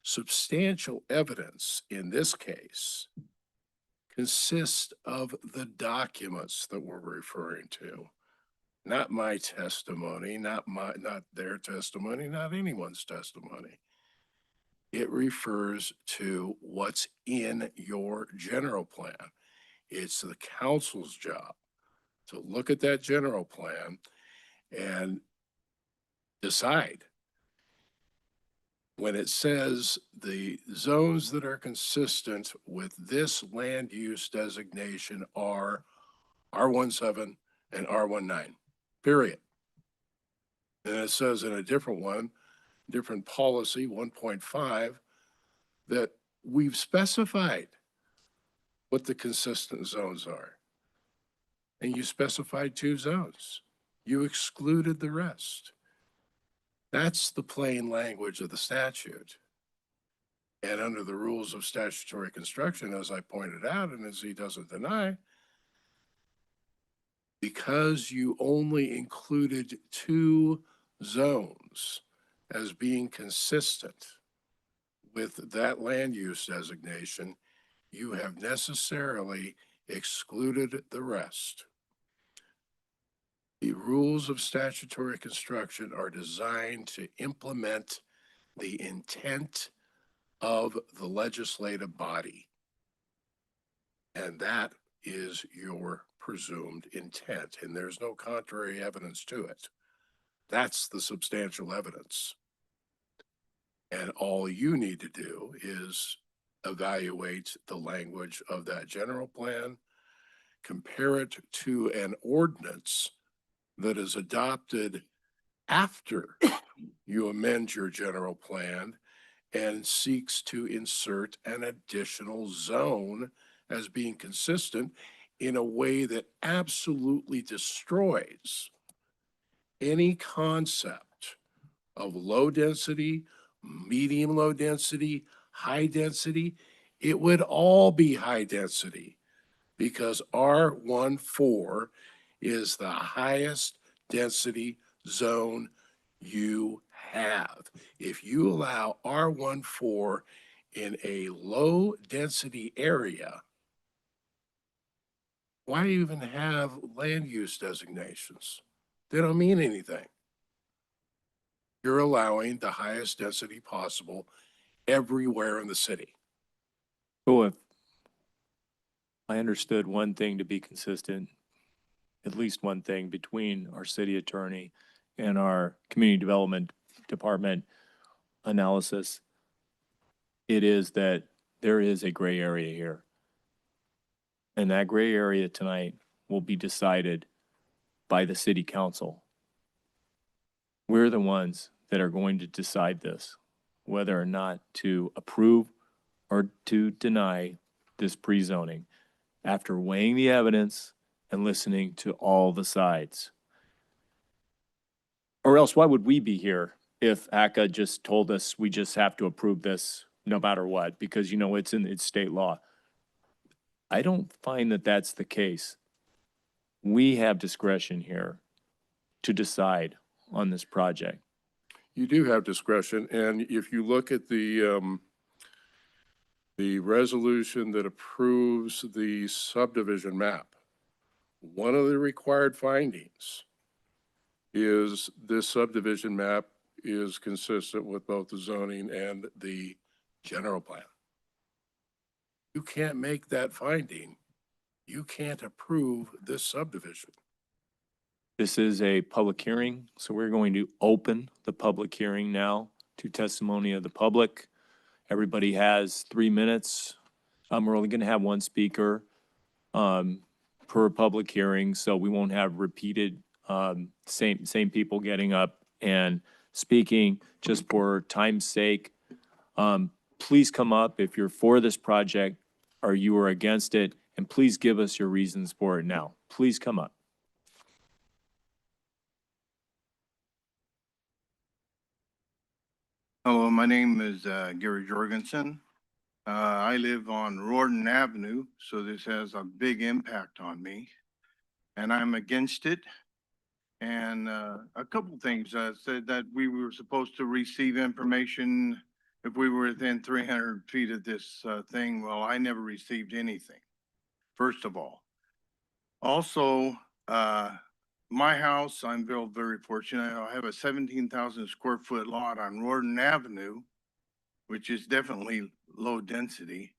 Substantial evidence in this case consists of the documents that we're referring to, not my testimony, not their testimony, not anyone's testimony. It refers to what's in your general plan. It's the council's job to look at that general plan and decide. When it says the zones that are consistent with this land use designation are R17 and R19, period. And it says in a different one, different policy, 1.5, that we've specified what the consistent zones are. And you specified 2 zones. You excluded the rest. That's the plain language of the statute. And under the rules of statutory construction, as I pointed out, and as he doesn't deny, because you only included 2 zones as being consistent with that land use designation, you have necessarily excluded the rest. The rules of statutory construction are designed to implement the intent of the legislative body. And that is your presumed intent, and there's no contrary evidence to it. That's the substantial evidence. And all you need to do is evaluate the language of that general plan, compare it to an ordinance that is adopted after you amend your general plan and seeks to insert an additional zone as being consistent in a way that absolutely destroys any concept of low density, medium low density, high density. It would all be high density because R14 is the highest density zone you have. If you allow R14 in a low density area, why even have land use designations? They don't mean anything. You're allowing the highest density possible everywhere in the city. So if I understood one thing to be consistent, at least one thing between our city attorney and our community development department analysis, it is that there is a gray area here. And that gray area tonight will be decided by the city council. We're the ones that are going to decide this, whether or not to approve or to deny this pre-zoning after weighing the evidence and listening to all the sides. Or else why would we be here if ACA just told us we just have to approve this no matter what, because it's state law. I don't find that that's the case. We have discretion here to decide on this project. You do have discretion, and if you look at the resolution that approves the subdivision map, one of the required findings is this subdivision map is consistent with both the zoning and the general plan. You can't make that finding. You can't approve this subdivision. This is a public hearing, so we're going to open the public hearing now to testimony of the public. Everybody has 3 minutes. We're only going to have one speaker per public hearing, so we won't have repeated same people getting up and speaking just for time's sake. Please come up if you're for this project or you are against it, and please give us your reasons for it now. Please come up. Hello, my name is Gary Jorgensen. I live on Rorden Avenue, so this has a big impact on me. And I'm against it. And a couple things said that we were supposed to receive information if we were within 300 feet of this thing. Well, I never received anything, first of all. Also, my house, I'm very fortunate. I have a 17,000 square foot lot on Rorden Avenue which is definitely low density.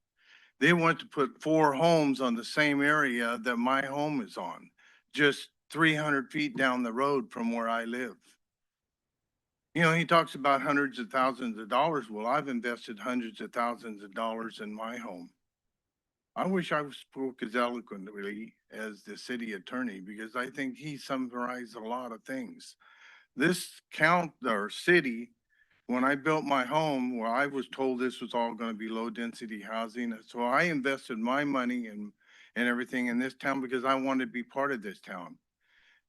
They want to put 4 homes on the same area that my home is on, just 300 feet down the road from where I live. You know, he talks about hundreds of thousands of dollars. Well, I've invested hundreds of thousands of dollars in my home. I wish I spoke as eloquently as the city attorney because I think he summarized a lot of things. This count or city, when I built my home, well, I was told this was all going to be low density housing. So I invested my money and everything in this town because I wanted to be part of this town.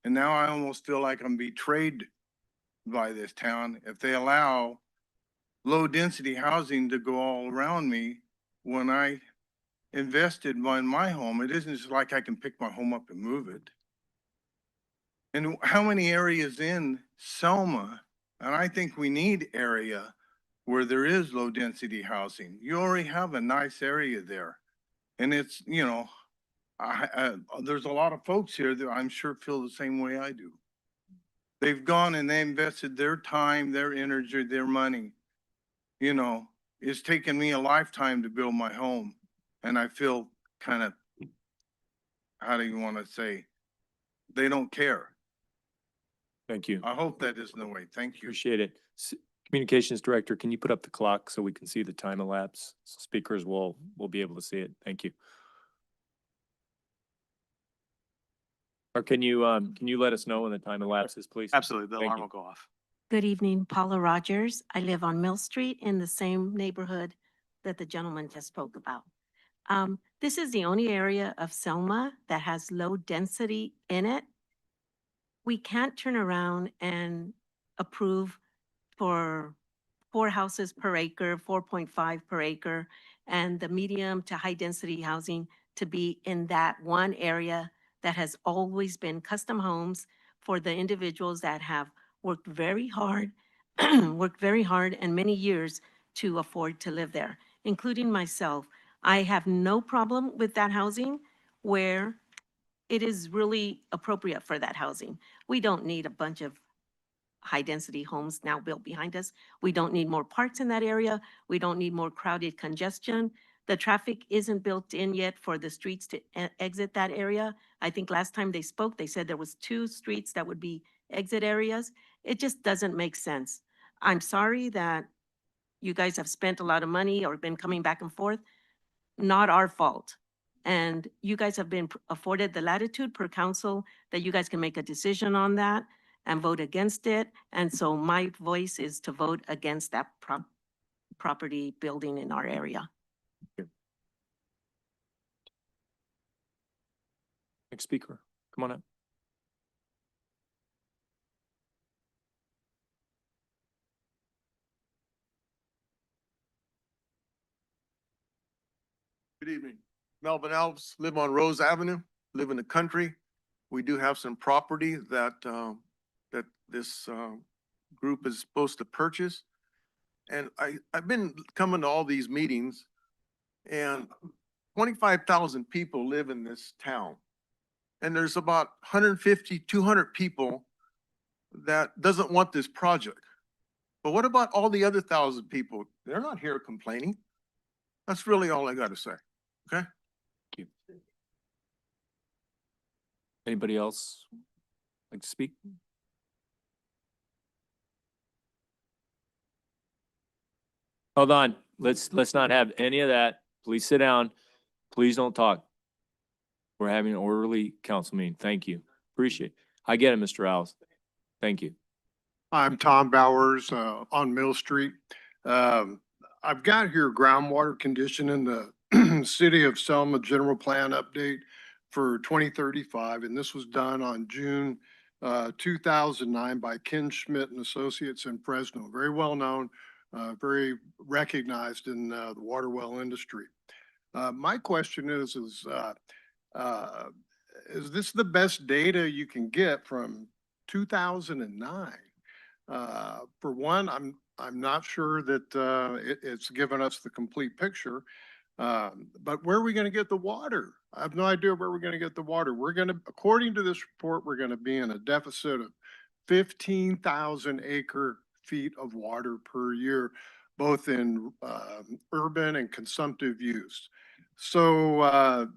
And now I almost feel like I'm betrayed by this town if they allow low density housing to go all around me when I invested in my home. It isn't just like I can pick my home up and move it. And how many areas in Selma, and I think we need area where there is low density housing. You already have a nice area there. And it's, you know, there's a lot of folks here that I'm sure feel the same way I do. They've gone and they invested their time, their energy, their money. You know, it's taken me a lifetime to build my home. And I feel kind of, how do you want to say, they don't care. Thank you. I hope that isn't the way. Thank you. Appreciate it. Communications Director, can you put up the clock so we can see the time elapse? Speakers will be able to see it. Thank you. Or can you let us know when the time elapses, please? Absolutely. The Thank alarm you. will go off. Good evening, Paula Rogers. I live on Mill Street in the same neighborhood that the gentleman just spoke about. This is the only area of Selma that has low density in it. We can't turn around and approve for 4 houses per acre, 4.5 per acre, and the medium to high density housing to be in that one area that has always been custom homes for the individuals that have worked very hard, and many years to afford to live there, including myself. I have no problem with that housing where it is really appropriate for that housing. We don't need a bunch of high-density homes now built behind us. We don't need more parks in that area. We don't need more crowded congestion. The traffic isn't built in yet for the streets to exit that area. I think last time they spoke, they said there was 2 streets that would be exit areas. It just doesn't make sense. I'm sorry that you guys have spent a lot of money or been coming back and forth. Not our fault. And you guys have been afforded the latitude per council that you guys can make a decision on that and vote against it. And so my voice is to vote against that property building in our area. Next speaker, come on up. Good evening. Melvin Alves, live on Rose Avenue, live in the country. We do have some property that, that this, group is supposed to purchase. And I've been coming to all these meetings and 25,000 people live in this town. And there's about 150, 200 people that doesn't want this project. But what about all the other 1,000 people? They're not here complaining. That's really all I got to say. Okay? Thank you. Anybody else like to speak? Hold on. Let's not have any of that. Please sit down. Please don't talk. We're having an orderly council meeting. Thank you. Appreciate it. I get it, Mr. Alves. Thank you. I'm Tom Bowers, on Mill Street. I've got here groundwater condition in the City of Selma General Plan Update for 2035, and this was done on June 2009 by Ken Schmidt and Associates in Fresno. Very well known, very recognized in the water well industry. My question is this the best data you can get from 2009? For one, I'm not sure that it's given us the complete picture. But where are we going to get the water? I have no idea where we're going to get the water. We're going to, according to this report, we're going to be in a deficit of 15,000 acre feet of water per year. both in urban and consumptive use. So,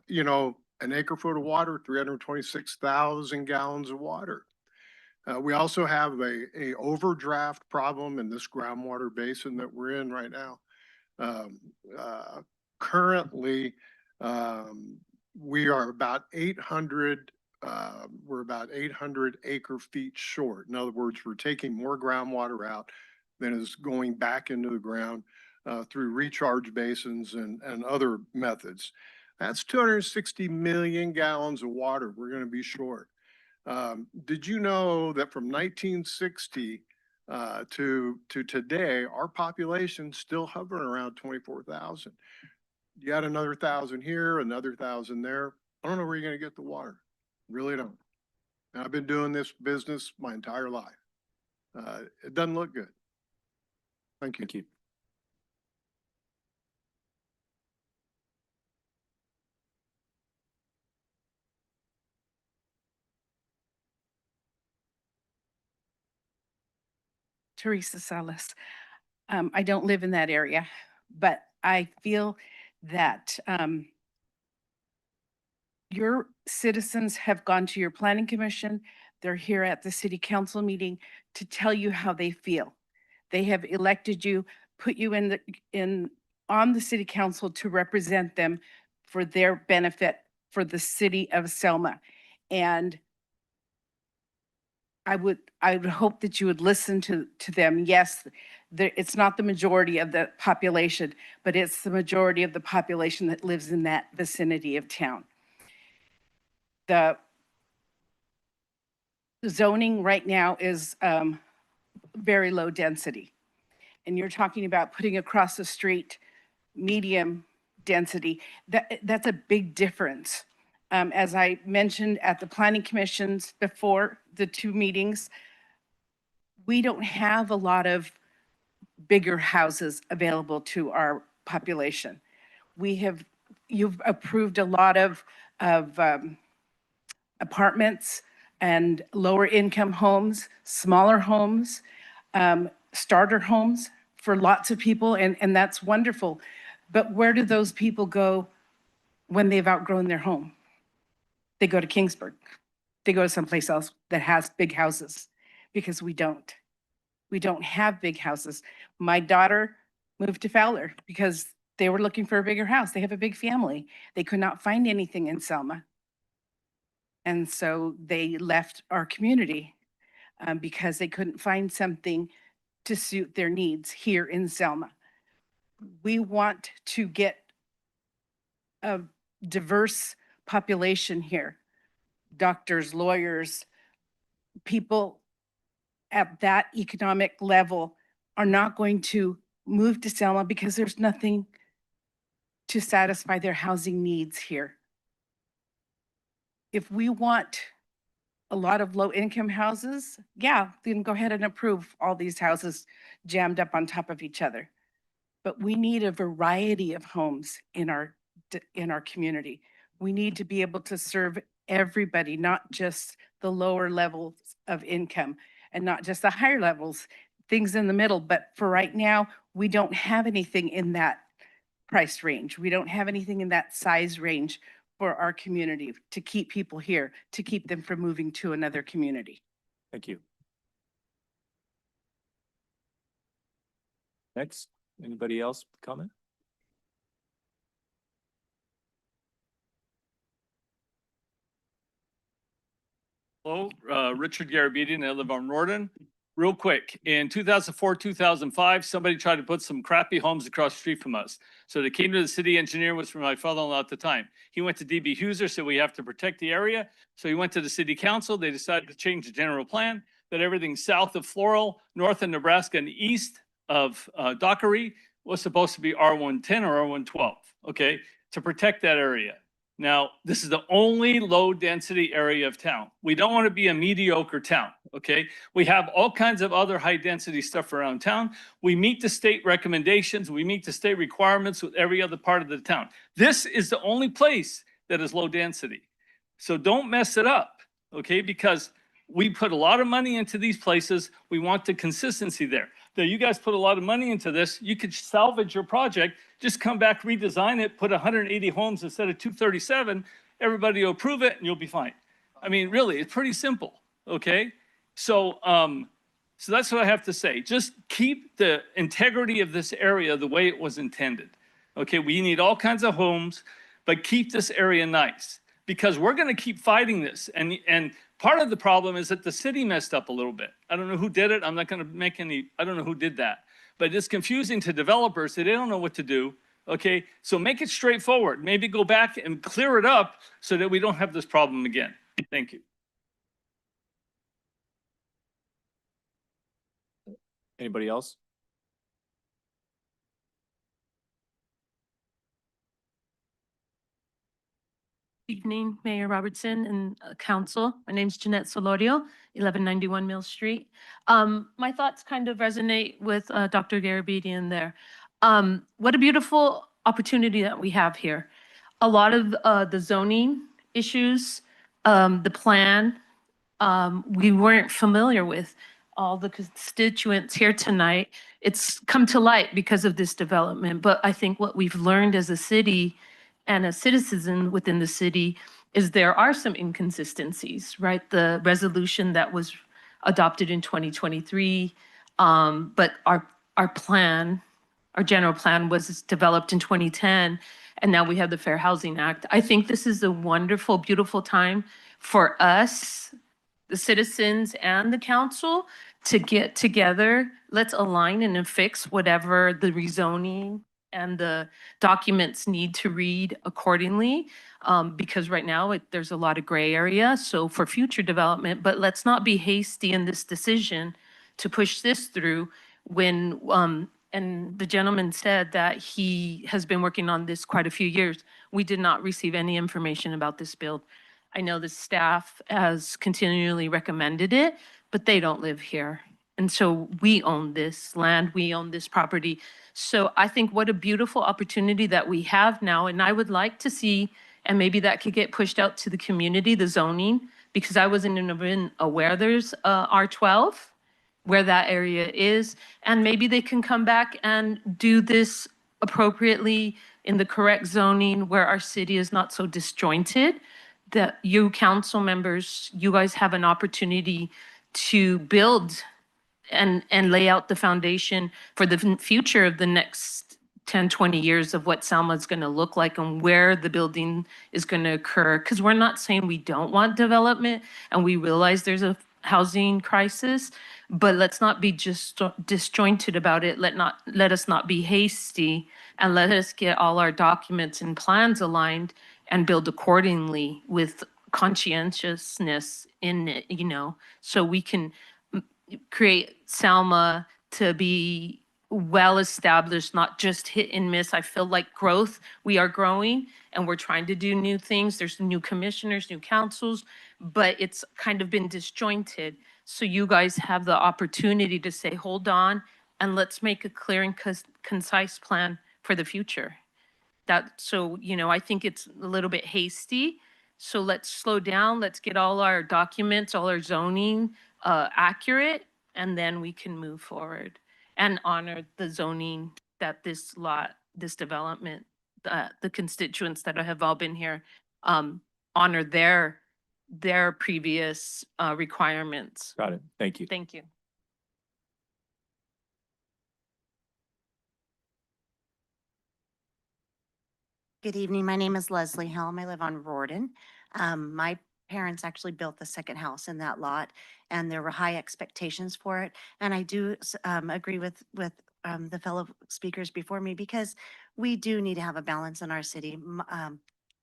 you know, an acre foot of water, 326,000 gallons of water. We also have a overdraft problem in this groundwater basin that we're in right now. Um, uh, Currently, we are about 800, we're about 800 acre feet short. In other words, we're taking more groundwater out than is going back into the ground through recharge basins and other methods. That's 260 million gallons of water we're going to be short. Did you know that from 1960 to today, our population's still hovering around 24,000? You add another 1,000 here, another 1,000 there. I don't know where you're going to get the water. Really don't. And I've been doing this business my entire life. It doesn't look good. Thank you. Thank you. Teresa Salas. I don't live in that area, but I feel that your citizens have gone to your planning commission. They're here at the city council meeting to tell you how they feel. They have elected you, put you on the city council to represent them for their benefit for the city of Selma. And I would hope that you would listen to them. Yes, it's not the majority of the population, but it's the majority of the population that lives in that vicinity of town. The zoning right now is very low density. And you're talking about putting across the street medium density. That's a big difference. As I mentioned at the planning commissions before the two meetings, we don't have a lot of bigger houses available to our population. You've approved a lot of apartments and lower income homes, smaller homes, starter homes for lots of people, and that's wonderful. But where do those people go when they've outgrown their home? They go to Kingsburg. They go to someplace else that has big houses, because we don't. We don't have big houses. My daughter moved to Fowler because they were looking for a bigger house. They have a big family. They could not find anything in Selma. And so they left our community because they couldn't find something to suit their needs here in Selma. We want to get a diverse population here. Doctors, lawyers, people at that economic level are not going to move to Selma because there's nothing to satisfy their housing needs here. If we want a lot of low-income houses, yeah, then go ahead and approve all these houses jammed up on top of each other. But we need a variety of homes in our community. We need to be able to serve everybody, not just the lower levels of income and not just the higher levels, things in the middle. But for right now, we don't have anything in that price range. We don't have anything in that size range for our community to keep people here, to keep them from moving to another community. Thank you. Next, anybody else comment? Hello, Richard Garabedian, I live on Rorden. Real quick, in 2004, 2005, somebody tried to put some crappy homes across the street from us. So they came to the city engineer, was from my father-in-law at the time. He went to DB Huser, said we have to protect the area. So he went to the city council. They decided to change the general plan, that everything south of Floral, north of Nebraska, and east of Dockery was supposed to be R110 or R112, okay, to protect that area. Now, this is the only low density area of town. We don't want to be a mediocre town, okay? We have all kinds of other high density stuff around town. We meet the state recommendations. We meet the state requirements with every other part of the town. This is the only place that is low density. So don't mess it up, okay? Because we put a lot of money into these places. We want the consistency there. that you guys put a lot of money into this. You could salvage your project, just come back, redesign it, put 180 homes instead of 237. Everybody will approve it and you'll be fine. I mean, really, it's pretty simple, okay? So, so that's what I have to say. Just keep the integrity of this area the way it was intended. Okay, we need all kinds of homes, but keep this area nice because we're going to keep fighting this. And part of the problem is that the city messed up a little bit. I don't know who did it. I'm not going to make any, I don't know who did that. But it's confusing to developers that they don't know what to do. Okay, so make it straightforward. Maybe go back and clear it up so that we don't have this problem again. Thank you. Anybody else? Evening, Mayor Robertson and council. My name's Jeanette Solorio, 1191 Mill Street. My thoughts kind of resonate with Dr. Garabedian there. What a beautiful opportunity that we have here. A lot of the zoning issues, the plan, we weren't familiar with. All the constituents here tonight, it's come to light because of this development. But I think what we've learned as a city and a citizen within the city is there are some inconsistencies, right? The resolution that was adopted in 2023, but our plan, our general plan was developed in 2010, and now we have the Fair Housing Act. I think this is a wonderful, beautiful time for us, the citizens and the council, to get together. Let's align and fix whatever the rezoning and the documents need to read accordingly, because right now there's a lot of gray area. So for future development, but let's not be hasty in this decision to push this through when, and the gentleman said that he has been working on this quite a few years. We did not receive any information about this build. I know the staff has continually recommended it, but they don't live here. And so we own this land, we own this property. So I think what a beautiful opportunity that we have now. And I would like to see, and maybe that could get pushed out to the community, the zoning, because I wasn't even aware there's R12, where that area is. And maybe they can come back and do this appropriately in the correct zoning where our city is not so disjointed. That you council members, you guys have an opportunity to build and lay out the foundation for the future of the next 10, 20 years of what Selma is going to look like and where the building is going to occur. Because we're not saying we don't want development, and we realize there's a housing crisis, but let's not be just disjointed about it. Let us not be hasty, and let us get all our documents and plans aligned and build accordingly with conscientiousness in it, so we can create Selma to be well established, not just hit and miss. I feel like growth, we are growing and we're trying to do new things. There's new commissioners, new councils, but it's kind of been disjointed. So you guys have the opportunity to say, hold on, and let's make a clear and concise plan for the future. I think it's a little bit hasty. So let's slow down. Let's get all our documents, all our zoning accurate, and then we can move forward and honor the zoning that this development, the constituents that have all been here, honor their previous requirements. Got it. Thank you. Thank you. Good evening. My name is Leslie Helm. I live on Rorden. My parents actually built the second house in that lot, and there were high expectations for it. And I do agree with the fellow speakers before me, because we do need to have a balance in our city.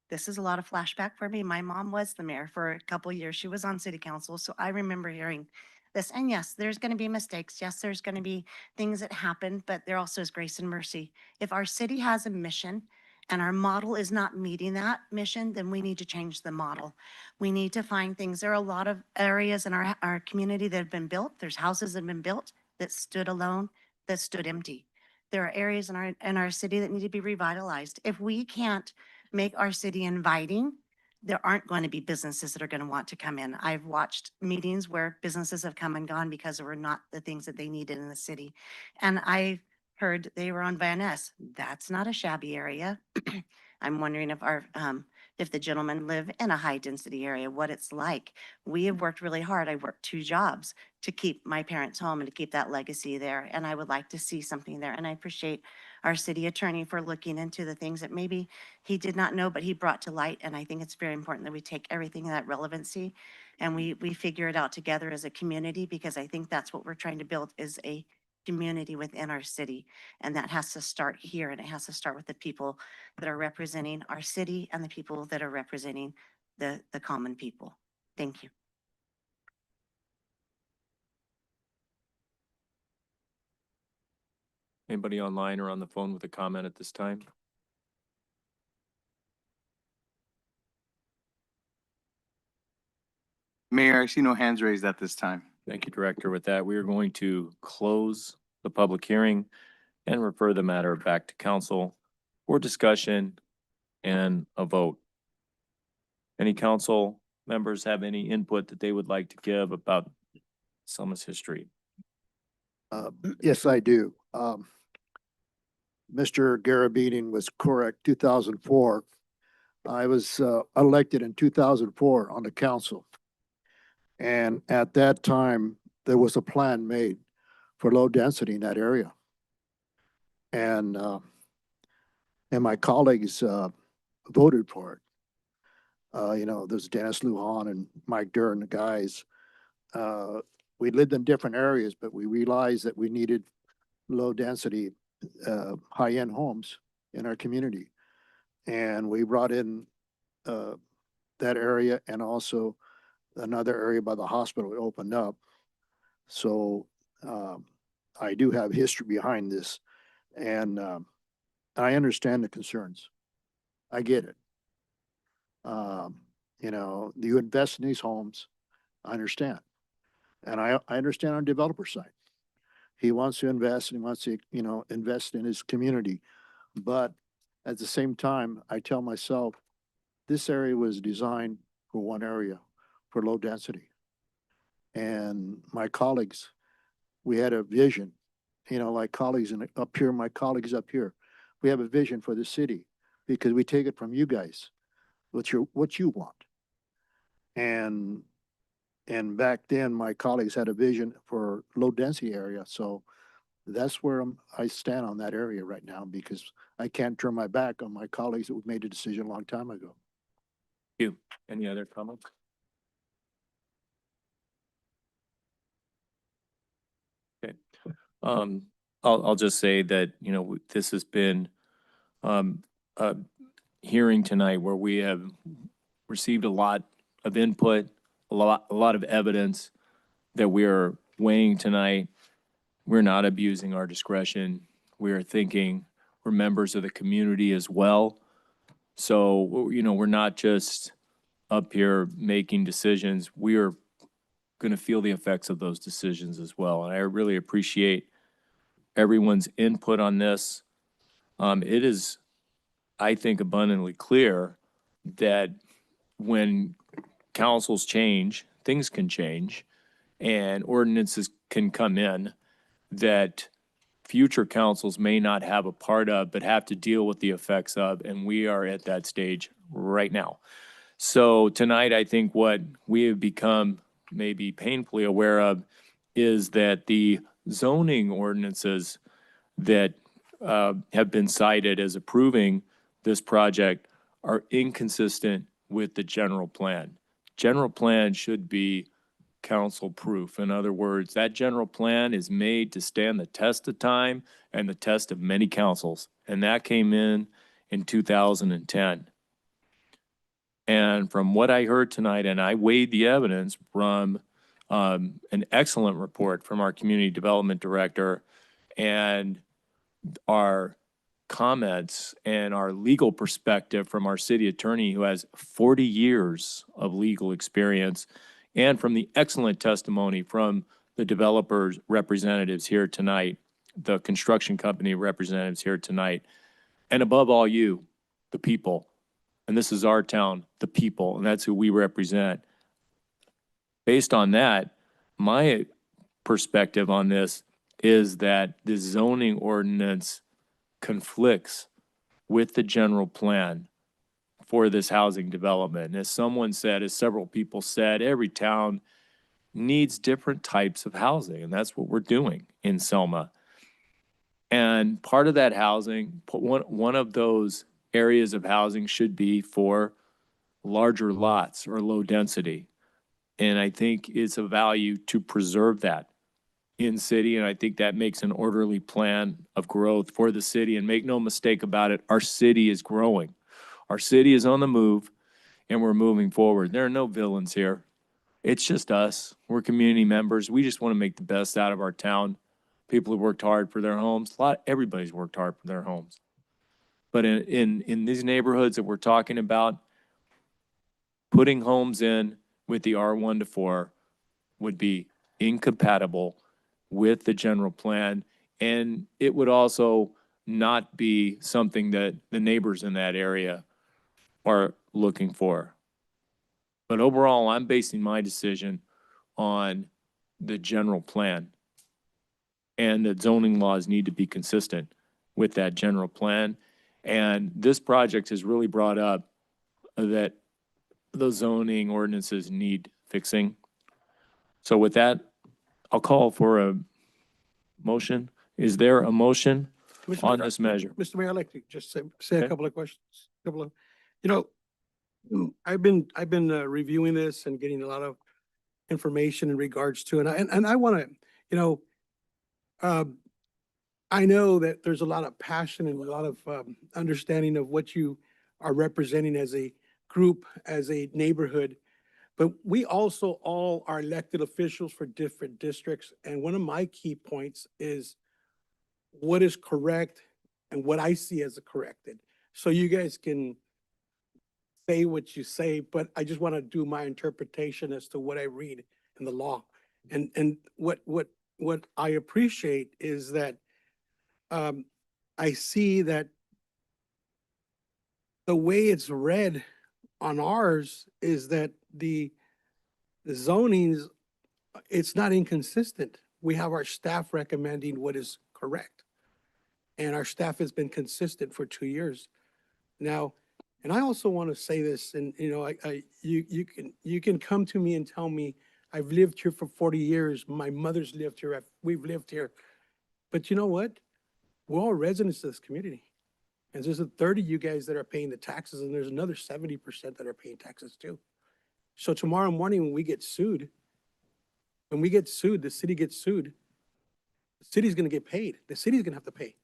This is a lot of flashback for me. My mom was the mayor for a couple of years. She was on city council, so I remember hearing this. And yes, there's going to be mistakes. Yes, there's going to be things that happen, but there also is grace and mercy. If our city has a mission and our model is not meeting that mission, then we need to change the model. We need to find things. There are a lot of areas in our community that have been built. There's houses that have been built that stood alone, that stood empty. There are areas in our city that need to be revitalized. If we can't make our city inviting, there aren't going to be businesses that are going to want to come in. I've watched meetings where businesses have come and gone because there were not the things that they needed in the city. And I heard they were on Van Ness. That's not a shabby area. I'm wondering if the gentlemen live in a high density area, what it's like. We have worked really hard. I worked 2 jobs to keep my parents home and to keep that legacy there. And I would like to see something there. And I appreciate our city attorney for looking into the things that maybe he did not know, but he brought to light. And I think it's very important that we take everything in that relevancy and we figure it out together as a community, because I think that's what we're trying to build, is a community within our city. And that has to start here, and it has to start with the people that are representing our city and the people that are representing the common people. Thank you. Anybody online or on the phone with a comment at this time? Mayor, I see no hands raised at this time. Thank you, Director. With that, we are going to close the public hearing and refer the matter back to council for discussion and a vote. Any council members have any input that they would like to give about Selma's history? Yes, I do. Mr. Garabedian was correct. 2004. I was elected in 2004 on the council. And at that time, there was a plan made for low density in that area. And my colleagues voted for it. There's Dennis Lujan and Mike Durr, the guys. We lived in different areas, but we realized that we needed low density, high-end homes in our community. And we brought in that area, and also another area by the hospital we opened up. So I do have history behind this, and I understand the concerns. I get it. You invest in these homes, I understand. And I understand on the developer side. He wants to invest, and he wants to, invest in his community. But at the same time, I tell myself, this area was designed for one area, for low density. And my colleagues, we had a vision, like colleagues up here, my colleagues up here, we have a vision for the city because we take it from you guys, what you want. And back then, my colleagues had a vision for low density area. So that's where I stand on that area right now, because I can't turn my back on my colleagues that made a decision a long time ago. Thank you. Any other comments? Okay. I'll just say that, this has been a hearing tonight where we have received a lot of input, a lot of evidence that we are weighing tonight. We're not abusing our discretion. We are thinking we're members of the community as well. So, we're not just up here making decisions. We are going to feel the effects of those decisions as well. And I really appreciate everyone's input on this. It is, I think, abundantly clear that when councils change, things can change and ordinances can come in that future councils may not have a part of, but have to deal with the effects of, and we are at that stage right now. So tonight, I think what we have become maybe painfully aware of is that the zoning ordinances that have been cited as approving this project are inconsistent with the general plan. General plan should be council proof. In other words, that general plan is made to stand the test of time and the test of many councils. And that came in 2010. And from what I heard tonight, and I weighed the evidence from an excellent report from our community development director and our comments and our legal perspective from our city attorney, who has 40 years of legal experience, and from the excellent testimony from the developers representatives here tonight, the construction company representatives here tonight, and above all, you, the people. And this is our town, the people, and that's who we represent. Based on that, my perspective on this is that the zoning ordinance conflicts with the general plan for this housing development. And as someone said, as several people said, every town needs different types of housing, and that's what we're doing in Selma. And part of that housing, one of those areas of housing should be for larger lots or low density. And I think it's a value to preserve that in city, and I think that makes an orderly plan of growth for the city. And make no mistake about it, our city is growing. Our city is on the move, and we're moving forward. There are no villains here. It's just us. We're community members. We just want to make the best out of our town. People have worked hard for their homes. Everybody's worked hard for their homes. But in these neighborhoods that we're talking about, putting homes in with the R1 to 4 would be incompatible with the general plan. And it would also not be something that the neighbors in that area are looking for. But overall, I'm basing my decision on the general plan. And the zoning laws need to be consistent with that general plan. And this project has really brought up that the zoning ordinances need fixing. So with that, I'll call for a motion. Is there a motion on this measure? Mr. Mayor, I'd like to just say a Okay. couple of questions. I've been reviewing this and getting a lot of information in regards to, and I want to, I know that there's a lot of passion and a lot of understanding of what you are representing as a group, as a neighborhood. But we also all are elected officials for different districts. And one of my key points is what is correct and what I see as corrected. So you guys can say what you say, but I just want to do my interpretation as to what I read in the law. And what I appreciate is that I see that the way it's read on ours is that the zonings, it's not inconsistent. We have our staff recommending what is correct. And our staff has been consistent for 2 years now. And I also want to say this, and you can come to me and tell me, I've lived here for 40 years. My mother's lived here. We've lived here. But you know what? We're all residents of this community. And there's a 30 of you guys that are paying the taxes, and there's another 70% that are paying taxes too. So tomorrow morning, when we get sued, the city gets sued, the city's gonna get paid. The city's gonna have to pay.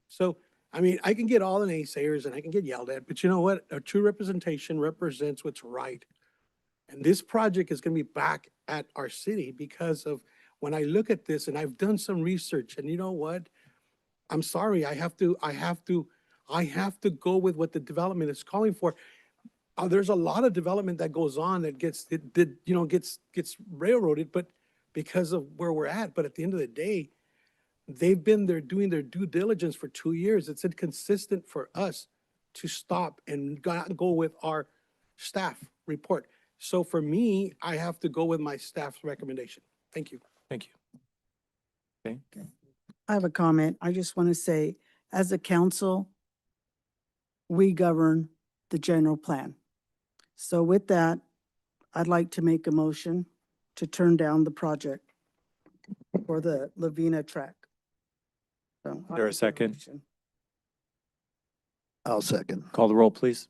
So, I mean, I can get all the naysayers and I can get yelled at, but you know what? A true representation represents what's right. And this project is gonna be back at our city because of when I look at this, and I've done some research, and you know what? I'm sorry, I have to go with what the development is calling for. There's a lot of development that goes on that gets railroaded, but because of where we're at. But at the end of the day, they've been there doing their due diligence for 2 years. It's inconsistent for us to stop and go with our staff report. So for me, I have to go with my staff's recommendation. Thank you. Thank you. Okay. I have a comment. I just want to say, as a council, we govern the general plan. So with that, I'd like to make a motion to turn down the project for the Lavina track. So Is there a second? I'll second. Call the roll, please.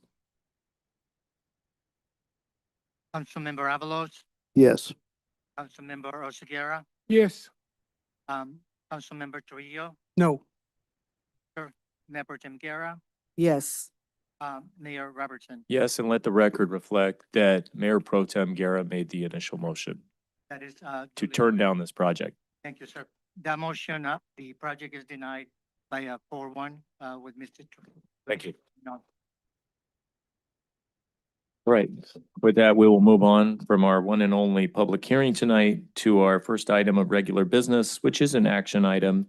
Councilmember Avalos, Yes. Councilmember Oseguera, Yes. Councilmember Trujillo, No. Mayor Pro Tem Guerra, Yes. Mayor Robertson. Yes, and let the record reflect that Mayor Pro Tem Guerra made the initial motion That is, to duly turn noted. down this project. Thank you, sir. That motion, the project is denied by a 4-1 with Mr. Trujillo. Thank you. No. All right, with that, we will move on from our one and only public hearing tonight to our first item of regular business, which is an action item.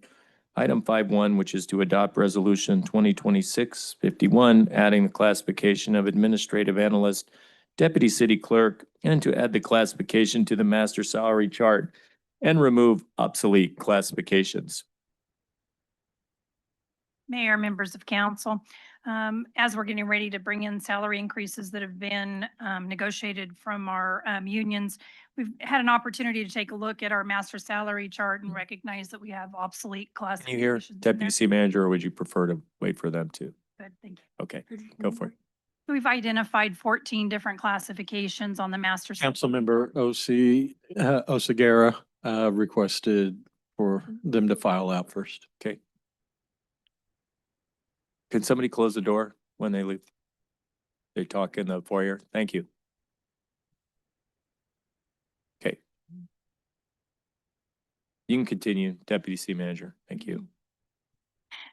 Item 5.1, which is to adopt Resolution 2026-51, adding the classification of administrative analyst, deputy city clerk, and to add the classification to the master salary chart and remove obsolete classifications. Mayor, members of council, as we're getting ready to bring in salary increases that have been negotiated from our unions, we've had an opportunity to take a look at our master salary chart and recognize that we have obsolete Can you hear classifications. in Deputy there. City Manager, or would you prefer to wait for them to? Good, thank you. Okay, go for it. We've identified 14 different classifications on the master. Councilmember Osigera requested for them to file out first. Okay. Can somebody close the door when they leave? They talk in the foyer. Thank you. Okay. You can continue, Deputy City Manager. Thank you.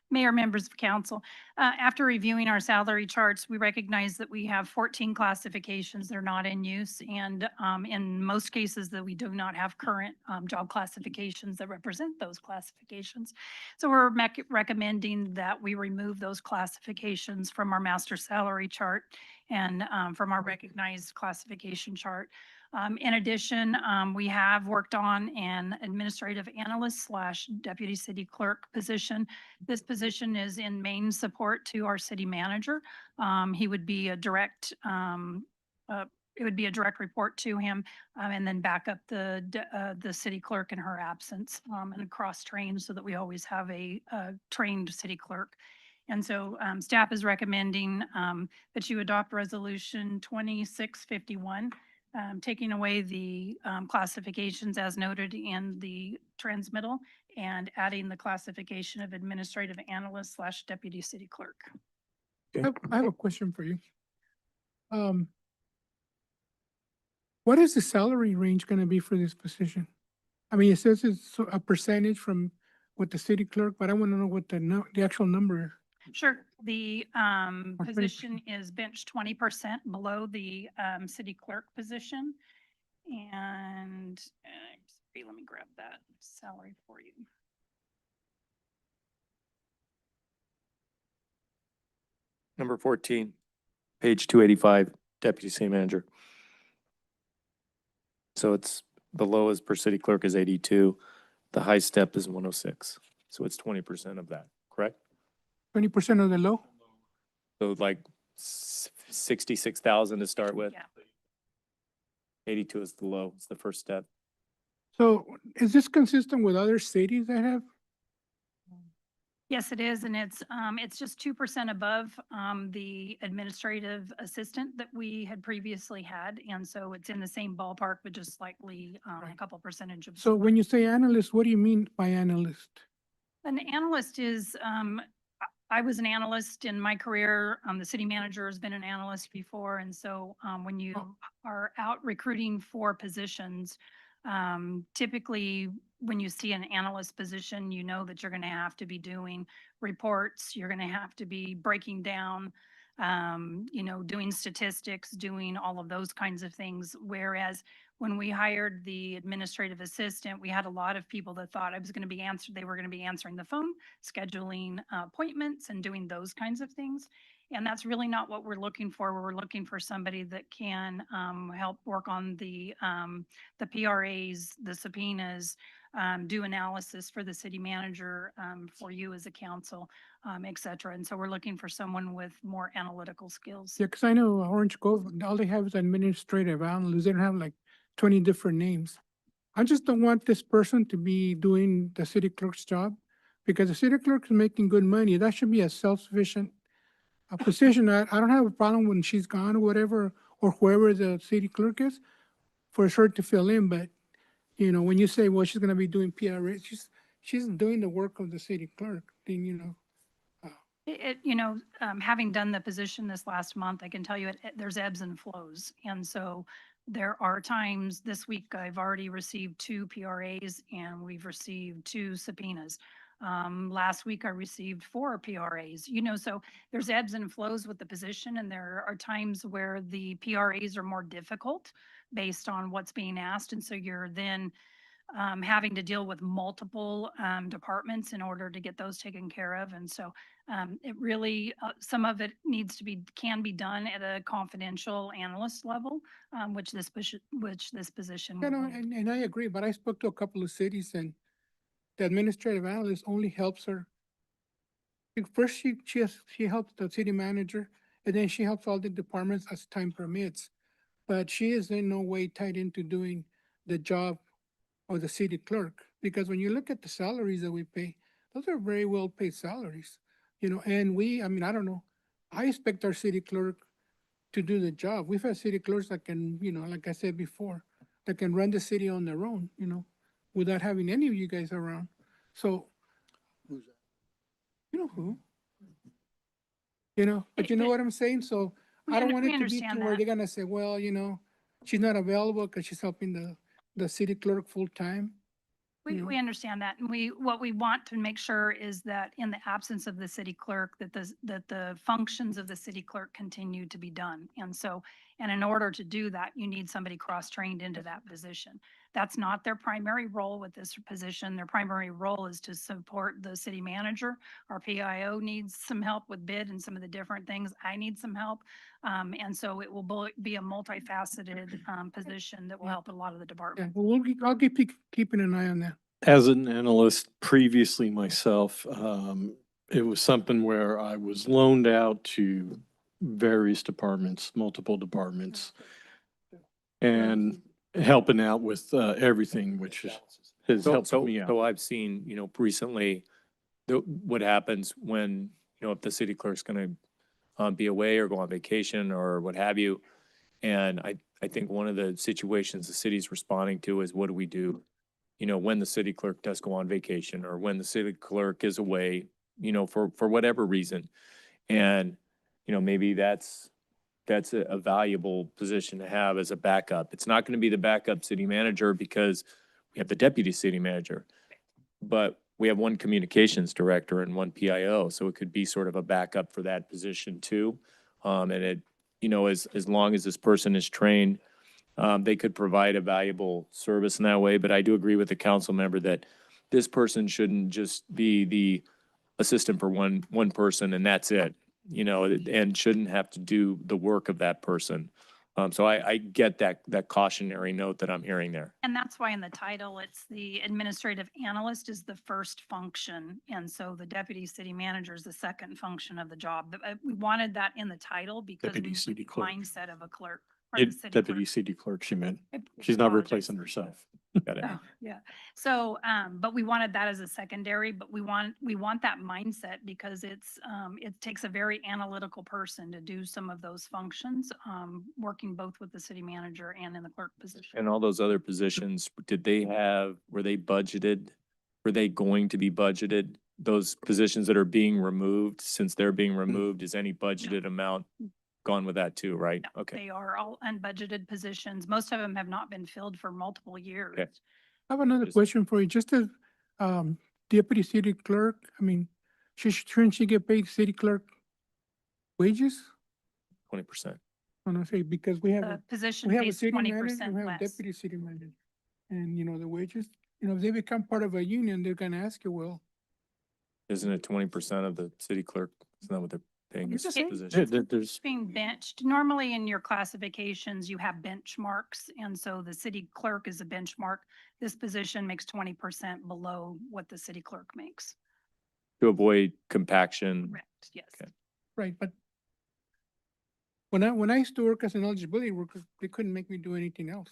Mayor, members of council, after reviewing our salary charts, we recognize that we have 14 classifications that are not in use. And in most cases that we do not have current job classifications that represent those classifications. So we're recommending that we remove those classifications from our master salary chart and from our recognized classification chart. In addition, we have worked on an administrative analyst / deputy city clerk position. This position is in main support to our city manager. He would be a direct, it would be a direct report to him, and then back up the city clerk in her absence, and cross-train so that we always have a trained city clerk. And so staff is recommending that you adopt resolution 2651. Taking away the classifications as noted in the transmittal and adding the classification of administrative analyst / deputy city clerk. I have a question for you. What is the salary range going to be for this position? I mean, it says it's a percentage from what the city clerk, but I want to know what the actual number is. Sure. The Or 20%. position is benched 20% below the city clerk position. And let me grab that salary for you. Number 14, page 285, Deputy City Manager. So it's the lowest per city clerk is 82. The high step is 106. So it's 20% of that, correct? 20% of the low? So like 66,000 to start with. Yeah. 82 is the low. It's the first step. So is this consistent with other cities that have? Yes, it is, and it's just 2% above the administrative assistant that we had previously had, and so it's in the same ballpark, but just slightly a couple percentage of. So when you say analyst, what do you mean by analyst? An analyst is, I was an analyst in my career. The city manager has been an analyst before, and so when you are out recruiting for positions, typically when you see an analyst position, you know that you're going to have to be doing reports. You're going to have to be breaking down, doing statistics, doing all of those kinds of things. Whereas when we hired the administrative assistant, we had a lot of people that thought they were going to be answering the phone, scheduling appointments and doing those kinds of things. And that's really not what we're looking for. We're looking for somebody that can help work on the PRAs, the subpoenas, do analysis for the city manager, for you as a council, et cetera. And so we're looking for someone with more analytical skills. Yeah, because I know Orange Grove, all they have is administrative analysts. They don't have like 20 different names. I just don't want this person to be doing the city clerk's job because the city clerk is making good money. That should be a self-sufficient position. I don't have a problem when she's gone or whatever, or whoever the city clerk is, for her to fill in. But, when you say, well, she's going to be doing PRA, she's doing the work of the city clerk, then, Having done the position this last month, I can tell you there's ebbs and flows. And so there are times this week I've already received 2 PRAs and we've received 2 subpoenas. Last week I received 4 PRAs, so there's ebbs and flows with the position. And there are times where the PRAs are more difficult based on what's being asked. And so you're then having to deal with multiple departments in order to get those taken care of. And so it really, some of it can be done at a confidential analyst level, which this position. You know, would be. and I agree, but I spoke to a couple of cities and the administrative analyst only helps her. First, she helps the city manager, and then she helps all the departments as time permits. But she is in no way tied into doing the job of the city clerk, because when you look at the salaries that we pay, those are very well paid salaries, you know, and I mean, I don't know. I expect our city clerk to do the job. We've had city clerks that can, you know, like I said before, that can run the city on their own, you know, without having any of you guys around. So, you know who? You know, but you know what I'm saying? So I don't want We it to be understand to where that. they're gonna say, well, you know, she's not available because she's helping the city clerk full time. We understand that. And what we want to make sure is that in the absence of the city clerk, that the functions of the city clerk continue to be done. And so, and in order to do that, you need somebody cross-trained into that position. That's not their primary role with this position. Their primary role is to support the city manager. Our PIO needs some help with bid and some of the different things. I need some help. And so it will be a multifaceted, position that will help a lot of the Yeah, departments. well, I'll keep keeping an eye on that. As an analyst previously myself, it was something where I was loaned out to various departments, multiple departments, and helping out with everything, which has helped me out. So I've seen, you know, recently, what happens when, you know, if the city clerk's gonna be away or go on vacation or what have you. And I think one of the situations the city's responding to is what do we do? You know, when the city clerk does go on vacation or when the city clerk is away, you know, for whatever reason. And, you know, maybe that's a valuable position to have as a backup. It's not gonna be the backup city manager because we have the deputy city manager. But we have one communications director and one PIO, so it could be sort of a backup for that position too. And it, you know, as long as this person is trained, they could provide a valuable service in that way. But I do agree with the council member that this person shouldn't just be the assistant for one person and that's it, you know, and shouldn't have to do the work of that person. So I get that cautionary note that I'm hearing there. And that's why in the title, it's the administrative analyst is the first function. And so the deputy city manager is the second function of the job. But, we wanted that in the title because Deputy we city clerk. mindset of a clerk. Or the city Deputy clerk. city clerk, she meant. I She's not apologize. replacing herself. Got it. Oh, yeah. So, but we wanted that as a secondary, but we want that mindset because it takes a very analytical person to do some of those functions, working both with the city manager and in the clerk position. And all those other positions, were they budgeted? Were they going to be budgeted? Those positions that are being removed, since they're being removed, is any budgeted amount gone with that too, right? No, Okay. they are all unbudgeted positions. Most of them have not been filled for multiple years. Okay. I have another question for you, just as, deputy city clerk, I mean, shouldn't she get paid city clerk wages? 20%. I don't say, because we have, The position we have a pays city manager, 20% we have a less. deputy city manager. And, you know, the wages, you know, if they become part of a union, they're gonna ask you, well, Isn't it 20% of the city clerk? Isn't that what they're paying It's this the same. position? There's, Being benched, normally in your classifications, you have benchmarks, and so the city clerk is a benchmark. This position makes 20% below what the city clerk makes. To avoid compaction. Correct, yes. Okay. right, but when I used to work as an eligibility worker, they couldn't make me do anything else.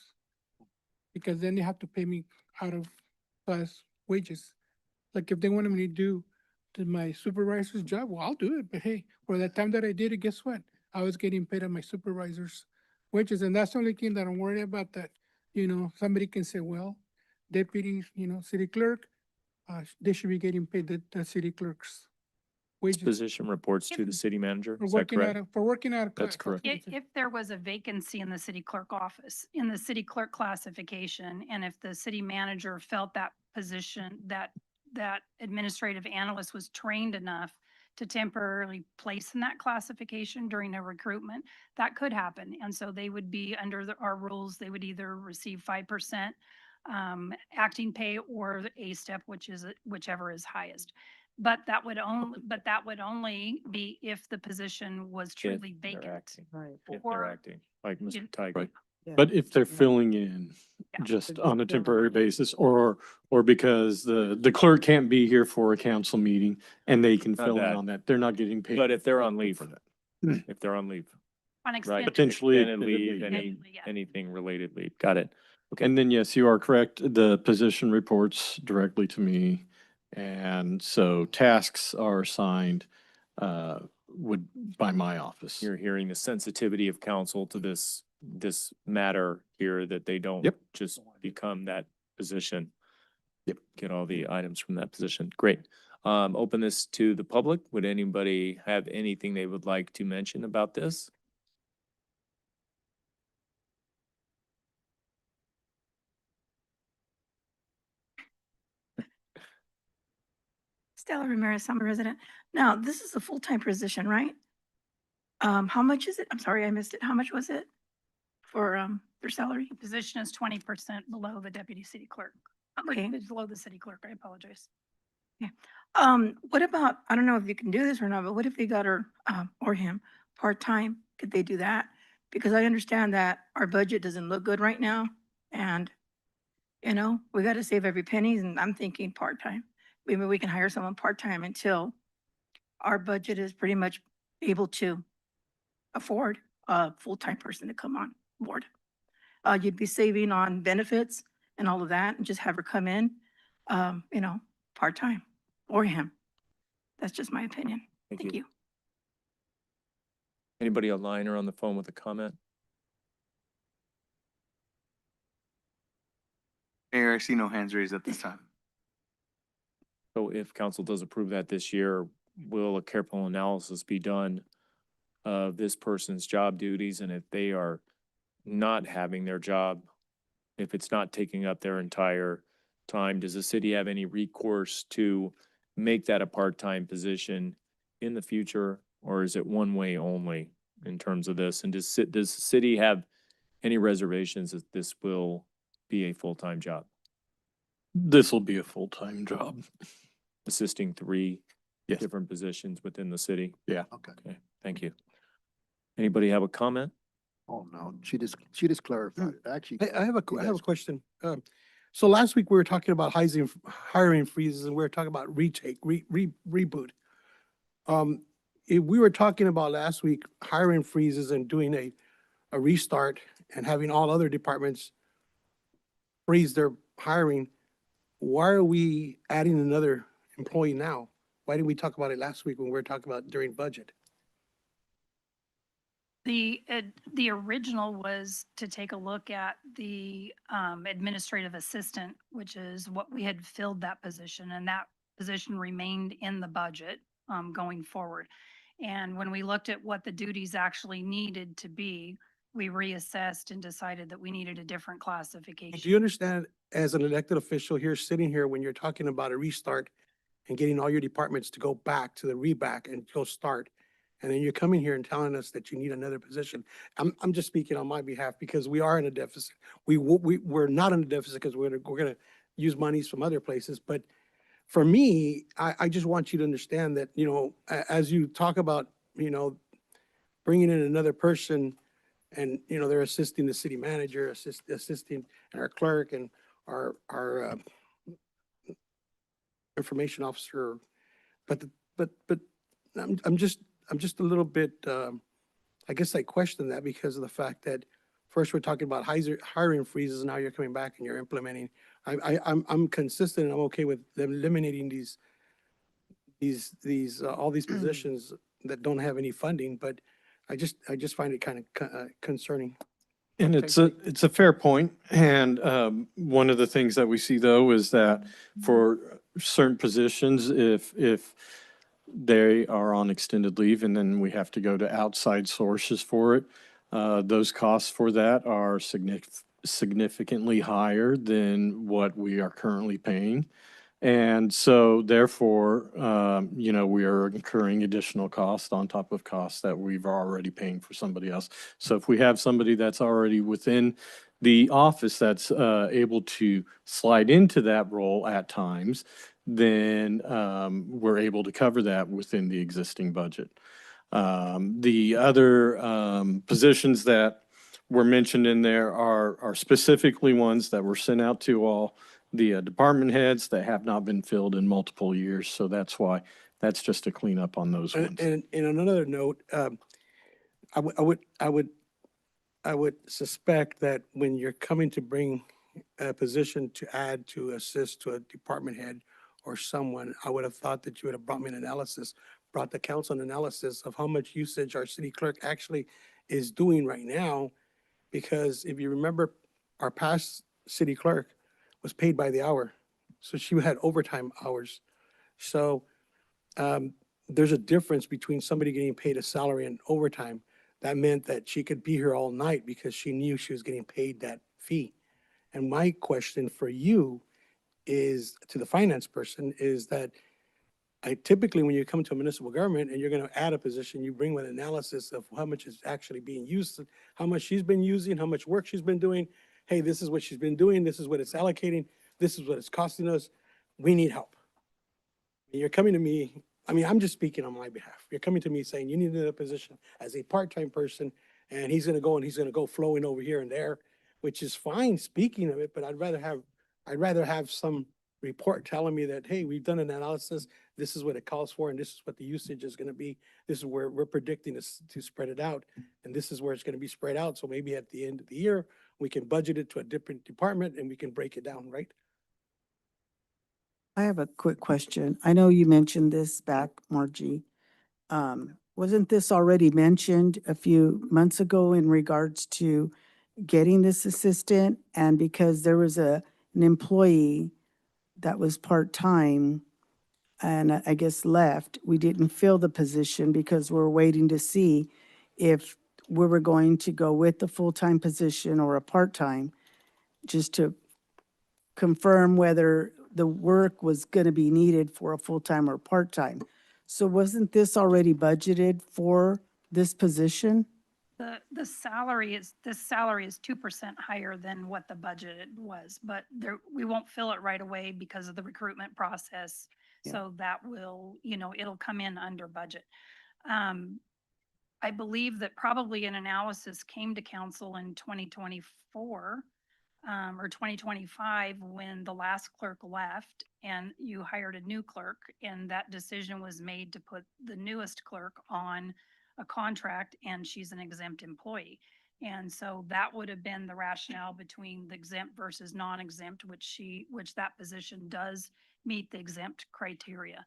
Because then they have to pay me out of class wages. Like if they wanted me to do my supervisor's job, well, I'll do it, but hey, for that time that I did it, guess what? I was getting paid on my supervisor's wages, and that's the only thing that I'm worried about, that, you know, somebody can say, well, deputy, you know, city clerk, they should be getting paid the city clerk's This wages position reports to the city manager. for Is that working out correct? of, for working out of class. That's correct. If there was a vacancy in the city clerk office, in the city clerk classification, and if the city manager felt that position, that administrative analyst was trained enough to temporarily place in that classification during a recruitment, that could happen. And so they would be under our rules, they would either receive 5% acting pay or the A step, whichever is highest. But that would only be if the position was truly If they're vacant. acting. Right. If Or- they're acting, like Mr. You- Tiger. Right. Yeah. But if they're filling in Yeah. just They're on a just filling temporary in. basis, or because the clerk can't be here for a council meeting and they can Not fill in that. on that, they're not getting paid. But if they're on leave, for that. if they're on leave, On right? extended. Potentially Extended extended leave, leave, any, yeah. anything related leave. Got it. Okay. And then, yes, you are correct. The position reports directly to me. And so tasks are assigned would by my office. You're hearing the sensitivity of council to this matter here, that they don't Yep. just become that position. Yep. Get all the items from that position. Great. Open this to the public. Would anybody have anything they would like to mention about this? Stella Ramirez, I'm a resident. Now, this is a full-time position, right? How much is it? I'm sorry, I missed it. How much was it for, their salary? The position is 20% below the deputy city clerk. Okay. It's below the city clerk, I apologize. What about, I don't know if you can do this or not, but what if they got her, or him, part-time? Could they do that? Because I understand that our budget doesn't look good right now, and, we gotta save every penny, and I'm thinking part-time. Maybe we can hire someone part-time until our budget is pretty much able to afford a full-time person to come on board. You'd be saving on benefits and all of that, and just have her come in, part-time, or him. That's just my opinion. Thank you. Anybody online or on the phone with a comment? Mayor, I see no hands raised at this time. So if council does approve that this year, will a careful analysis be done of this person's job duties? And if they are not having their job, if it's not taking up their entire time, does the city have any recourse to make that a part-time position in the future? Or is it one way only in terms of this? And does the city have any reservations that this will be a full-time job, This will be a full-time job. assisting three Yes. different positions within the city? Yeah. Okay. Okay, thank you. Anybody have a comment? Oh, no, she just clarified it. Actually. I have a, you I have a guys- question. So last week we were talking about hiring freezes and we were talking about reboot. If we were talking about last week hiring freezes and doing a restart and having all other departments freeze their hiring, why are we adding another employee now? Why didn't we talk about it last week when we were talking about during budget? The original was to take a look at the administrative assistant, which is what we had filled that position, and that position remained in the budget going forward. And when we looked at what the duties actually needed to be, we reassessed and decided that we needed a different Do classification. you understand, as an elected official here, sitting here, when you're talking about a restart and getting all your departments to go back to the reback and go start, and then you're coming here and telling us that you need another position? I'm just speaking on my behalf because we are in a deficit. We're not in a deficit because we're gonna use monies from other places. But for me, I just want you to understand that, as you talk about, bringing in another person and, they're assisting the city manager, assisting our clerk and our information officer. But I'm just a little bit, I guess I question that because of the fact that first we're talking about hiring freezes, and now you're coming back and you're implementing. I'm consistent and I'm okay with them eliminating all these positions that don't have any funding, but I just find it kind of concerning. And it's a fair point. And one of the things that we see though is that for certain positions, if they are on extended leave and then we have to go to outside sources for it, those costs for that are significantly higher than what we are currently paying. And so therefore, we are incurring additional costs on top of costs that we've already paying for somebody else. So if we have somebody that's already within the office that's able to slide into that role at times, then we're able to cover that within the existing budget. The other positions that were mentioned in there are specifically ones that were sent out to all the department heads that have not been filled in multiple years. So that's why, that's just a cleanup on those ones. And on another note, I would suspect that when you're coming to bring a position to add, to assist to a department head or someone, I would have thought that you would have brought me an analysis, brought the council an analysis of how much usage our city clerk actually is doing right now. Because if you remember, our past city clerk was paid by the hour. So she had overtime hours. So there's a difference between somebody getting paid a salary and overtime. That meant that she could be here all night because she knew she was getting paid that fee. And my question for you is, to the finance person, is that I typically, when you come to a municipal government and you're going to add a position, you bring with analysis of how much is actually being used, how much she's been using, how much work she's been doing. Hey, this is what she's been doing. This is what it's allocating. This is what it's costing us. We need help. And you're coming to me, I mean, I'm just speaking on my behalf. You're coming to me saying you need a position as a part-time person, and he's going to go flowing over here and there, which is fine, speaking of it, but I'd rather have some report telling me that, hey, we've done an analysis, this is what it calls for, and this is what the usage is going to be. This is where we're predicting to spread it out, and this is where it's going to be spread out. So maybe at the end of the year, we can budget it to a different department and we can break it down, right? I have a quick question. I know you mentioned this back, Margie. Wasn't this already mentioned a few months ago in regards to getting this assistant? And because there was an employee that was part-time and I guess left, we didn't fill the position because we're waiting to see if we were going to go with the full-time position or a part-time, just to confirm whether the work was going to be needed for a full-time or part-time. So wasn't this already budgeted for this position? The salary is, this salary is 2% higher than what the budget was, but there, we won't fill it right away because of the recruitment process. Yeah. So that will, it'll come in under budget. I believe that probably an analysis came to council in 2024 or 2025 when the last clerk left and you hired a new clerk, and that decision was made to put the newest clerk on a contract, and she's an exempt employee. And so that would have been the rationale between the exempt versus non-exempt, which that position does meet the exempt criteria.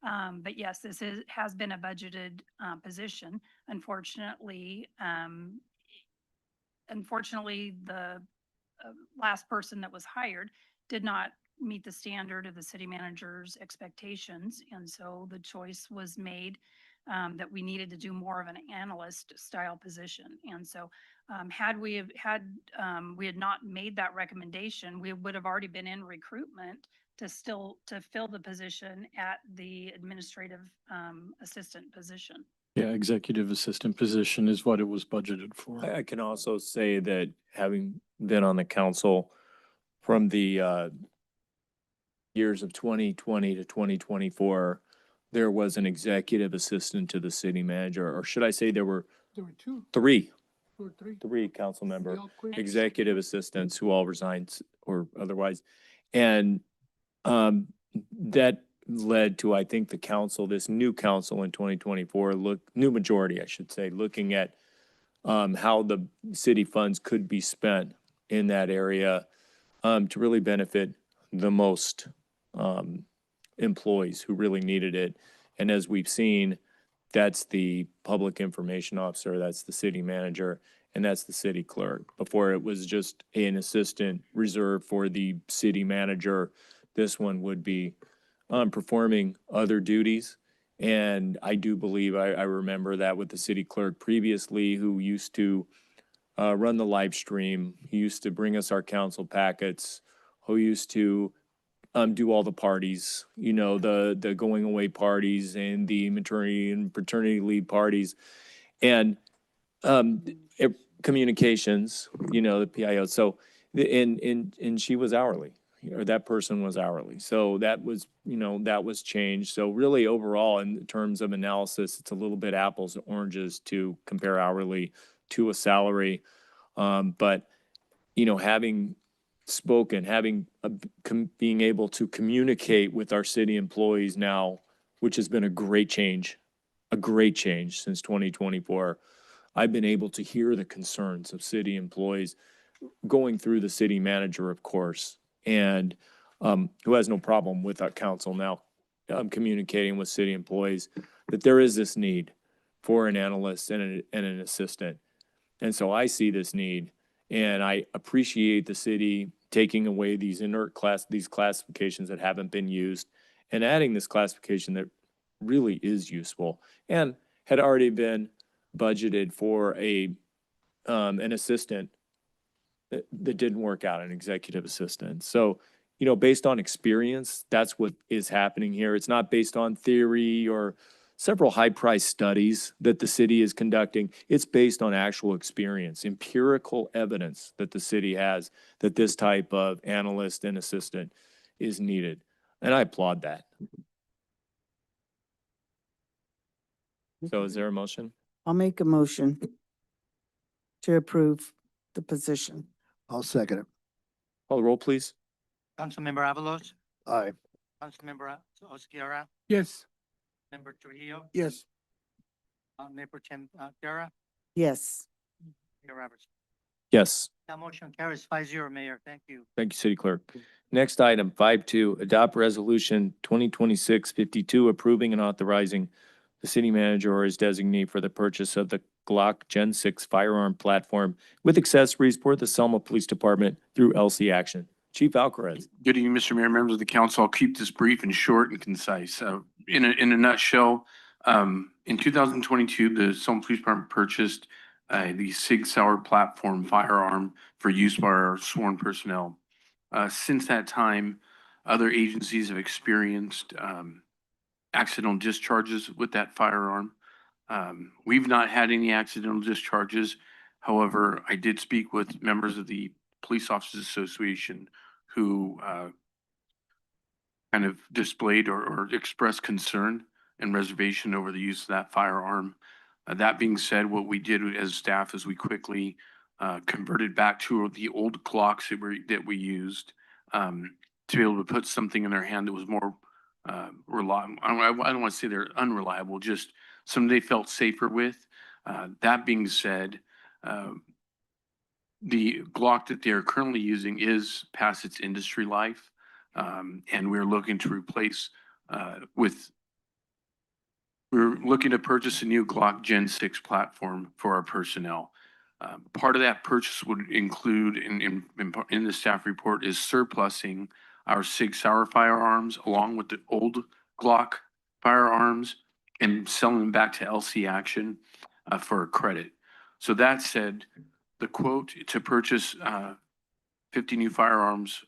But yes, this has been a budgeted position. Unfortunately, the last person that was hired did not meet the standard of the city manager's expectations. And so the choice was made that we needed to do more of an analyst style position. And so had we not made that recommendation, we would have already been in recruitment to fill the position at the administrative assistant position. Yeah, executive assistant position is what it was budgeted for. I can also say that having been on the council from the years of 2020 to 2024, there was an executive assistant to the city manager, or should I say there were There were two or three. three council member They all quit. executive assistants who all resigned or otherwise. And that led to, I think, the council, this new council in 2024, new majority, I should say, looking at how the city funds could be spent in that area to really benefit the most employees who really needed it. And as we've seen, that's the public information officer, that's the city manager, and that's the city clerk. Before, it was just an assistant reserved for the city manager. This one would be performing other duties. And I do believe, I remember that with the city clerk previously, who used to run the live stream, he used to bring us our council packets, who used to do all the parties, the going away parties and the maternity and paternity leave parties. And communications, you know, the PIO. So, and she was hourly, or that person was hourly. So that was, you know, that was changed. So really overall, in terms of analysis, it's a little bit apples and oranges to compare hourly to a salary. But, you know, having spoken, being able to communicate with our city employees now, which has been a great change since 2024. I've been able to hear the concerns of city employees going through the city manager, of course, and who has no problem with our council now communicating with city employees that there is this need for an analyst and an assistant. And so I see this need, and I appreciate the city taking away these these classifications that haven't been used and adding this classification that really is useful and had already been budgeted for an assistant that didn't work out, an executive assistant. So, you know, based on experience, that's what is happening here. It's not based on theory or several high-priced studies that the city is conducting. It's based on actual experience, empirical evidence that the city has that this type of analyst and assistant is needed. And I applaud that. So is there a motion? I'll make a motion to approve the position. I'll second it. Call the roll, please. Councilmember Avalos, Aye. Councilmember Osquiara, Yes. Member Trujillo, Yes. Mayor Pro Tem Guerra, Yes. Mayor Roberts. Yes. That motion carries 5-0, Mayor. Thank you. Thank you, City Clerk. Next item, 5.2, adopt resolution 2026-52, approving and authorizing the city manager or his designee for the purchase of the Glock Gen 6 firearm platform with accessories for the Selma Police Department through LC Action. Chief Alcaraz. Good evening, Mr. Mayor, members of the council. I'll keep this brief and short and concise. In a nutshell, in 2022, the Selma Police Department purchased the Sig Sauer platform firearm for use by our sworn personnel. Since that time, other agencies have experienced accidental discharges with that firearm. We've not had any accidental discharges. However, I did speak with members of the Police Officers Association who kind of displayed or expressed concern and reservation over the use of that firearm. That being said, what we did as staff is we quickly converted back to the old Glocks that we used to be able to put something in their hand that was more reliable. I don't want to say they're unreliable, just something they felt safer with. That being said, the Glock that they are currently using is past its industry life, and we're looking to replace we're looking to purchase a new Glock Gen 6 platform for our personnel. Part of that purchase would include, in the staff report, is surplusing our Sig Sauer firearms along with the old Glock firearms and selling them back to LC Action for a credit. So that said, the quote to purchase 50 new firearms,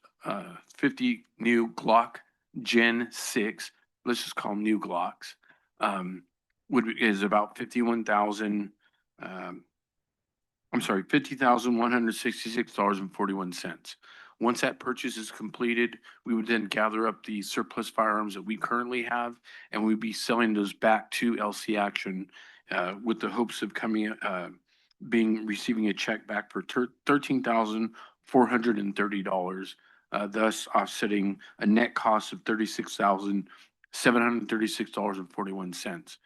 50 new Glock Gen 6, let's just call them new Glocks, is about $50,166.41. Once that purchase is completed, we would then gather up the surplus firearms that we currently have, and we'd be selling those back to LC Action with the hopes of receiving a check back for $13,430, thus offsetting a net cost of $36,736.41.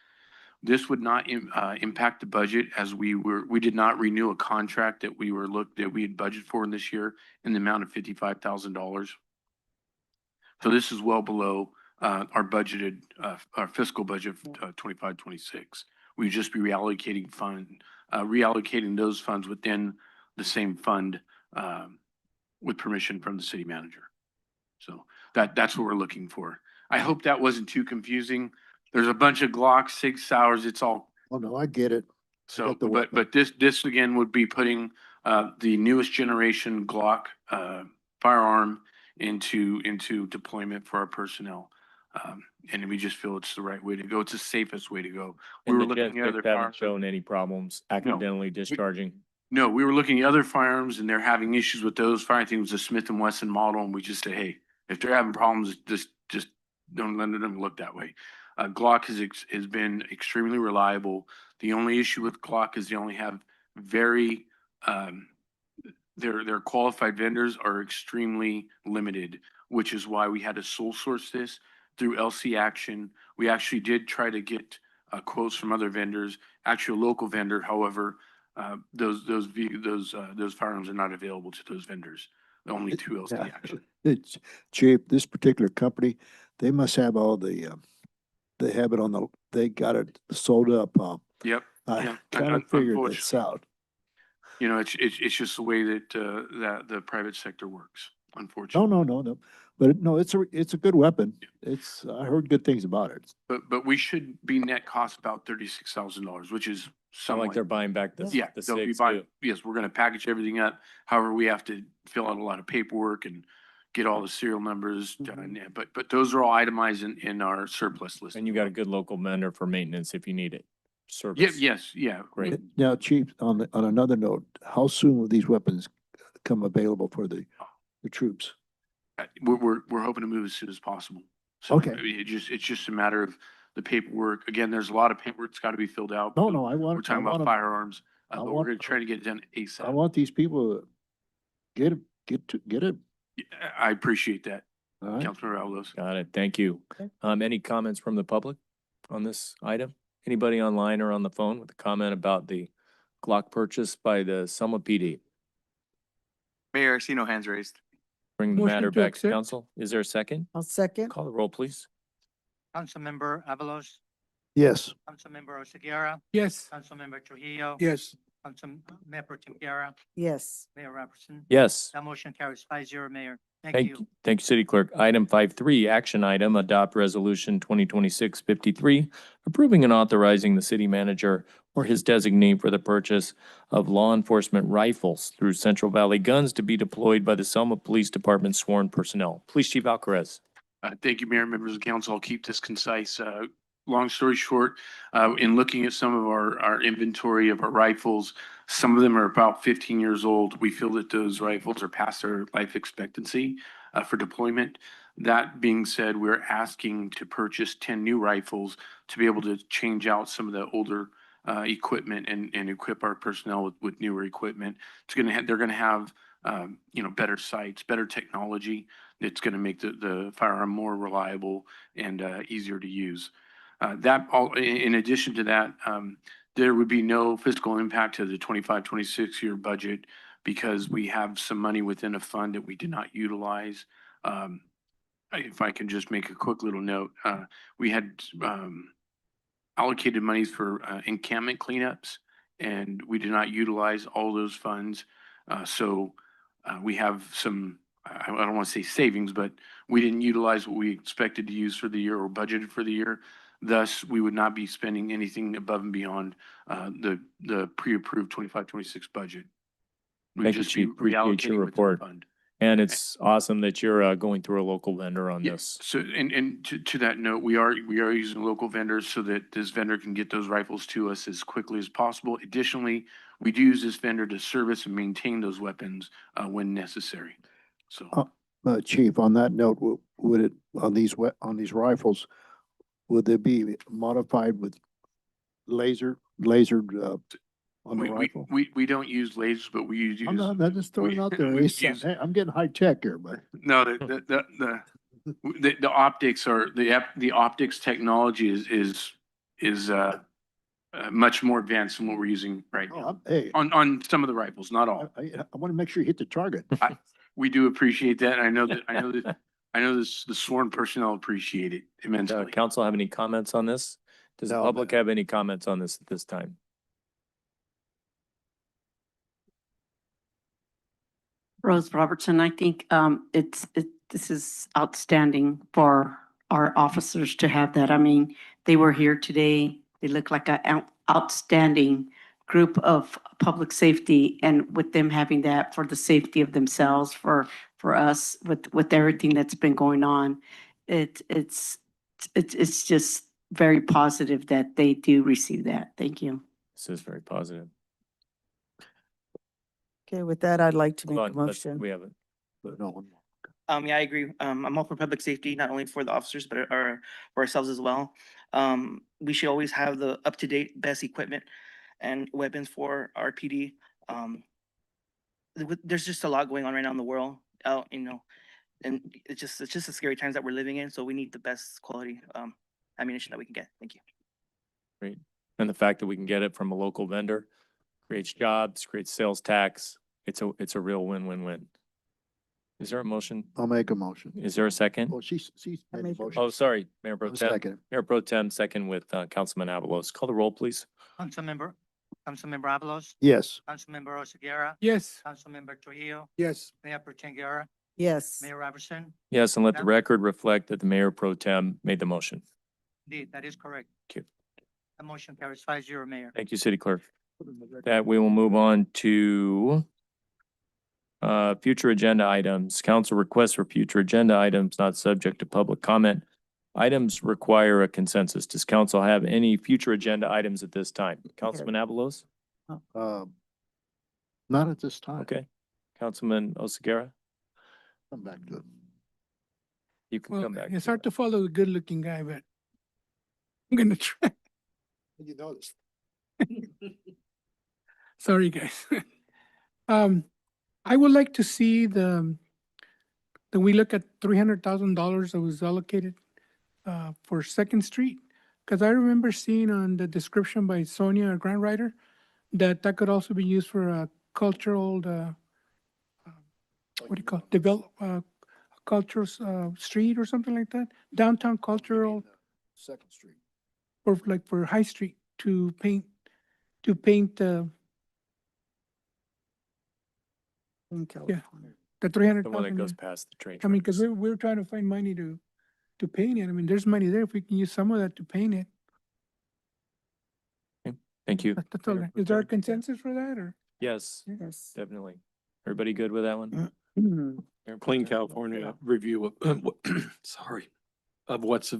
This would not impact the budget, as we did not renew a contract that we had budgeted for in this year in the amount of $55,000. So this is well below our budgeted, our fiscal budget of 25-26. We'd just be reallocating those funds within the same fund with permission from the city manager. So that's what we're looking for. I hope that wasn't too confusing. There's a bunch of Glocks, Sig Sauers. It's all. Oh, no, I get it. So, but this again would be putting the newest generation Glock firearm into deployment for our personnel. And we just feel it's the right way to go. It's the safest way to go. We And were the looking Gen at 6 other haven't cars. shown any problems accidentally discharging. No, we were looking at other firearms and they're having issues with those. Fire, I think it was a Smith and Wesson model, and we just say, hey, if they're having problems, just don't let them look that way. Glock has been extremely reliable. The only issue with Glock is they only have very their qualified vendors are extremely limited, which is why we had to sole source this through LC Action. We actually did try to get quotes from other vendors, actually a local vendor. However, those firearms are not available to those vendors. Only through LC Yeah. Action. It's cheap. This particular company, they must have all the, they have it on the, they got it sold up. Yep. I Yeah. kind of figured this out. You know, it's just the way that that the private sector works, No, unfortunately. no. But no, it's a good weapon. I heard good things about it. But we should be net cost about $36,000, which is Sound like somewhat. they're buying back the Yeah, the they'll be SIGs buying, too. yes, we're gonna package everything up. However, we have to fill out a lot of paperwork and get all the serial numbers done. Yeah, but those are all itemized in our surplus list. And you got a good local vendor for maintenance if you need it. Yeah, Service. yes, yeah. Great. Now, Chief, on another note, how soon will these weapons come available for the troops? We're hoping to move as soon as possible. So Okay. I mean, it's just a matter of the paperwork. Again, there's a lot of paperwork that's got to be filled out. No, but no, I want. We're talking I want about 'em- firearms, I but we're want- gonna try to get it done I ASAP. want these people to get it. Yeah, I appreciate that, All right. Councilmember Alves. Got it. Thank you. Any comments from the public on this item? Anybody online or on the phone with a comment about the Glock purchase by the Selma PD? Mayor, I see no hands raised. Bring the Motion matter to back to accept. council. Is there a second? I'll second. Call the roll, please. Councilmember Avalos, Yes. Councilmember Oseguera, Yes. Councilmember Trujillo. Yes. Mayor Pro Tem Guerra, Yes. Mayor Robertson. Yes. That motion carries 5-0, Mayor. Thank Thank you. you. Thank you, City Clerk. Item 5.3, action item, adopt resolution 2026-53, approving and authorizing the city manager or his designee for the purchase of law enforcement rifles through Central Valley Guns to be deployed by the Selma Police Department sworn personnel. Police Chief Alcarez. Thank you, Mayor, members of council. I'll keep this concise. Long story short, in looking at some of our inventory of our rifles, some of them are about 15 years old. We feel that those rifles are past their life expectancy for deployment. That being said, we're asking to purchase 10 new rifles to be able to change out some of the older equipment and equip our personnel with newer equipment. They're gonna have better sights, better technology. It's gonna make the firearm more reliable and easier to use. In addition to that, there would be no fiscal impact to the 25-26 year budget because we have some money within a fund that we did not utilize. If I can just make a quick little note, we had allocated monies for encampment cleanups, and we did not utilize all those funds. So we have some, I don't want to say savings, but we didn't utilize what we expected to use for the year or budgeted for the year. Thus, we would not be spending anything above and beyond the pre-approved 25-26 budget. We'd Thank you, just be Chief. Appreciate your reallocating within the report. fund. And it's awesome that you're going through a local vendor on Yeah, this. so, and to that note, we are using local vendors so that this vendor can get those rifles to us as quickly as possible. Additionally, we do use this vendor to service and maintain those weapons when necessary. So, Chief, on that note, would it, on these rifles, would they be modified with lasered, on the we rifle? don't use lasers, but we use. I'm just throwing it out there. we It's, use- hey, I'm getting high tech here, but. No, the optics are the optics technology is much more advanced than what we're using right now Hey, on some of the rifles, not all. I want to make sure you hit the target. We do appreciate that. I know the sworn personnel appreciate it immensely. Council have any comments on this? Does the No, public have any comments on this at this time? Rose Robertson, I think this is outstanding for our officers to have that. I mean, they were here today. They look like an outstanding group of public safety, and with them having that for the safety of themselves, for us, with everything that's been going on, it's just very positive that they do receive that. Thank you. This is very positive. Okay, with that, I'd like to make Hold a on, let's- motion. we have it. No. Yeah, I agree. I'm all for public safety, not only for the officers, but for ourselves as well. We should always have the up-to-date best equipment and weapons for our PD. There's just a lot going on right now in the world, and it's just the scary times that we're living in. So we need the best quality, ammunition that we can get. Thank you. Great. And the fact that we can get it from a local vendor creates jobs, creates sales tax. It's a real win-win-win. Is there a motion? I'll make a motion. Is there a second? Well, she's I made make a a motion. Oh, sorry, Mayor Pro I'm Tem. seconding. Mayor Pro Tem, second with Councilman Avalos. Call the roll, please. Councilmember Avalos, Yes. Councilmember Oseguera, Yes. Councilmember Trujillo, Yes. Mayor Pro Tem Guerra, Yes. Mayor Robertson. Yes, and let the Yep. record reflect that the Mayor Pro Tem made the motion. Indeed, that is correct. Thank you. The motion carries 5-0, Mayor. Thank you, City Clerk. That we will move on to future agenda items. Council requests for future agenda items not subject to public comment. Items require a consensus. Does council have any future agenda items at this time? Councilman Avalos? Not at this time. Okay. Councilman Oseguera? Come back to it. You can Well, come back. it's to hard it. to follow the good-looking guy, but I'm gonna try. You noticed. Sorry, guys. I would like to see that we look at $300,000 that was allocated for Second Street. Because I remember seeing on the description by Sonia, our grant writer, that could also be used for a cultural, what do you call it? Cultural street or something like that? Downtown cultural, Second Street. or like for High Street to paint, In yeah, California. the The one that 300,000. goes past the train I mean, because tracks. we're trying to find money to paint it. I mean, there's money there if we can use some of that to paint it. Thank you. That's all. Mayor Pro Is there a Tem. consensus for that or? Yes, Yes. definitely. Everybody good with that one? Mhm. Mayor Pro Clean Tem? California review of, sorry, of what's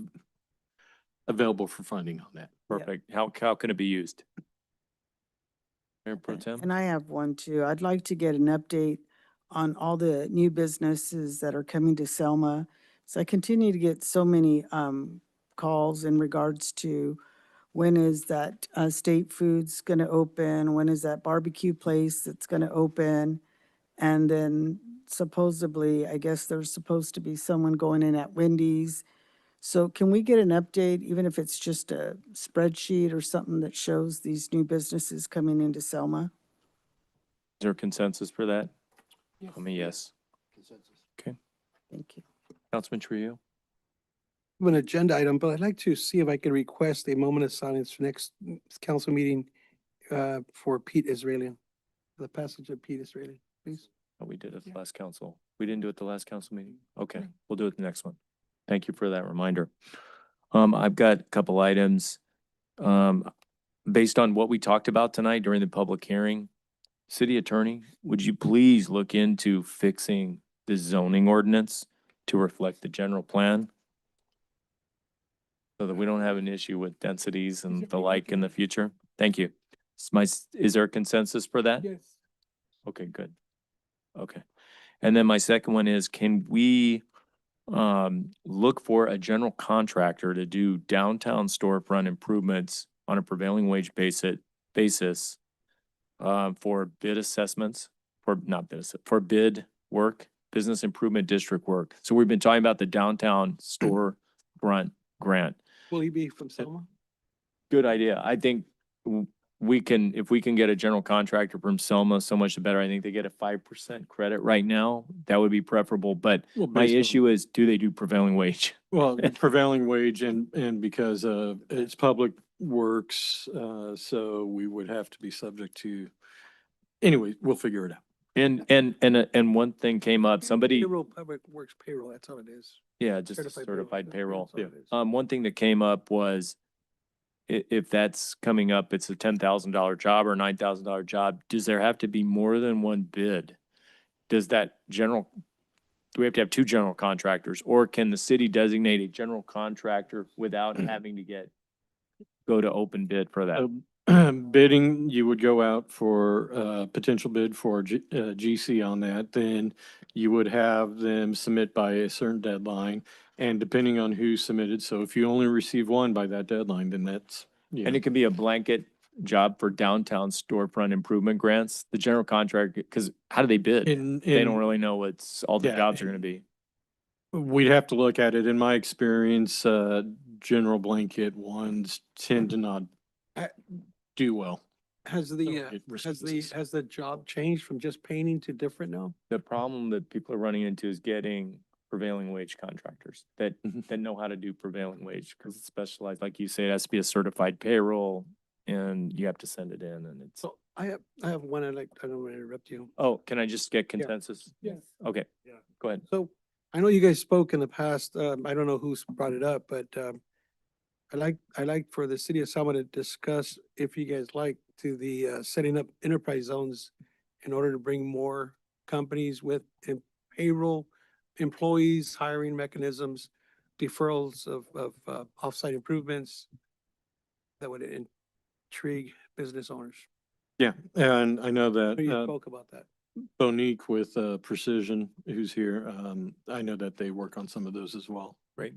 available for funding on that. Perfect. How can it be used? Mayor Pro Tem? And I have one too. I'd like to get an update on all the new businesses that are coming to Selma. So I continue to get so many calls in regards to when is that State Foods going to open? When is that barbecue place that's going to open? And then supposedly, I guess there's supposed to be someone going in at Wendy's. So can we get an update, even if it's just a spreadsheet or something that shows these new businesses coming into Selma? Is there a consensus for that? Yes. I mean, yes. Consensus. Okay. Thank you. Councilman Trio? An agenda item, but I'd like to see if I could request a moment of silence for next council meeting for Pete Israelian, the passage of Pete Israelian, please. Oh, we did it at the last council. We didn't do it the last council meeting? Okay, we'll do it the next one. Thank you for that reminder. I've got a couple items. Based on what we talked about tonight during the public hearing, City Attorney, would you please look into fixing the zoning ordinance to reflect the general plan? So that we don't have an issue with densities and the like in the future? Thank you. Is there a consensus for that? Yes. Okay, good. Okay. And then my second one is, can we look for a general contractor to do downtown storefront improvements on a prevailing wage basis for bid assessments, for bid work, business improvement district work? So we've been talking about the downtown storefront grant. Will he be from Selma? Good idea. I think if we can get a general contractor from Selma, so much the better. I think they get a 5% credit right now. That would be preferable, but Well, my based on- issue is, do they do prevailing wage? Well, the prevailing wage and because it's public works, so we would have to be subject to, anyway, we'll figure it out. And one thing came up, somebody, Payroll, public works payroll, that's all it is. yeah, just a Certified certified payroll. payroll. That's all it is. One thing that came up was if that's coming up, it's a $10,000 job or $9,000 job. Does there have to be more than one bid? Do we have to have two general contractors, or can the city designate a general contractor without having to go to open bid for that? bidding, you would go out for potential bid for GC on that. Then you would have them submit by a certain deadline. And depending on who submitted, so if you only receive one by that deadline, then that's, yeah. And it could be a blanket job for downtown storefront improvement grants. The general contractor, because how do they bid? They don't really know what's all the Yeah, jobs are gonna be. We'd have to look at it. In my experience, general blanket ones tend to not Uh, do well. Has So the, it responses. has the job changed from just painting to different now? The problem that people are running into is getting prevailing wage contractors that know how to do prevailing wage, because it's specialized. Like you say, it has to be a certified payroll and you have to send it in, and it's, So I have one, I don't want to interrupt you. oh, can I just get consensus? Yes. Okay, go ahead. So I know you guys spoke in the past, I don't know who's brought it up, but I like for the city of Selma to discuss, if you guys like, to the setting up enterprise zones in order to bring more companies with payroll, employees, hiring mechanisms, deferrals of offsite improvements that would intrigue business owners. Yeah, and I know You that spoke about that. Bonique with Precision, who's here, I know that they work on some of those as well. Right.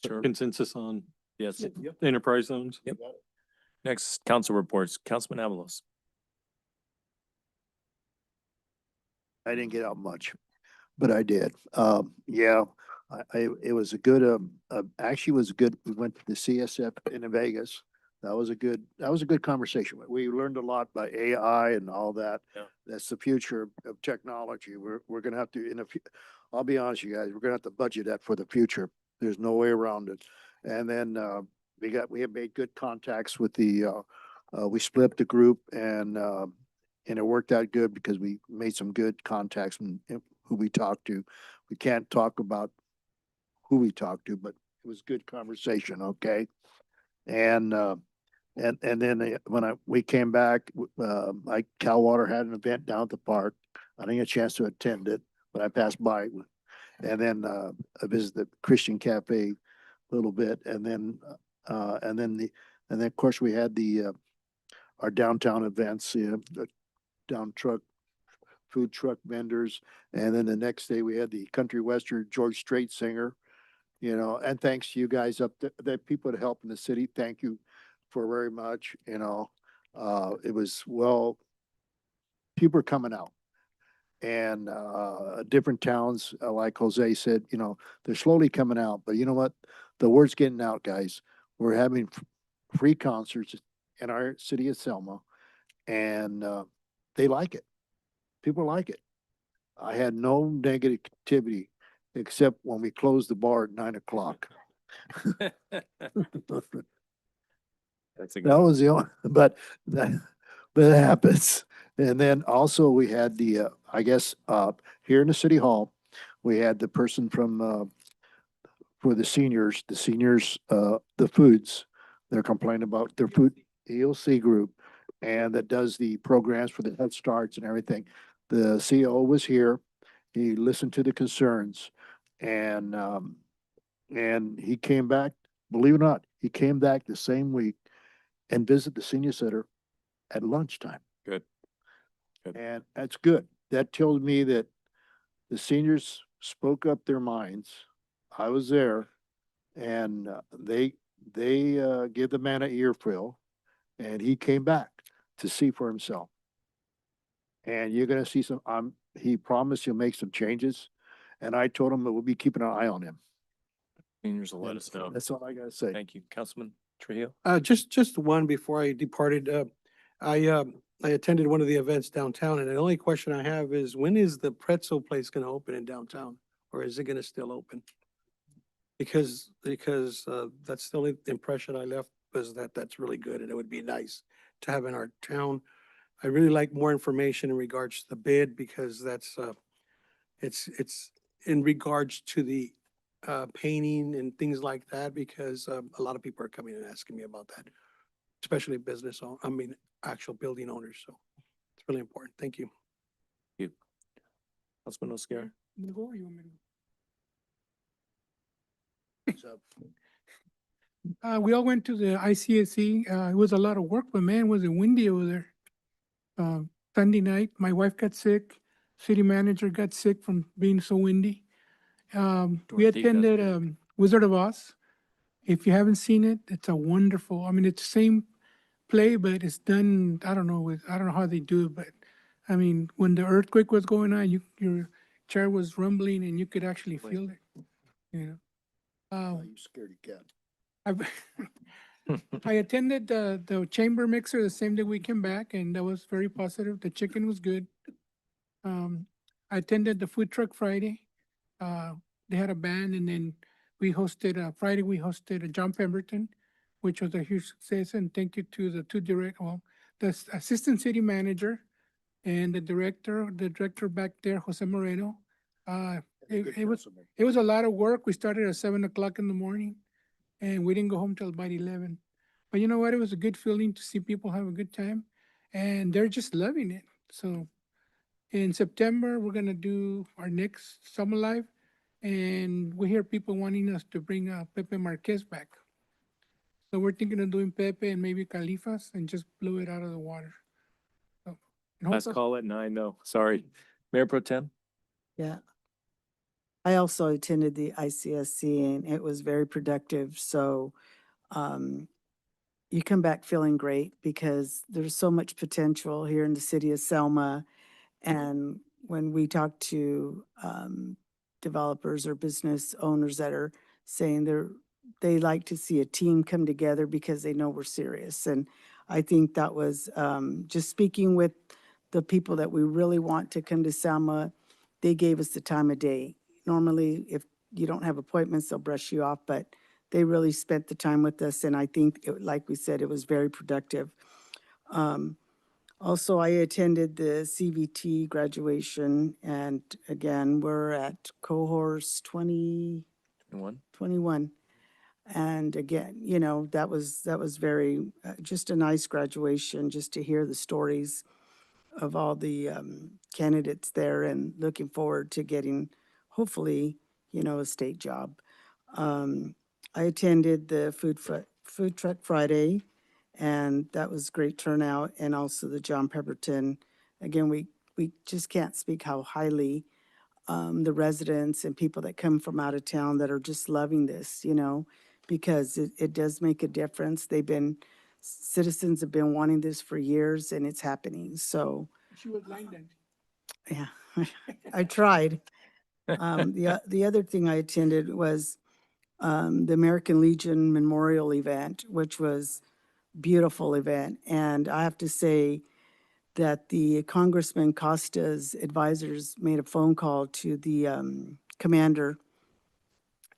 Sure. Consensus on Yes. enterprise zones? Yep. Next, council reports. Councilman Avalos. I didn't get out much, but I did. Yeah, it was a good, actually was good. We went to the CSF in Vegas. That was a good conversation. We learned a lot by AI and all that. Yeah. That's the future of technology. We're gonna have to, I'll be honest, you guys, we're gonna have to budget that for the future. There's no way around it. And then, we have made good contacts with we split the group and it worked out good because we made some good contacts and who we talked to. We can't talk about who we talked to, but it was good conversation, okay? And then we came back, Calwater had an event down at the park. I didn't get a chance to attend it, but I passed by. And then I visited the Christian Cafe a little bit, and then of course we had our downtown events, the food truck vendors. And then the next day we had the country western George Strait singer, and thanks to you guys the people that help in the city. Thank you for very much, it was, people are coming out and, different towns, like Jose said, they're slowly coming out, but you know what? The word's getting out, guys. We're having free concerts in our city of Selma and, they like it. People like it. I had no negativity except when we closed the bar at 9 o'clock. That's a good That one. was the only, but that happens. And then also we had I guess, here in the city hall, we had the person from, for the seniors, the foods, they're complaining about their food, EOC group, and that does the programs for the Head Starts and everything. The CEO was here. He listened to the concerns and he came back, believe it or not, he came back the same week and visited the senior center at lunchtime. Good. Good. And that's good. That tells me that the seniors spoke up their minds. I was there and they gave the man an earful and he came back to see for himself. And you're gonna see he promised he'll make some changes. And I told him that we'll be keeping an eye on him. Seniors will let us know. That's all I gotta say. Thank you. Councilman Trujillo. Just one before I departed. I attended one of the events downtown, and the only question I have is, when is the pretzel place gonna open in downtown? Or is it gonna still open? Because that's the only impression I left, was that that's really good and it would be nice to have in our town. I really like more information in regards to the bid, because that's, it's in regards to the painting and things like that, because a lot of people are coming and asking me about that, especially actual building owners. So it's really important. Thank you. Councilman Oscar. We all went to the ICSC. It was a lot of work, but man, was it windy over there. Uh, Sunday night, my wife got sick. City manager got sick from being so windy. We Dorothy got attended sick. Wizard of Oz. If you haven't seen it, it's a wonderful, I mean, it's the same play, but it's done, I don't know, I don't know how they do it, but I mean, when the earthquake was going on, your chair was rumbling and you could actually feel it, you know. Oh, you scared cat. I've- I attended the chamber mixer the same day we came back, and that was very positive. The chicken was good. I attended the food truck Friday. They had a band, and then Friday we hosted a John Pemberton, which was a huge success. And thank you to the the assistant city manager and the director back there, Jose Moreno. It was a lot of work. We started at 7 o'clock in the morning, and we didn't go home till about 11. But you know what? It was a good feeling to see people have a good time, and they're just loving it. So in September, we're gonna do our next Summer Live, and we hear people wanting us to bring Pepe Marquez back. So we're thinking of doing Pepe and maybe Califas and just blow it out of the water. So, and Last hope- call at 9 though. Sorry. Mayor Pro Tem? Yeah. I also attended the ICSC and it was very productive. So, you come back feeling great because there's so much potential here in the city of Selma. And when we talk to developers or business owners that are saying they like to see a team come together because they know we're serious. And I think that was just speaking with the people that we really want to come to Selma, they gave us the time of day. Normally, if you don't have appointments, they'll brush you off, but they really spent the time with us. And I think, like we said, it was very productive. Also, I attended the CVT graduation, and again, we're at cohorts 1. 21. And again, you know, that was very, just a nice graduation, just to hear the stories of all the candidates there and looking forward to getting, hopefully, you know, a state job. I attended the Food Truck Friday, and that was great turnout, and also the John Pemberton. Again, we just can't speak how highly the residents and people that come from out of town that are just loving this, you know, because it does make a difference. Citizens have been wanting this for years, and it's happening. So, She was line dancing. yeah, I tried. The other thing I attended was the American Legion Memorial event, which was beautiful event. And I have to say that the Congressman Costa's advisors made a phone call to the commander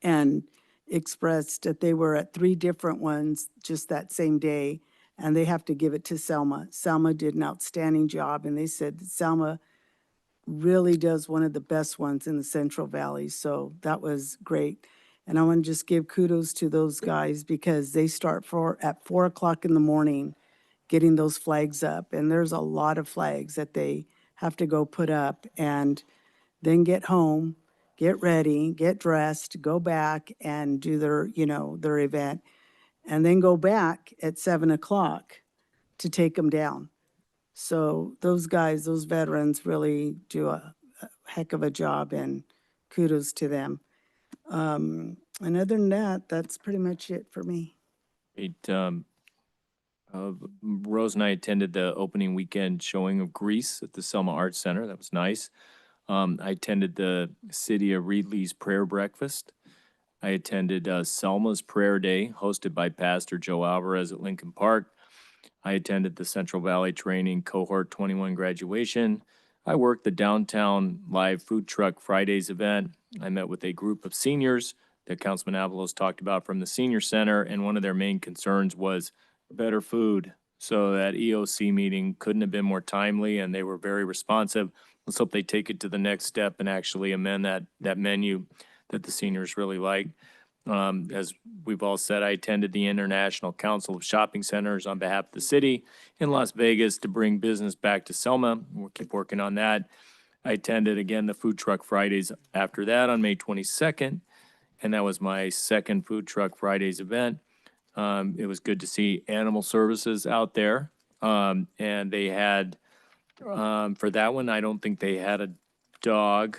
and expressed that they were at 3 different ones just that same day, and they have to give it to Selma. Selma did an outstanding job, and they said that Selma really does one of the best ones in the Central Valley. So that was great. And I want to just give kudos to those guys because they start at 4 o'clock in the morning getting those flags up. And there's a lot of flags that they have to go put up and then get home, get ready, get dressed, go back and do their event, and then go back at 7 o'clock to take them down. So those guys, those veterans really do a heck of a job, and kudos to them. And other than that, that's pretty much it for me. Rose and I attended the opening weekend showing of Grease at the Selma Arts Center. That was nice. I attended the City of Reedley's prayer breakfast. I attended Selma's Prayer Day, hosted by Pastor Joe Alvarez at Lincoln Park. I attended the Central Valley Training Cohort 21 graduation. I worked the Downtown Live Food Truck Fridays event. I met with a group of seniors that Councilman Avalos talked about from the senior center, and one of their main concerns was better food. So that EOC meeting couldn't have been more timely, and they were very responsive. Let's hope they take it to the next step and actually amend that menu that the seniors really like. As we've all said, I attended the International Council of Shopping Centers on behalf of the city in Las Vegas to bring business back to Selma. We'll keep working on that. I attended again the Food Truck Fridays after that on May 22nd, and that was my second Food Truck Fridays event. It was good to see Animal Services out there. And they had, for that one, I don't think they had a dog.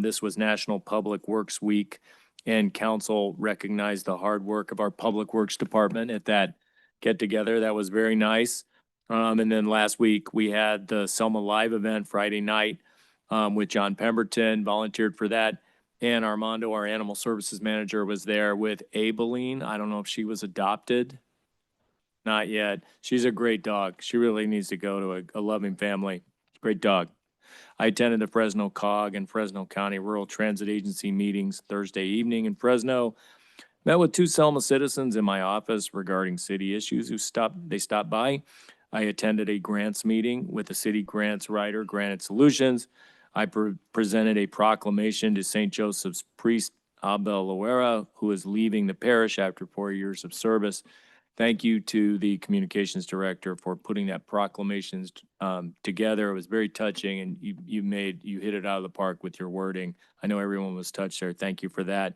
This was National Public Works Week, and council recognized the hard work of our Public Works Department at that get-together. That was very nice. And then last week, we had the Selma Live event Friday night with John Pemberton, volunteered for that. And Armando, our animal services manager, was there with Abeline. I don't know if she was adopted. Not yet. She's a great dog. She really needs to go to a loving family. Great dog. I attended the Fresno COG and Fresno County Rural Transit Agency meetings Thursday evening in Fresno. Met with 2 Selma citizens in my office regarding city issues they stopped by. I attended a grants meeting with the city grants writer, Granite Solutions. I presented a proclamation to St. Joseph's priest Abel Loera, who is leaving the parish after 4 years of service. Thank you to the communications director for putting that proclamation together. It was very touching, and you hit it out of the park with your wording. I know everyone was touched there. Thank you for that.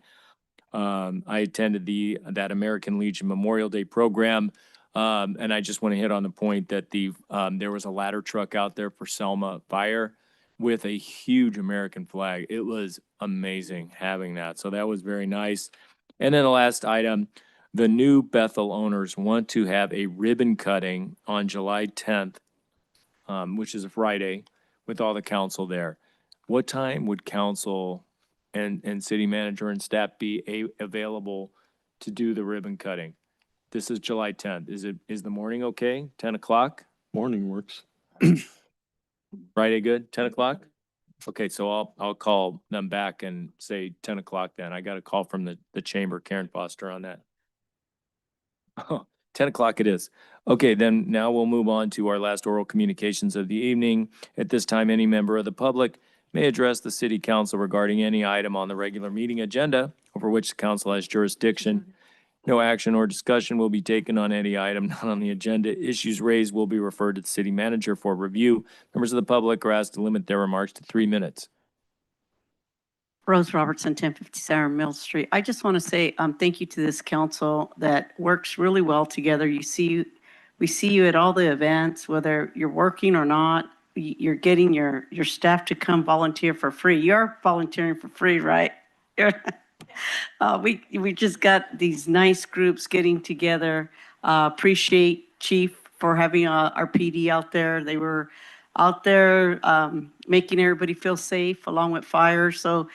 I attended that American Legion Memorial Day program. And I just want to hit on the point that there was a ladder truck out there for Selma Fire with a huge American flag. It was amazing having that. So that was very nice. And then the last item, the new Bethel owners want to have a ribbon cutting on July 10th, which is a Friday, with all the council there. What time would council and city manager and staff be available to do the ribbon cutting? This is July 10th. Is the morning okay? 10 o'clock? Morning works. Friday good? 10 o'clock? Okay, so I'll call them back and say 10 o'clock then. I got a call from the chamber, Karen Foster, on that. Oh, 10 o'clock it is. Okay, then now we'll move on to our last oral communications of the evening. At this time, any member of the public may address the city council regarding any item on the regular meeting agenda over which the council has jurisdiction. No action or discussion will be taken on any item not on the agenda. Issues raised will be referred to the city manager for review. Members of the public are asked to limit their remarks to 3 minutes. Rose Robertson, 1057 Mill Street. I just want to say thank you to this council that works really well together. We see you at all the events, whether you're working or not. You're getting your staff to come volunteer for free. You're volunteering for free, right? We just got these nice groups getting together. Appreciate Chief for having our PD out there. They were out there making everybody feel safe along with fire. So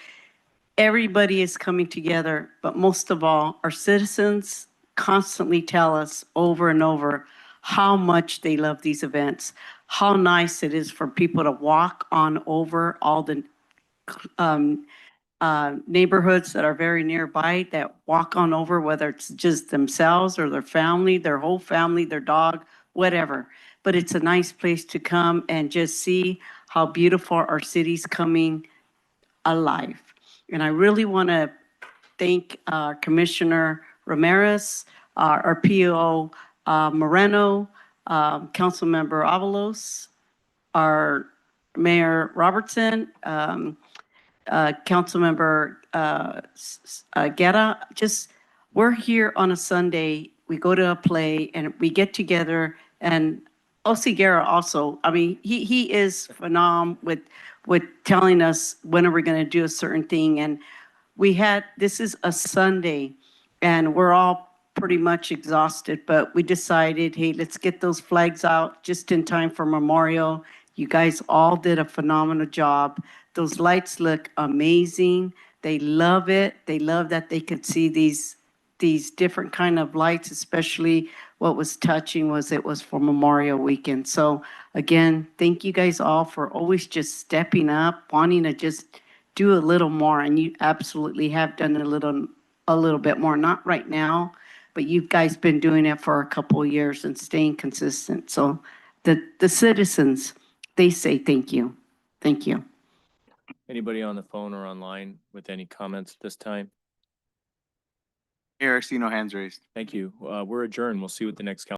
everybody is coming together, but most of all, our citizens constantly tell us over and over how much they love these events, how nice it is for people to walk on over all the neighborhoods that are very nearby, that walk on over, whether it's just themselves or their family, their whole family, their dog, whatever. But it's a nice place to come and just see how beautiful our city's coming alive. And I really want to thank Commissioner Ramirez, our PO Moreno, Councilmember Avalos, our Mayor Robertson, Councilmember Guerra. Just, we're here on a Sunday, we go to a play and we get together, and O.C. Guerra also, I mean, he is phenomenal with telling us when are we going to do a certain thing. And this is a Sunday and we're all pretty much exhausted, but we decided, hey, let's get those flags out just in time for Memorial. You guys all did a phenomenal job. Those lights look amazing. They love it. They love that they could see these different kind of lights, especially what was touching was it was for Memorial Weekend. So again, thank you guys all for always just stepping up, wanting to just do a little more, and you absolutely have done a little bit more. Not right now, but you guys been doing it for a couple of years and staying consistent. So the citizens, they say thank you. Thank you. Anybody on the phone or online with any comments at this time? Here, I see no hands raised. Thank you. We're adjourned. We'll see you at the next council.